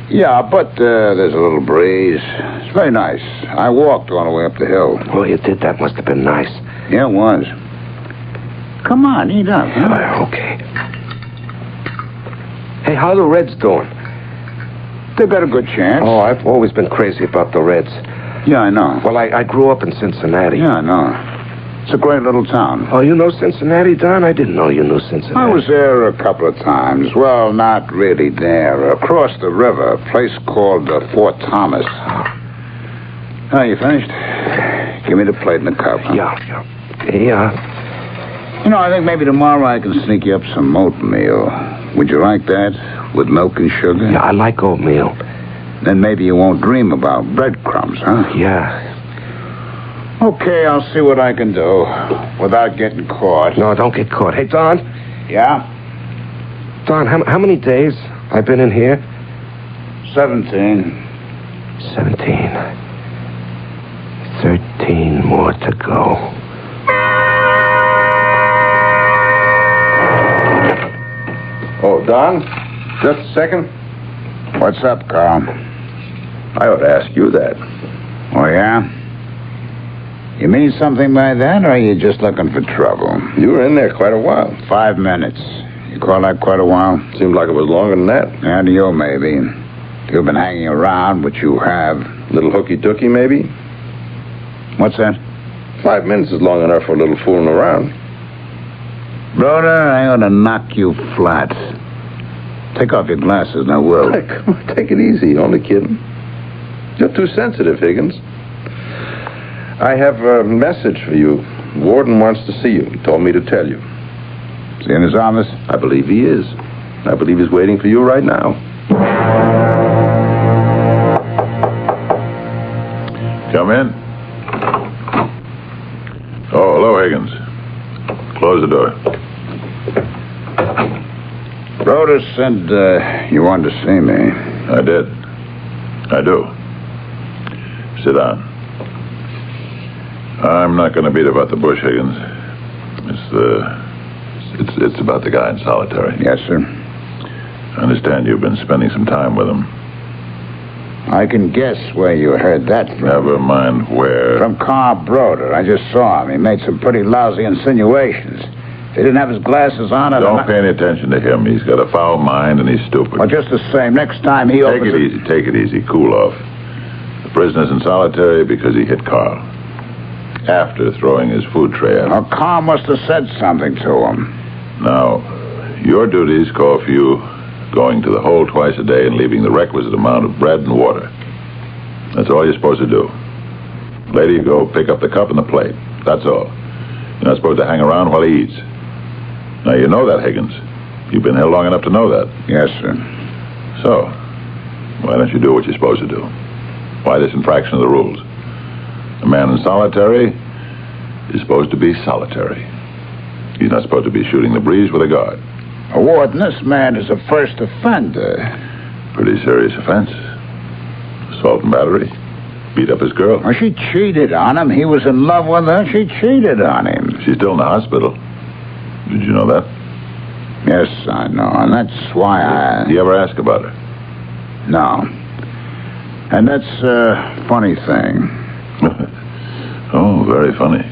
Yeah, but there's a little breeze. It's very nice. I walked all the way up the hill. Oh, you did? That must have been nice. Yeah, it was. Come on, eat up. Huh? Okay. Hey, how are the Reds doing? They got a good chance. Oh, I've always been crazy about the Reds. Yeah, I know. Well, I grew up in Cincinnati. Yeah, I know. It's a great little town. Oh, you know Cincinnati, Don? I didn't know you knew Cincinnati. I was there a couple of times. Well, not really there. Across the river, a place called Fort Thomas. Oh, you finished? Give me the plate and the cup. Huh? Yeah. You know, I think maybe tomorrow I can sneak you up some oatmeal. Would you like that? With milk and sugar? Yeah, I like oatmeal. Then maybe you won't dream about breadcrumbs, huh? Yeah. Okay, I'll see what I can do without getting caught. No, don't get caught. Hey, Don? Yeah? Don, how many days I've been in here? 17. 17. 13 more to go. Oh, Don? Just a second. What's up, Carl? I ought to ask you that. Oh, yeah? You mean something by that, or are you just looking for trouble? You were in there quite a while. 5 minutes. You call that quite a while? Seemed like it was longer than that. And you, maybe. You've been hanging around, but you have. Little hooky-dooky, maybe? What's that? 5 minutes is long enough for a little fooling around. Brother, I ought to knock you flat. Take off your glasses, now, Will. Hey, come on, take it easy. Only kidding. You're too sensitive, Higgins. I have a message for you. Warden wants to see you. He told me to tell you. Is he in his office? I believe he is. I believe he's waiting for you right now. Come in. Oh, hello, Higgins. Close the door. Rhoda said you wanted to see me. I did. I do. Sit down. I'm not going to beat about the bush, Higgins. It's about the guy in solitary. Yes, sir. I understand you've been spending some time with him. I can guess where you heard that from. Never mind where. From Carl Broder. I just saw him. He made some pretty lousy insinuations. If he didn't have his glasses on... Don't pay any attention to him. He's got a foul mind and he's stupid. Well, just the same. Next time he Take it easy. Cool off. The prisoner's in solitary because he hit Carl. After throwing his food tray at him. Well, Carl must have said something to him. Now, your duties call for you going to the hole twice a day and leaving the requisite amount of bread and water. That's all you're supposed to do. Later you go pick up the cup and the plate. That's all. You're not supposed to hang around while he eats. Now, you know that, Higgins. You've been here long enough to know that. Yes, sir. So, why don't you do what you're supposed to do? Why this infraction of the rules? A man in solitary is supposed to be solitary. He's not supposed to be shooting the breeze with a guard. Warden, this man is a first offender. Pretty serious offense. Assault and battery. Beat up his girl. Well, she cheated on him. He was in love with her. She cheated on him. She's still in the hospital. Did you know that? Yes, I know. And that's why Did you ever ask about her? No. And that's a funny thing. Oh, very funny.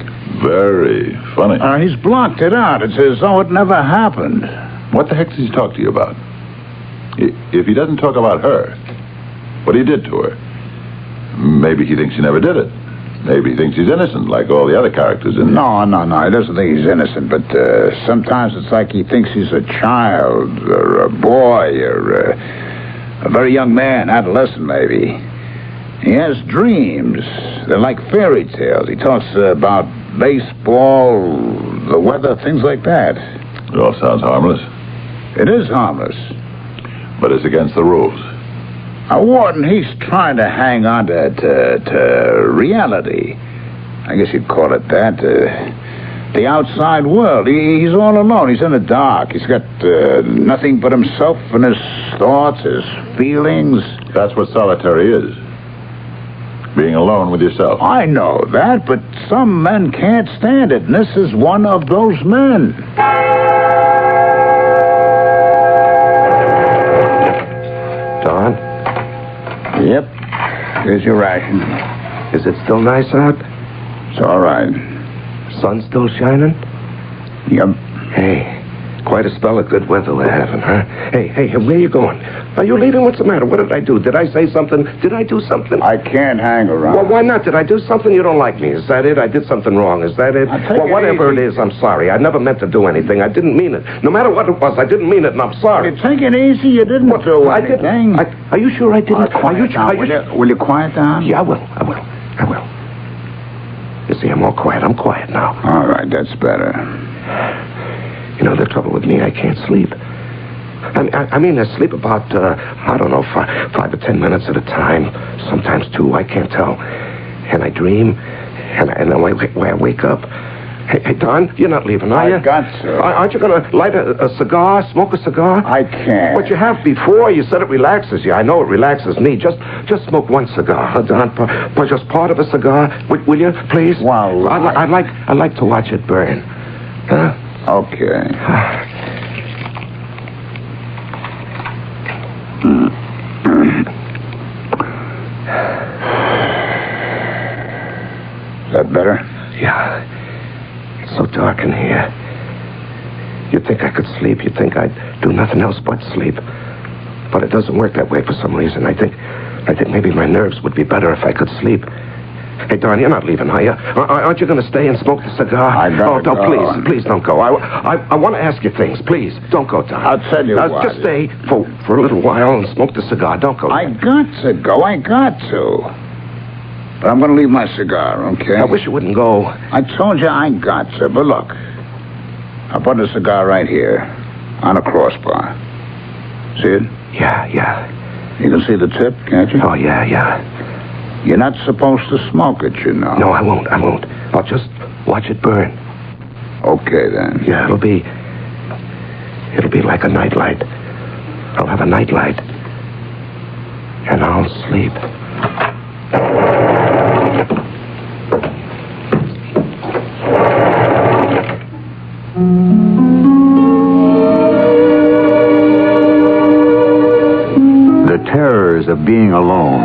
Very funny. He's blocked it out. It's as though it never happened. What the heck does he talk to you about? If he doesn't talk about her, what he did to her, maybe he thinks he never did it. Maybe he thinks he's innocent, like all the other characters in No. He doesn't think he's innocent, but sometimes it's like he thinks he's a child, or a boy, or a very young man, adolescent maybe. He has dreams. They're like fairy tales. He talks about baseball, the weather, things like that. It all sounds harmless. It is harmless. But it's against the rules. Warden, he's trying to hang on to reality. I guess you'd call it that. The outside world. He's all alone. He's in the dark. He's got nothing but himself and his thoughts, his feelings. That's what solitary is. Being alone with yourself. I know that, but some men can't stand it, and this is one of those men. Don? Yep. Here's your ration. Is it still nice out? It's all right. Sun still shining? Yep. Hey, quite a spell of good weather we're having, huh? Hey, where are you going? Are you leaving? What's the matter? What did I do? Did I say something? Did I do something? I can't hang around. Well, why not? Did I do something? You don't like me. Is that it? I did something wrong. Is that it? Well, whatever it is, I'm sorry. I never meant to do anything. I didn't mean it. No matter what it was, I didn't mean it, and I'm sorry. Take it easy. You didn't do anything. Are you sure I didn't? Will you quiet down? Yeah, I will. You see, I'm all quiet. I'm quiet now. All right, that's better. You know, the trouble with me, I can't sleep. I mean, I sleep about, 5 or 10 minutes at a time. Sometimes 2, I can't tell. And I dream, and then I wake up. Hey, Don, you're not leaving, are you? I got to. Aren't you going to light a cigar, smoke a cigar? I can't. But you have before. You said it relaxes you. I know it relaxes me. Just smoke one cigar, huh, Don? Just part of a cigar. Will you, please? Well, I'd like to watch it burn. Huh? Okay. Is that better? Yeah. It's so dark in here. You'd think I could sleep. You'd think I'd do nothing else but sleep. But it doesn't work that way for some reason. I think maybe my nerves would be better if I could sleep. Hey, Don, you're not leaving, are you? Aren't you going to stay and smoke the cigar? I gotta go. Please don't go. I want to ask you things. Please, don't go, Don. I'll tell you what. Just stay for a little while and smoke the cigar. Don't go. I got to go. I got to. But I'm going to leave my cigar, okay? I wish you wouldn't go. I told you I got to. But look, I put a cigar right here on a crossbar. See it? Yeah. You can see the tip, can't you? Oh, yeah. You're not supposed to smoke it, you know. No, I won't. I'll just watch it burn. Okay, then. Yeah, it'll be like a nightlight. I'll have a nightlight. And I'll sleep. The terrors of being alone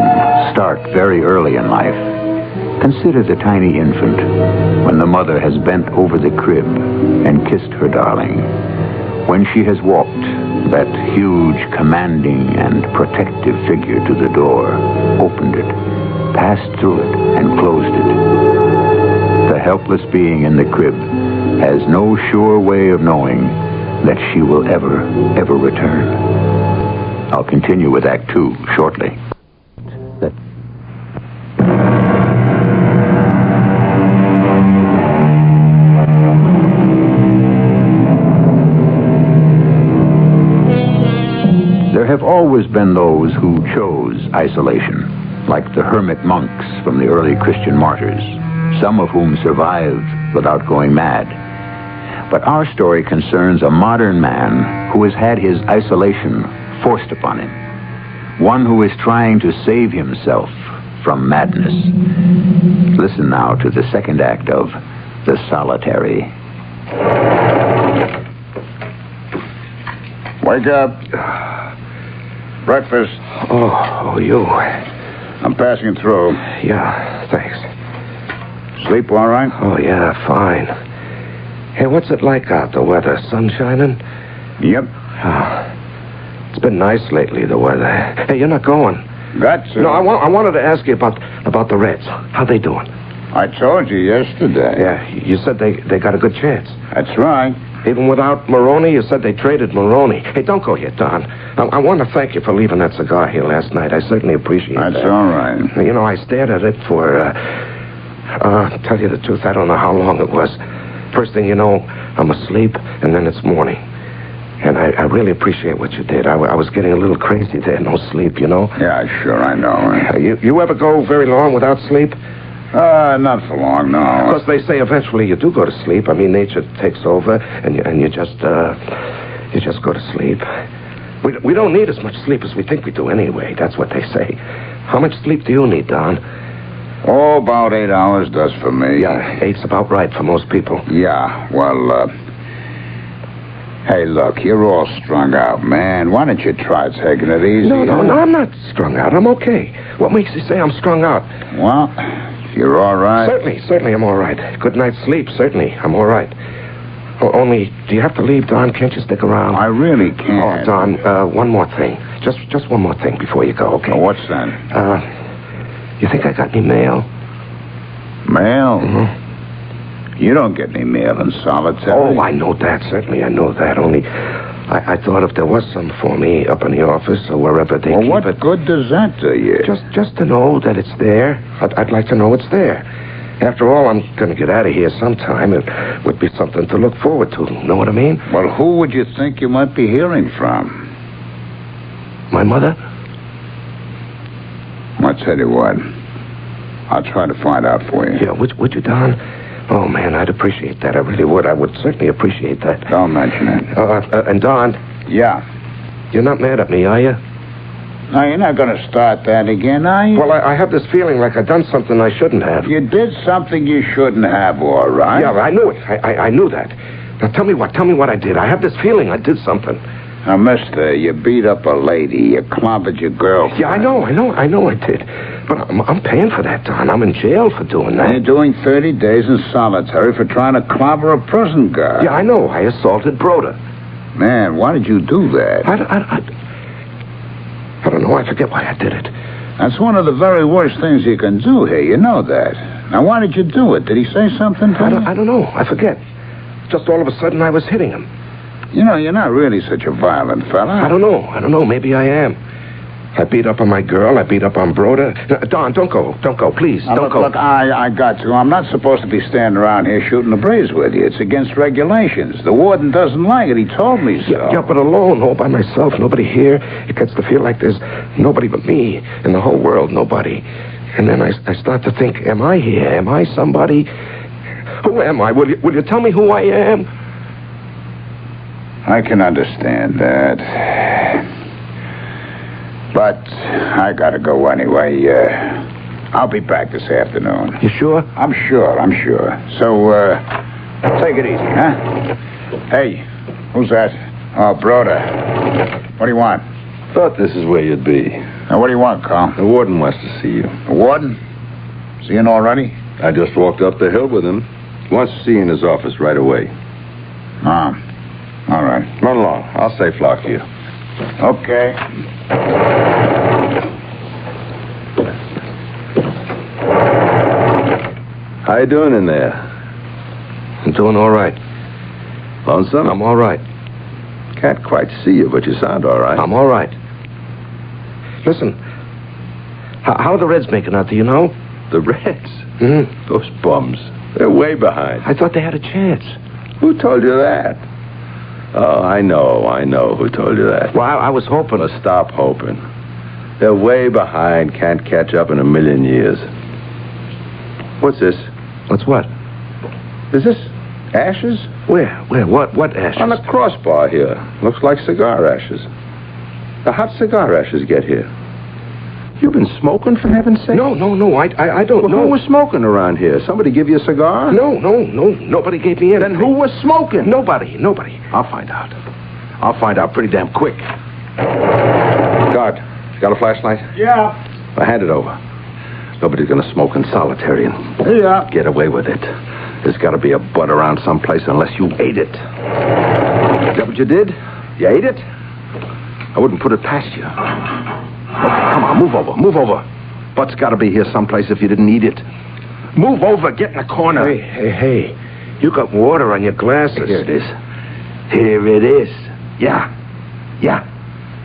start very early in life. Consider the tiny infant when the mother has bent over the crib and kissed her darling. When she has walked that huge, commanding, and protective figure to the door, opened it, passed through it, and closed it. The helpless being in the crib has no sure way of knowing that she will ever return. I'll continue with Act 2 shortly. There have always been those who chose isolation, like the hermit monks from the early Christian martyrs, some of whom survived without going mad. But our story concerns a modern man who has had his isolation forced upon him, one who is trying to save himself from madness. Listen now to the second act of The Solitary. Wake up. Breakfast. Oh, you. I'm passing through. Yeah, thanks. Sleep all right? Oh, yeah, fine. Hey, what's it like out, the weather? Sun shining? Yep. Oh, it's been nice lately, the weather. Hey, you're not going. Got to. No, I wanted to ask you about the Reds. How they doing? I told you yesterday. Yeah, you said they got a good chance. That's right. Even without Maroney, you said they traded Maroney. Hey, don't go yet, Don. I want to thank you for leaving that cigar here last night. I certainly appreciate that. That's all right. You know, I stared at it for, tell you the truth, I don't know how long it was. First thing you know, I'm asleep, and then it's morning. And I really appreciate what you did. I was getting a little crazy there, no sleep, you know? Yeah, sure, I know. You ever go very long without sleep? Not for long, no. Because they say eventually you do go to sleep. I mean, nature takes over, and you just go to sleep. We don't need as much sleep as we think we do anyway. That's what they say. How much sleep do you need, Don? Oh, about 8 hours does for me. Yeah, 8's about right for most people. Yeah, well, hey, look, you're all strung out, man. Why don't you try taking it easy? No, I'm not strung out. I'm okay. What makes you say I'm strung out? Well, you're all right? Certainly I'm all right. Good night's sleep, certainly. I'm all right. Only, do you have to leave, Don? Can't you stick around? I really can't. Oh, Don, one more thing. Just one more thing before you go, okay? Oh, what's that? You think I got any mail? Mail? Mm-hmm. You don't get any mail in solitary. Oh, I know that. Certainly I know that. Only, I thought if there was some for me up in the office or wherever they keep what it... good does that do you? Just to know that it's there. I'd like to know it's there. After all, I'm going to get out of here sometime. It would be something to look forward to. Know what I mean? Well, who would you think you might be hearing from? My mother? I'll tell you what. I'll try to find out for you. Yeah, would you, Don? Oh, man, I'd appreciate that. I really would. I would certainly appreciate that. Don't mention it. And Don? Yeah? You're not mad at me, are you? No, you're not going to start that again, are you? Well, I have this feeling like I've done something I shouldn't have. You did something you shouldn't have, all right? Yeah, I knew it. I knew that. Now, tell me what I did. I have this feeling I did something. Now, mister, you beat up a lady. You clobbered your girlfriend. Yeah, I know I did. But I'm paying for that, Don. I'm in jail for doing that. You're doing 30 days in solitary for trying to clobber a prison guard. Yeah, I know. I assaulted Broda. Man, why did you do that? I don't know. I forget why I did it. That's one of the very worst things you can do here. You know that. Now, why did you do it? Did he say something to you? I don't know. I forget. Just all of a sudden, I was hitting him. You know, you're not really such a violent fella. I don't know. Maybe I am. I beat up on my girl. I beat up on Broda. Don, don't go. Please, don't go. Look, I got to. I'm not supposed to be standing around here shooting the breeze with you. It's against regulations. The warden doesn't like it. He told me so. Yeah, but alone, all by myself, nobody here. It gets to feel like there's nobody but me in the whole world, nobody. And then I start to think, am I here? Am I somebody? Who am I? Will you tell me who I am? I can understand that. But I gotta go anyway. I'll be back this afternoon. You sure? I'm sure. So, take it easy, huh? Hey, who's that? Oh, Broda. What do you want? Thought this is where you'd be. Now, what do you want, Carl? The warden wants to see you. The warden? Is he in already? I just walked up the hill with him. He wants to see you in his office right away. Ah, all right. Run along. I'll safe lock you. Okay. How you doing in there? I'm doing all right. Lonesome? I'm all right. Can't quite see you, but you sound all right. I'm all right. Listen, how are the Reds making out, do you know? The Reds? Mm-hmm. Those bums. They're way behind. I thought they had a chance. Who told you that? Oh, I know who told you that. Well, I was hoping. Well, stop hoping. They're way behind, can't catch up in a million years. What's this? What's what? Is this ashes? Where? What ashes? On the crossbar here. Looks like cigar ashes. How'd cigar ashes get here? You've been smoking, for heaven's sake? No, I don't know. Who was smoking around here? Somebody give you a cigar? No, nobody gave me anything. Then who was smoking? Nobody. I'll find out. I'll find out pretty damn quick. Guard, you got a flashlight? Yeah. Well, hand it over. Nobody's gonna smoke in solitary and get away with it. There's gotta be a butt around someplace unless you ate it. Is that what you did? You ate it? I wouldn't put it past you. Okay, come on, move over. Butt's gotta be here someplace if you didn't eat it. Move over, get in the corner. Hey. You got water on your glasses. Here it is. Yeah.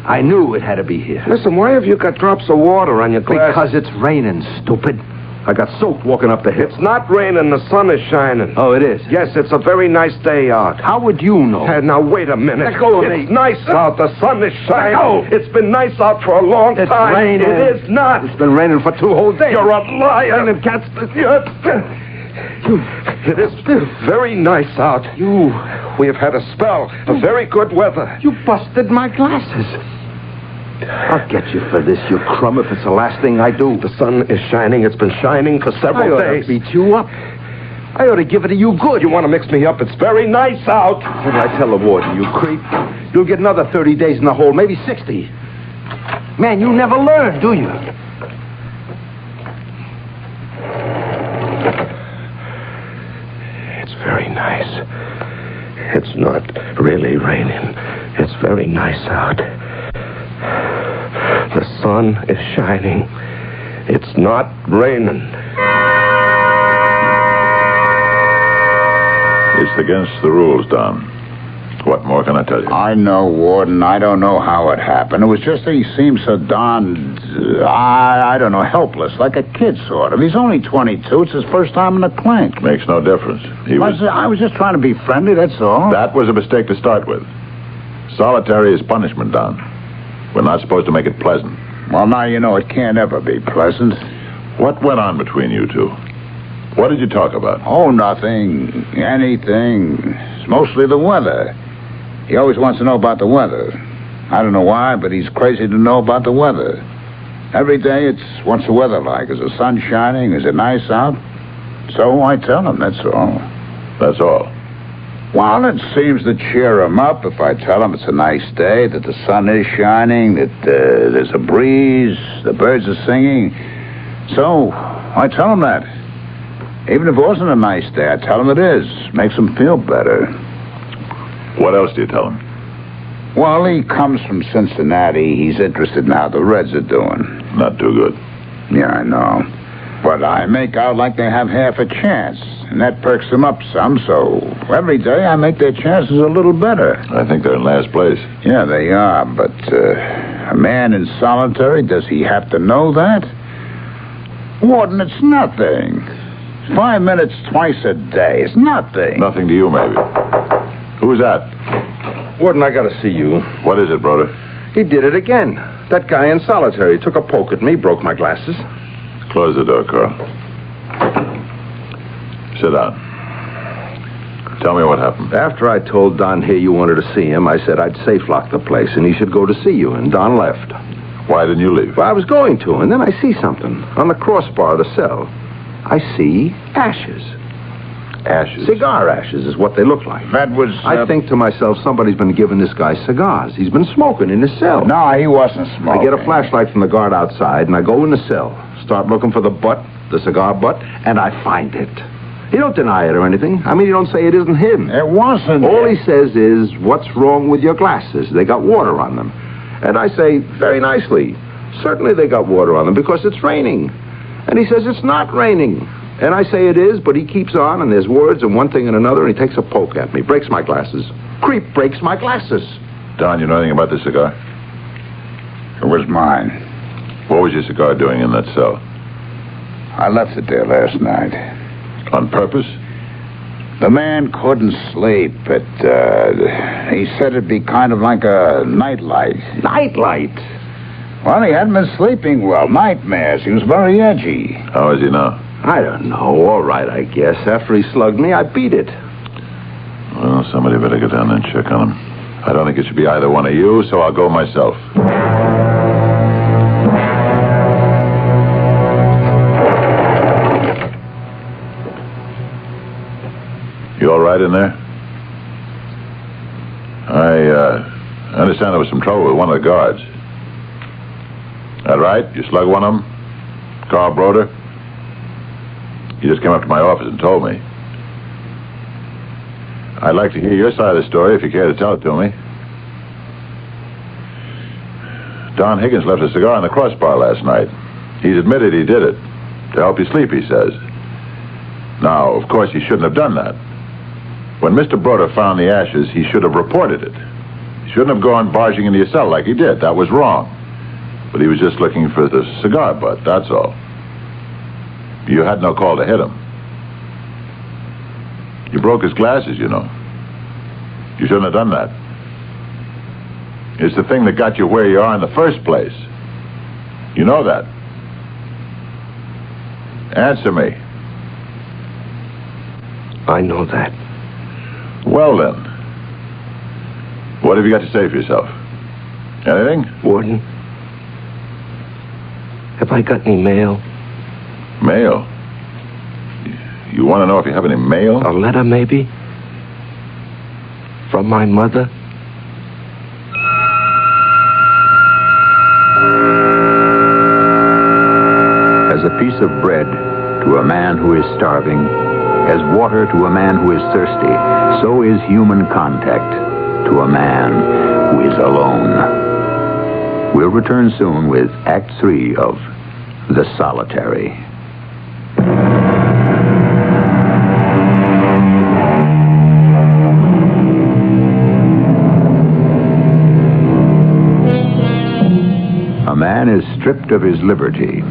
I knew it had to be here. Listen, why have you got drops of water on your glasses? Because it's raining, stupid. I got soaked walking up the hill. It's not raining, the sun is shining. Oh, it is? Yes, it's a very nice day out. How would you know? Now, wait a minute. Let go of me. It's nice out. The sun is shining. Go. It's been nice out for a long time. It's raining. It is not. It's been raining for 2 whole days. You're a liar. It is very nice out. We have had a spell of very good weather. You busted my glasses. I'll get you for this, you crumb, if it's the last thing I do. The sun is shining. It's been shining for several days. I beat you up. I ought to give it to you good. You want to mix me up? It's very nice out. What did I tell the warden, you creep? You'll get another 30 days in the hole, maybe 60. Man, you never learn, do you? It's very nice. It's not really raining. It's very nice out. The sun is shining. It's not raining. It's against the rules, Don. What more can I tell you? I know, Warden. I don't know how it happened. It was just that he seemed so darned, I don't know, helpless, like a kid, sort of. He's only 22. It's his first time in a clink. Makes no difference. I was just trying to be friendly, that's all. That was a mistake to start with. Solitary is punishment, Don. We're not supposed to make it pleasant. Well, now you know it can't ever be pleasant. What went on between you two? What did you talk about? Oh, nothing. Anything. It's mostly the weather. He always wants to know about the weather. I don't know why, but he's crazy to know about the weather. Every day it's, what's the weather like? Is the sun shining? Is it nice out? So I tell him, that's all. That's all? Well, it seems to cheer him up if I tell him it's a nice day, that the sun is shining, that there's a breeze, the birds are singing. So I tell him that. Even if it wasn't a nice day, I tell him it is. Makes him feel better. What else do you tell him? Well, he comes from Cincinnati. He's interested in how the Reds are doing. Not too good. Yeah, I know. But I make out like they have half a chance. And that perks them up some, so every day I make their chances a little better. I think they're in last place. Yeah, they are, but a man in solitary, does he have to know that? Warden, it's nothing. 5 minutes twice a day. It's nothing. Nothing to you, maybe. Who's that? Warden, I gotta see you. What is it, brother? He did it again. That guy in solitary took a poke at me, broke my glasses. Close the door, Carl. Sit down. Tell me what happened. After I told Don here you wanted to see him, I said I'd safe lock the place and he should go to see you, and Don left. Why didn't you leave? Well, I was going to, and then I see something. On the crossbar of the cell, I see ashes. Ashes. Cigar ashes is what they look like. That was... I think to myself, somebody's been giving this guy cigars. He's been smoking in his cell. No, he wasn't smoking. I get a flashlight from the guard outside, and I go in the cell, start looking for the butt, the cigar butt, and I find it. He don't deny it or anything. I mean, he don't say it isn't him. It wasn't. All he says is, what's wrong with your glasses? They got water on them. And I say, very nicely, certainly they got water on them because it's raining. And he says, it's not raining. And I say it is, but he keeps on, and there's words and one thing and another, and he takes a poke at me, breaks my glasses. Creep breaks my glasses. Don, you know anything about this cigar? It was mine. What was your cigar doing in that cell? I left it there last night. On purpose? The man couldn't sleep. He said it'd be kind of like a nightlight. Nightlight? Well, he hadn't been sleeping well. Nightmares. He was very edgy. How is he now? I don't know. All right, I guess. After he slugged me, I beat it. Well, somebody better get down there and check on him. I don't think it should be either one of you, so I'll go myself. You all right in there? I understand there was some trouble with one of the guards. That right? You slugged one of them? Carl Broder? He just came up to my office and told me. I'd like to hear your side of the story if you care to tell it to me. Don Higgins left a cigar on the crossbar last night. He's admitted he did it. To help you sleep, he says. Now, of course, he shouldn't have done that. When Mr. Broder found the ashes, he should have reported it. He shouldn't have gone barging into your cell like he did. That was wrong. But he was just looking for the cigar butt, that's all. You had no call to hit him. You broke his glasses, you know. You shouldn't have done that. It's the thing that got you where you are in the first place. You know that. Answer me. I know that. Well, then. What have you got to say for yourself? Anything? Warden, have I got any mail? Mail? You want to know if you have any mail? A letter, maybe? From my mother? As a piece of bread to a man who is starving, as water to a man who is thirsty, so is human contact to a man who is alone. We'll return soon with Act 3 of The Solitary. A man is stripped of his liberty.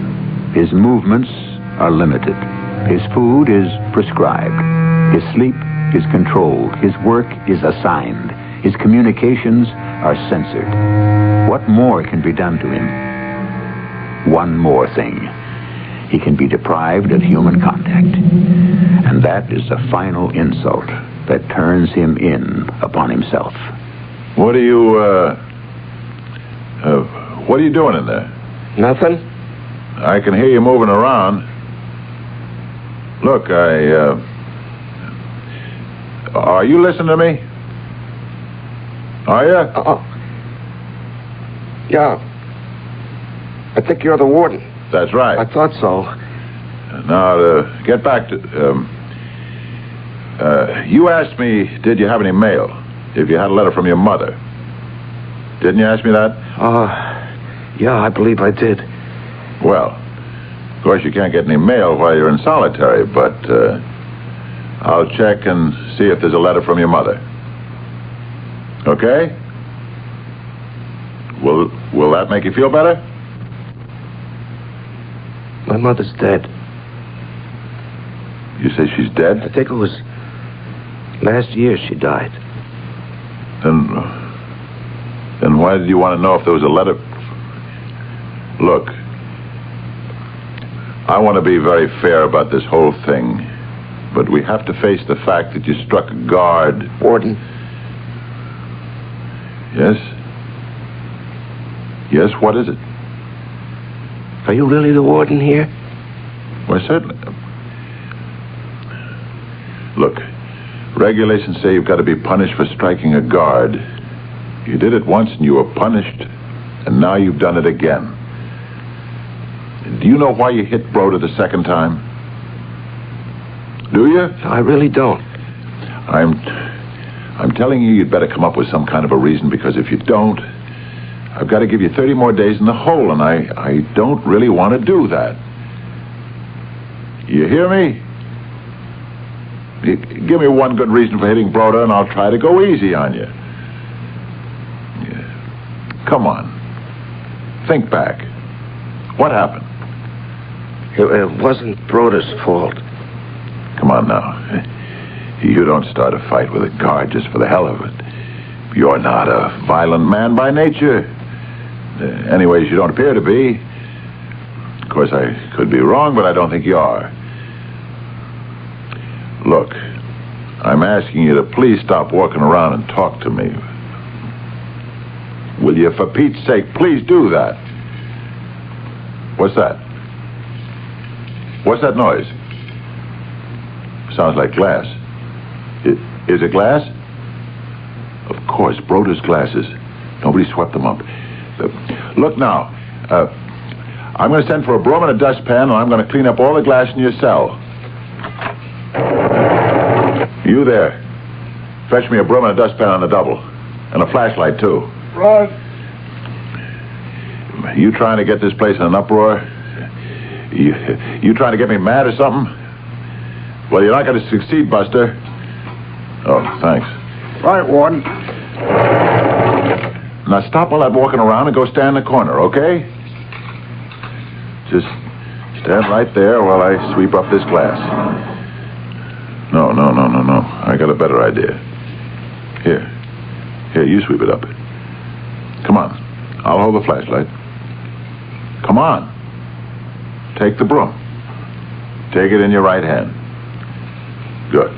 His movements are limited. His food is prescribed. His sleep is controlled. His work is assigned. His communications are censored. What more can be done to him? One more thing. He can be deprived of human contact. And that is the final insult that turns him in upon himself. What are you doing in there? Nothing. I can hear you moving around. Look, are you listening to me? Are you? Yeah. I think you're the warden. That's right. I thought so. Now, to get back to... you asked me, did you have any mail? If you had a letter from your mother. Didn't you ask me that? Yeah, I believe I did. Well, of course you can't get any mail while you're in solitary, but I'll check and see if there's a letter from your mother. Okay? Will that make you feel better? My mother's dead. You say she's dead? I think it was last year she died. Then why did you want to know if there was a letter? Look, I want to be very fair about this whole thing, but we have to face the fact that you struck a guard. Warden. Yes? Yes, what is it? Are you really the warden here? Why, certainly. Look, regulations say you've got to be punished for striking a guard. You did it once and you were punished, and now you've done it again. Do you know why you hit Broder the second time? Do you? I really don't. I'm telling you, you'd better come up with some kind of a reason, because if you don't, I've got to give you 30 more days in the hole, and I don't really want to do that. You hear me? Give me one good reason for hitting Broder, and I'll try to go easy on you. Yeah. Come on. Think back. What happened? It wasn't Broder's fault. Come on now. You don't start a fight with a guard just for the hell of it. You're not a violent man by nature. Anyways, you don't appear to be. Of course, I could be wrong, but I don't think you are. Look, I'm asking you to please stop walking around and talk to me. Will you, for Pete's sake, please do that? What's that? What's that noise? Sounds like glass. Is it glass? Of course, Broder's glasses. Nobody swept them up. Look now. I'm going to send for a broom and a dustpan, and I'm going to clean up all the glass in your cell. You there. Fetch me a broom and a dustpan on the double. And a flashlight, too. Right. You trying to get this place in an uproar? You trying to get me mad or something? Well, you're not going to succeed, Buster. Oh, thanks. Right, Warden. Now stop all that walking around and go stand in the corner, okay? Just stand right there while I sweep up this glass. No. I got a better idea. Here, you sweep it up. Come on. I'll hold the flashlight. Come on. Take the broom. Take it in your right hand. Good.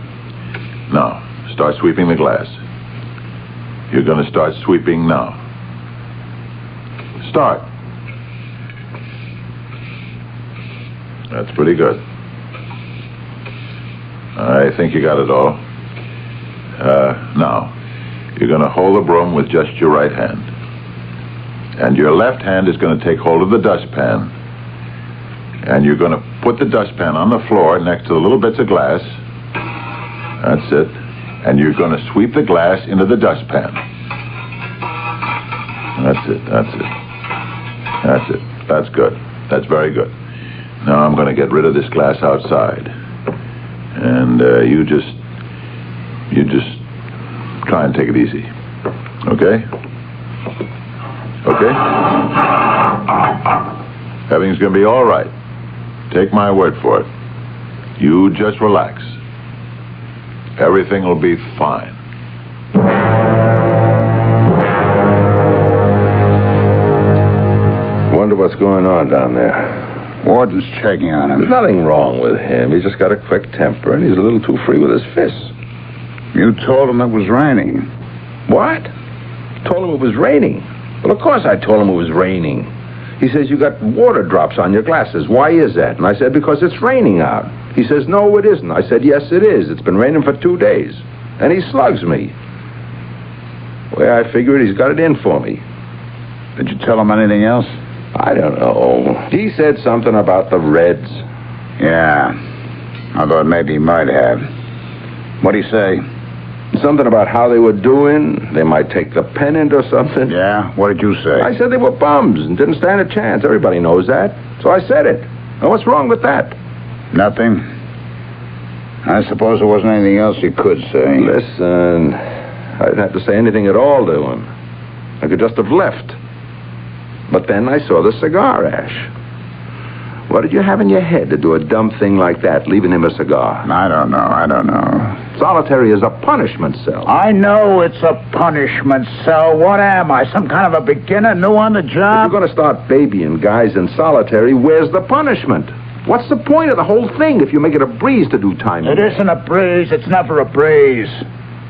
Now, start sweeping the glass. You're going to start sweeping now. Start. That's pretty good. I think you got it all. Now, you're going to hold the broom with just your right hand. And your left hand is going to take hold of the dustpan. And you're going to put the dustpan on the floor next to the little bits of glass. That's it. And you're going to sweep the glass into the dustpan. That's it. That's good. That's very good. Now I'm going to get rid of this glass outside. And you just try and take it easy. Okay? Okay? Everything's going to be all right. Take my word for it. You just relax. Everything will be fine. Wonder what's going on down there. Warden's checking on him. There's nothing wrong with him. He's just got a quick temper, and he's a little too free with his fists. You told him it was raining. What? Told him it was raining? Well, of course I told him it was raining. He says, you got water drops on your glasses. Why is that? And I said, because it's raining out. He says, no, it isn't. I said, yes, it is. It's been raining for 2 days. And he slugs me. Well, I figured he's got it in for me. Did you tell him anything else? I don't know. He said something about the Reds. Yeah. I thought maybe he might have. What'd he say? Something about how they were doing. They might take the pennant or something. Yeah? What did you say? I said they were bums and didn't stand a chance. Everybody knows that. So I said it. Now, what's wrong with that? Nothing. I suppose there wasn't anything else you could say. Listen, I didn't have to say anything at all to him. I could just have left. But then I saw the cigar ash. What did you have in your head to do a dumb thing like that, leaving him a cigar? I don't know. Solitary is a punishment cell. I know it's a punishment cell. What am I, some kind of a beginner, new on the job? If you're going to start babying guys in solitary, where's the punishment? What's the point of the whole thing if you make it a breeze to do time? It isn't a breeze. It's never a breeze.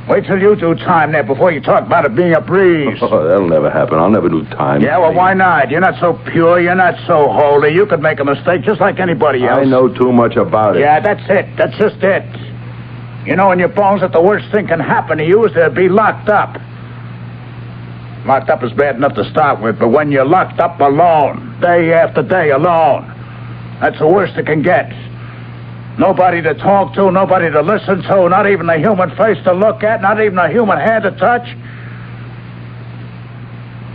Wait till you do time there before you talk about it being a breeze. Oh, that'll never happen. I'll never do time. Yeah, well, why not? You're not so pure. You're not so holy. You could make a mistake just like anybody else. I know too much about it. Yeah, that's it. That's just it. You know in your bones that the worst thing can happen to you is to be locked up. Locked up is bad enough to start with, but when you're locked up alone, day after day alone, that's the worst it can get. Nobody to talk to, nobody to listen to, not even a human face to look at, not even a human hand to touch.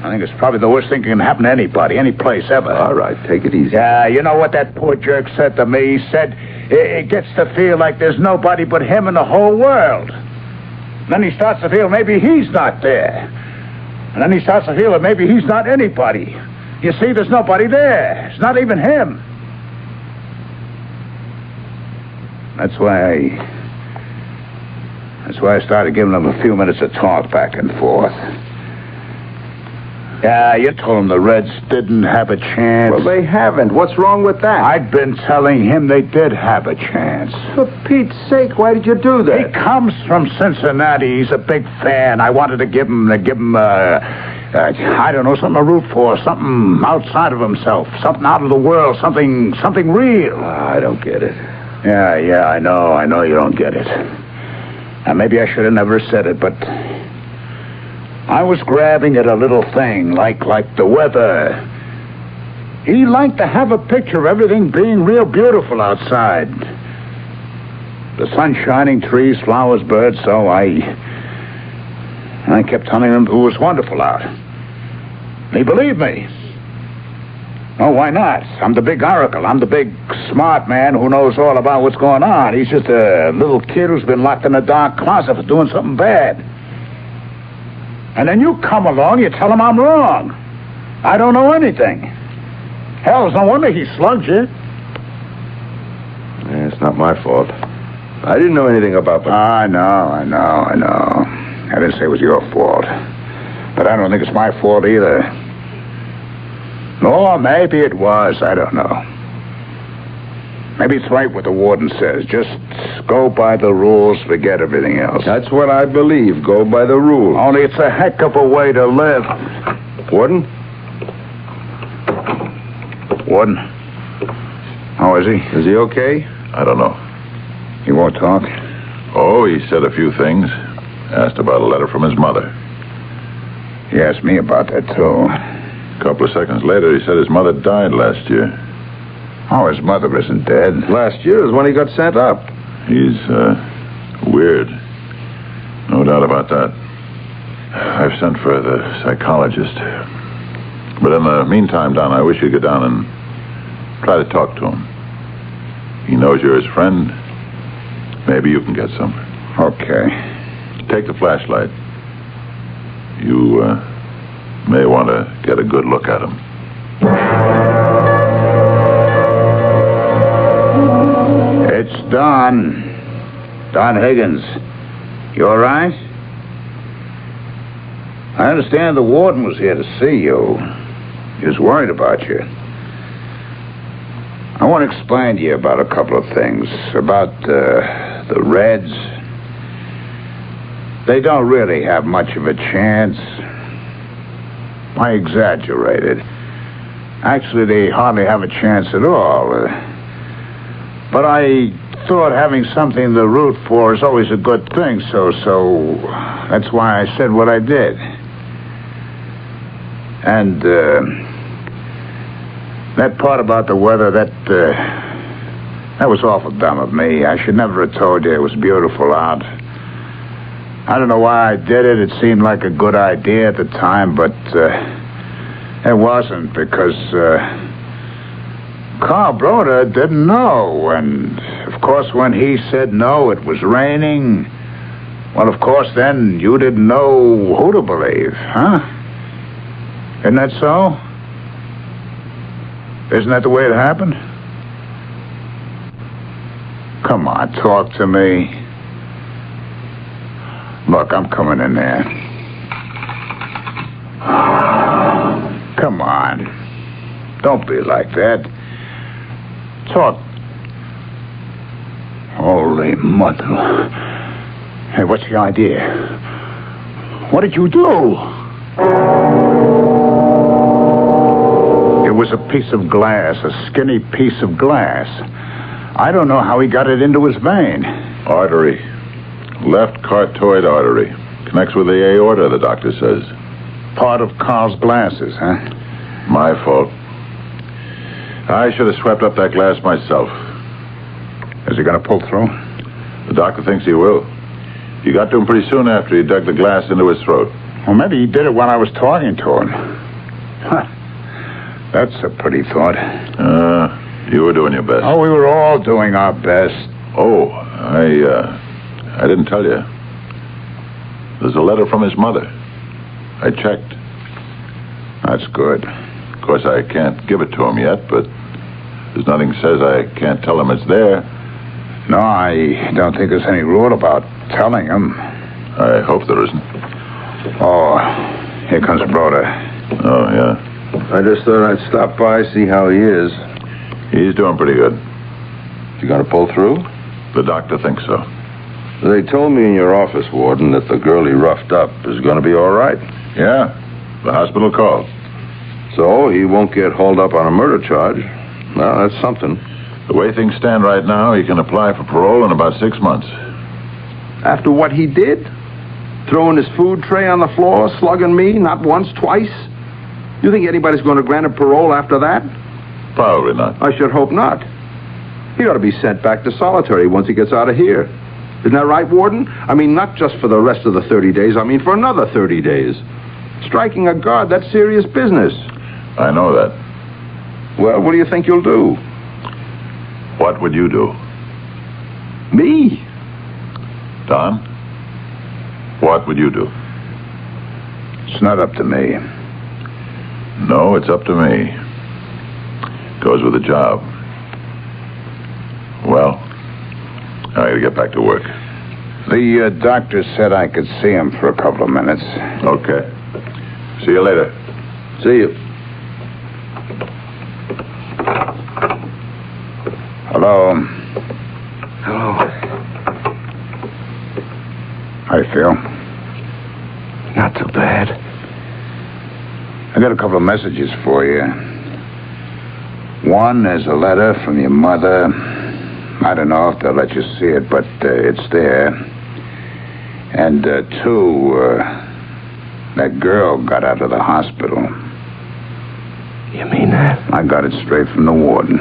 I think it's probably the worst thing that can happen to anybody, any place, ever. All right, take it easy. Yeah, you know what that poor jerk said to me? He said it gets to feel like there's nobody but him in the whole world. Then he starts to feel maybe he's not there. And then he starts to feel that maybe he's not anybody. You see, there's nobody there. It's not even him. That's why I started giving him a few minutes of talk back and forth. Yeah, you told him the Reds didn't have a chance. Well, they haven't. What's wrong with that? I'd been telling him they did have a chance. For Pete's sake, why did you do that? He comes from Cincinnati. He's a big fan. I wanted to give him, I don't know, something to root for, something outside of himself, something out of the world, something real. I don't get it. Yeah, I know you don't get it. And maybe I should have never said it, but I was grabbing at a little thing, like the weather. He liked to have a picture of everything being real beautiful outside. The sun shining, trees, flowers, birds, so I kept telling him it was wonderful out. He believed me. Oh, why not? I'm the big oracle. I'm the big smart man who knows all about what's going on. He's just a little kid who's been locked in a dark closet for doing something bad. And then you come along, you tell him I'm wrong. I don't know anything. Hell, it's no wonder he slugged you. Yeah, it's not my fault. I didn't know anything about it. I know. I didn't say it was your fault. But I don't think it's my fault either. Or maybe it was. I don't know. Maybe it's right what the warden says. Just go by the rules, forget everything else. That's what I believe. Go by the rules. Only it's a heck of a way to live. Warden? Warden? How is he? Is he okay? I don't know. He won't talk? Oh, he said a few things. Asked about a letter from his mother. He asked me about that, too. A couple of seconds later, he said his mother died last year. Oh, his mother isn't dead. Last year is when he got sent up. He's, weird. No doubt about that. I've sent for the psychologist. But in the meantime, Don, I wish you'd go down and try to talk to him. He knows you're his friend. Maybe you can get some. Okay. Take the flashlight. You, may want to get a good look at him. It's Don. Don Higgins. You all right? I understand the warden was here to see you. He was worried about you. I want to explain to you about a couple of things. About the Reds. They don't really have much of a chance. I exaggerated. Actually, they hardly have a chance at all. But I thought having something to root for is always a good thing, so that's why I said what I did. And that part about the weather, that was awful dumb of me. I should never have told you it was beautiful out. I don't know why I did it. It seemed like a good idea at the time, but it wasn't, because Carl Broder didn't know. And, of course, when he said no, it was raining. Well, of course, then you didn't know who to believe, huh? Isn't that so? Isn't that the way it happened? Come on, talk to me. Look, I'm coming in there. Come on. Don't be like that. Talk. Holy mother. Hey, what's the idea? What did you do? It was a piece of glass, a skinny piece of glass. I don't know how he got it into his vein. Artery. Left carotid artery. Connects with the aorta, the doctor says. Part of Carl's glasses, huh? My fault. I should have swept up that glass myself. Is he going to pull through? The doctor thinks he will. You got to him pretty soon after he dug the glass into his throat. Well, maybe he did it while I was talking to him. Huh. That's a pretty thought. You were doing your best. Oh, we were all doing our best. Oh, I didn't tell you. There's a letter from his mother. I checked. That's good. Of course, I can't give it to him yet, but there's nothing says I can't tell him it's there. No, I don't think there's any rule about telling him. I hope there isn't. Oh, here comes Broder. Oh, yeah. I just thought I'd stop by, see how he is. He's doing pretty good. You gonna pull through? The doctor thinks so. They told me in your office, Warden, that the girl he roughed up is gonna be all right. Yeah, the hospital called. So he won't get hauled up on a murder charge. Well, that's something. The way things stand right now, he can apply for parole in about 6 months. After what he did? Throwing his food tray on the floor, slugging me, not once, twice? You think anybody's going to grant him parole after that? Probably not. I should hope not. He ought to be sent back to solitary once he gets out of here. Isn't that right, Warden? I mean, not just for the rest of the 30 days. I mean, for another 30 days. Striking a guard, that's serious business. I know that. Well, what do you think you'll do? What would you do? Me? Don? What would you do? It's not up to me. No, it's up to me. Goes with the job. Well, I gotta get back to work. The doctor said I could see him for a couple of minutes. Okay. See you later. See you. Hello. Hello. How you feel? Not too bad. I got a couple of messages for you. One is a letter from your mother. I don't know if they'll let you see it, but it's there. And two, that girl got out of the hospital. You mean that? I got it straight from the warden.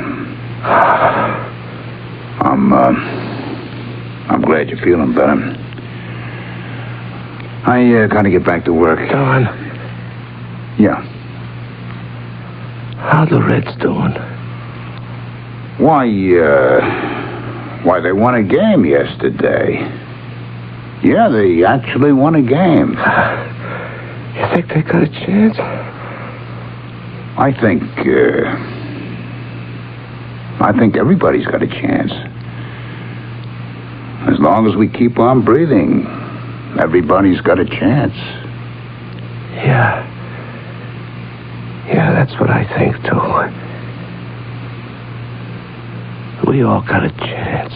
I'm glad you're feeling better. I gotta get back to work. Don. Yeah. How the Reds doing? Why, they won a game yesterday. Yeah, they actually won a game. You think they got a chance? I think everybody's got a chance. As long as we keep on breathing, everybody's got a chance. Yeah. Yeah, that's what I think, too. We all got a chance.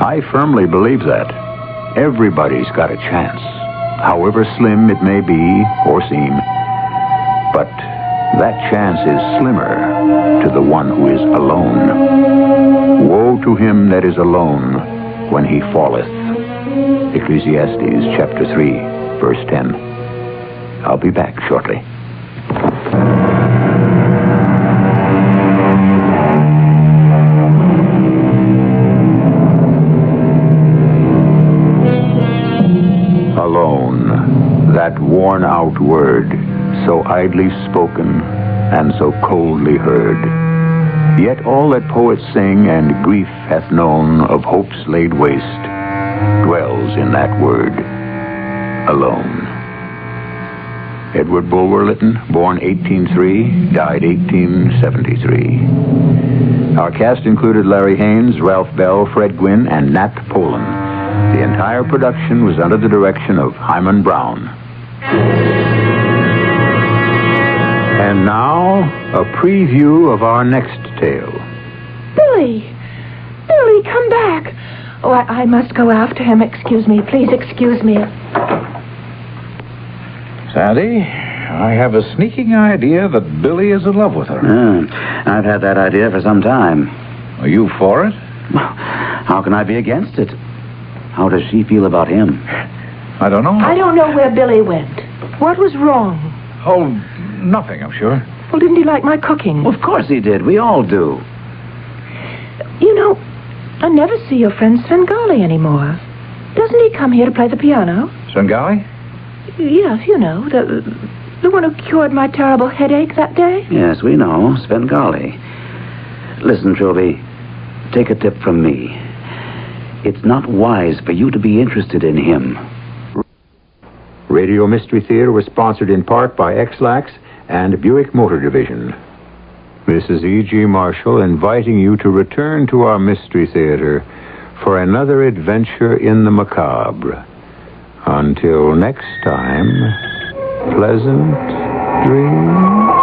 I firmly believe that. Everybody's got a chance, however slim it may be or seem. But that chance is slimmer to the one who is alone. Woe to him that is alone when he falleth. Ecclesiastes chapter 3, verse 10. I'll be back shortly. Alone, that worn-out word, so idly spoken and so coldly heard. Yet all that poets sing and grief hath known of hopes laid waste dwells in that word, alone. Edward Bulwer Lytton, born 1803, died 1873. Our cast included Larry Haynes, Ralph Bell, Fred Gwynn, and Nat Polen. The entire production was under the direction of Hyman Brown. And now, a preview of our next tale. Billy! Billy, come back! Oh, I must go after him. Excuse me. Please excuse me. Sandy, I have a sneaking idea that Billy is in love with her. I've had that idea for some time. Are you for it? How can I be against it? How does she feel about him? I don't know. I don't know where Billy went. What was wrong? Oh, nothing, I'm sure. Well, didn't he like my cooking? Of course he did. We all do. You know, I never see your friend Svengali anymore. Doesn't he come here to play the piano? Svengali? Yes, you know, the one who cured my terrible headache that day. Yes, we know. Svengali. Listen, Trilby, take a tip from me. It's not wise for you to be interested in him. Radio Mystery Theater was sponsored in part by X-Lax and Buick Motor Division. This is E.G. Marshall inviting you to return to our Mystery Theater for another adventure in the macabre. Until next time, pleasant dreams.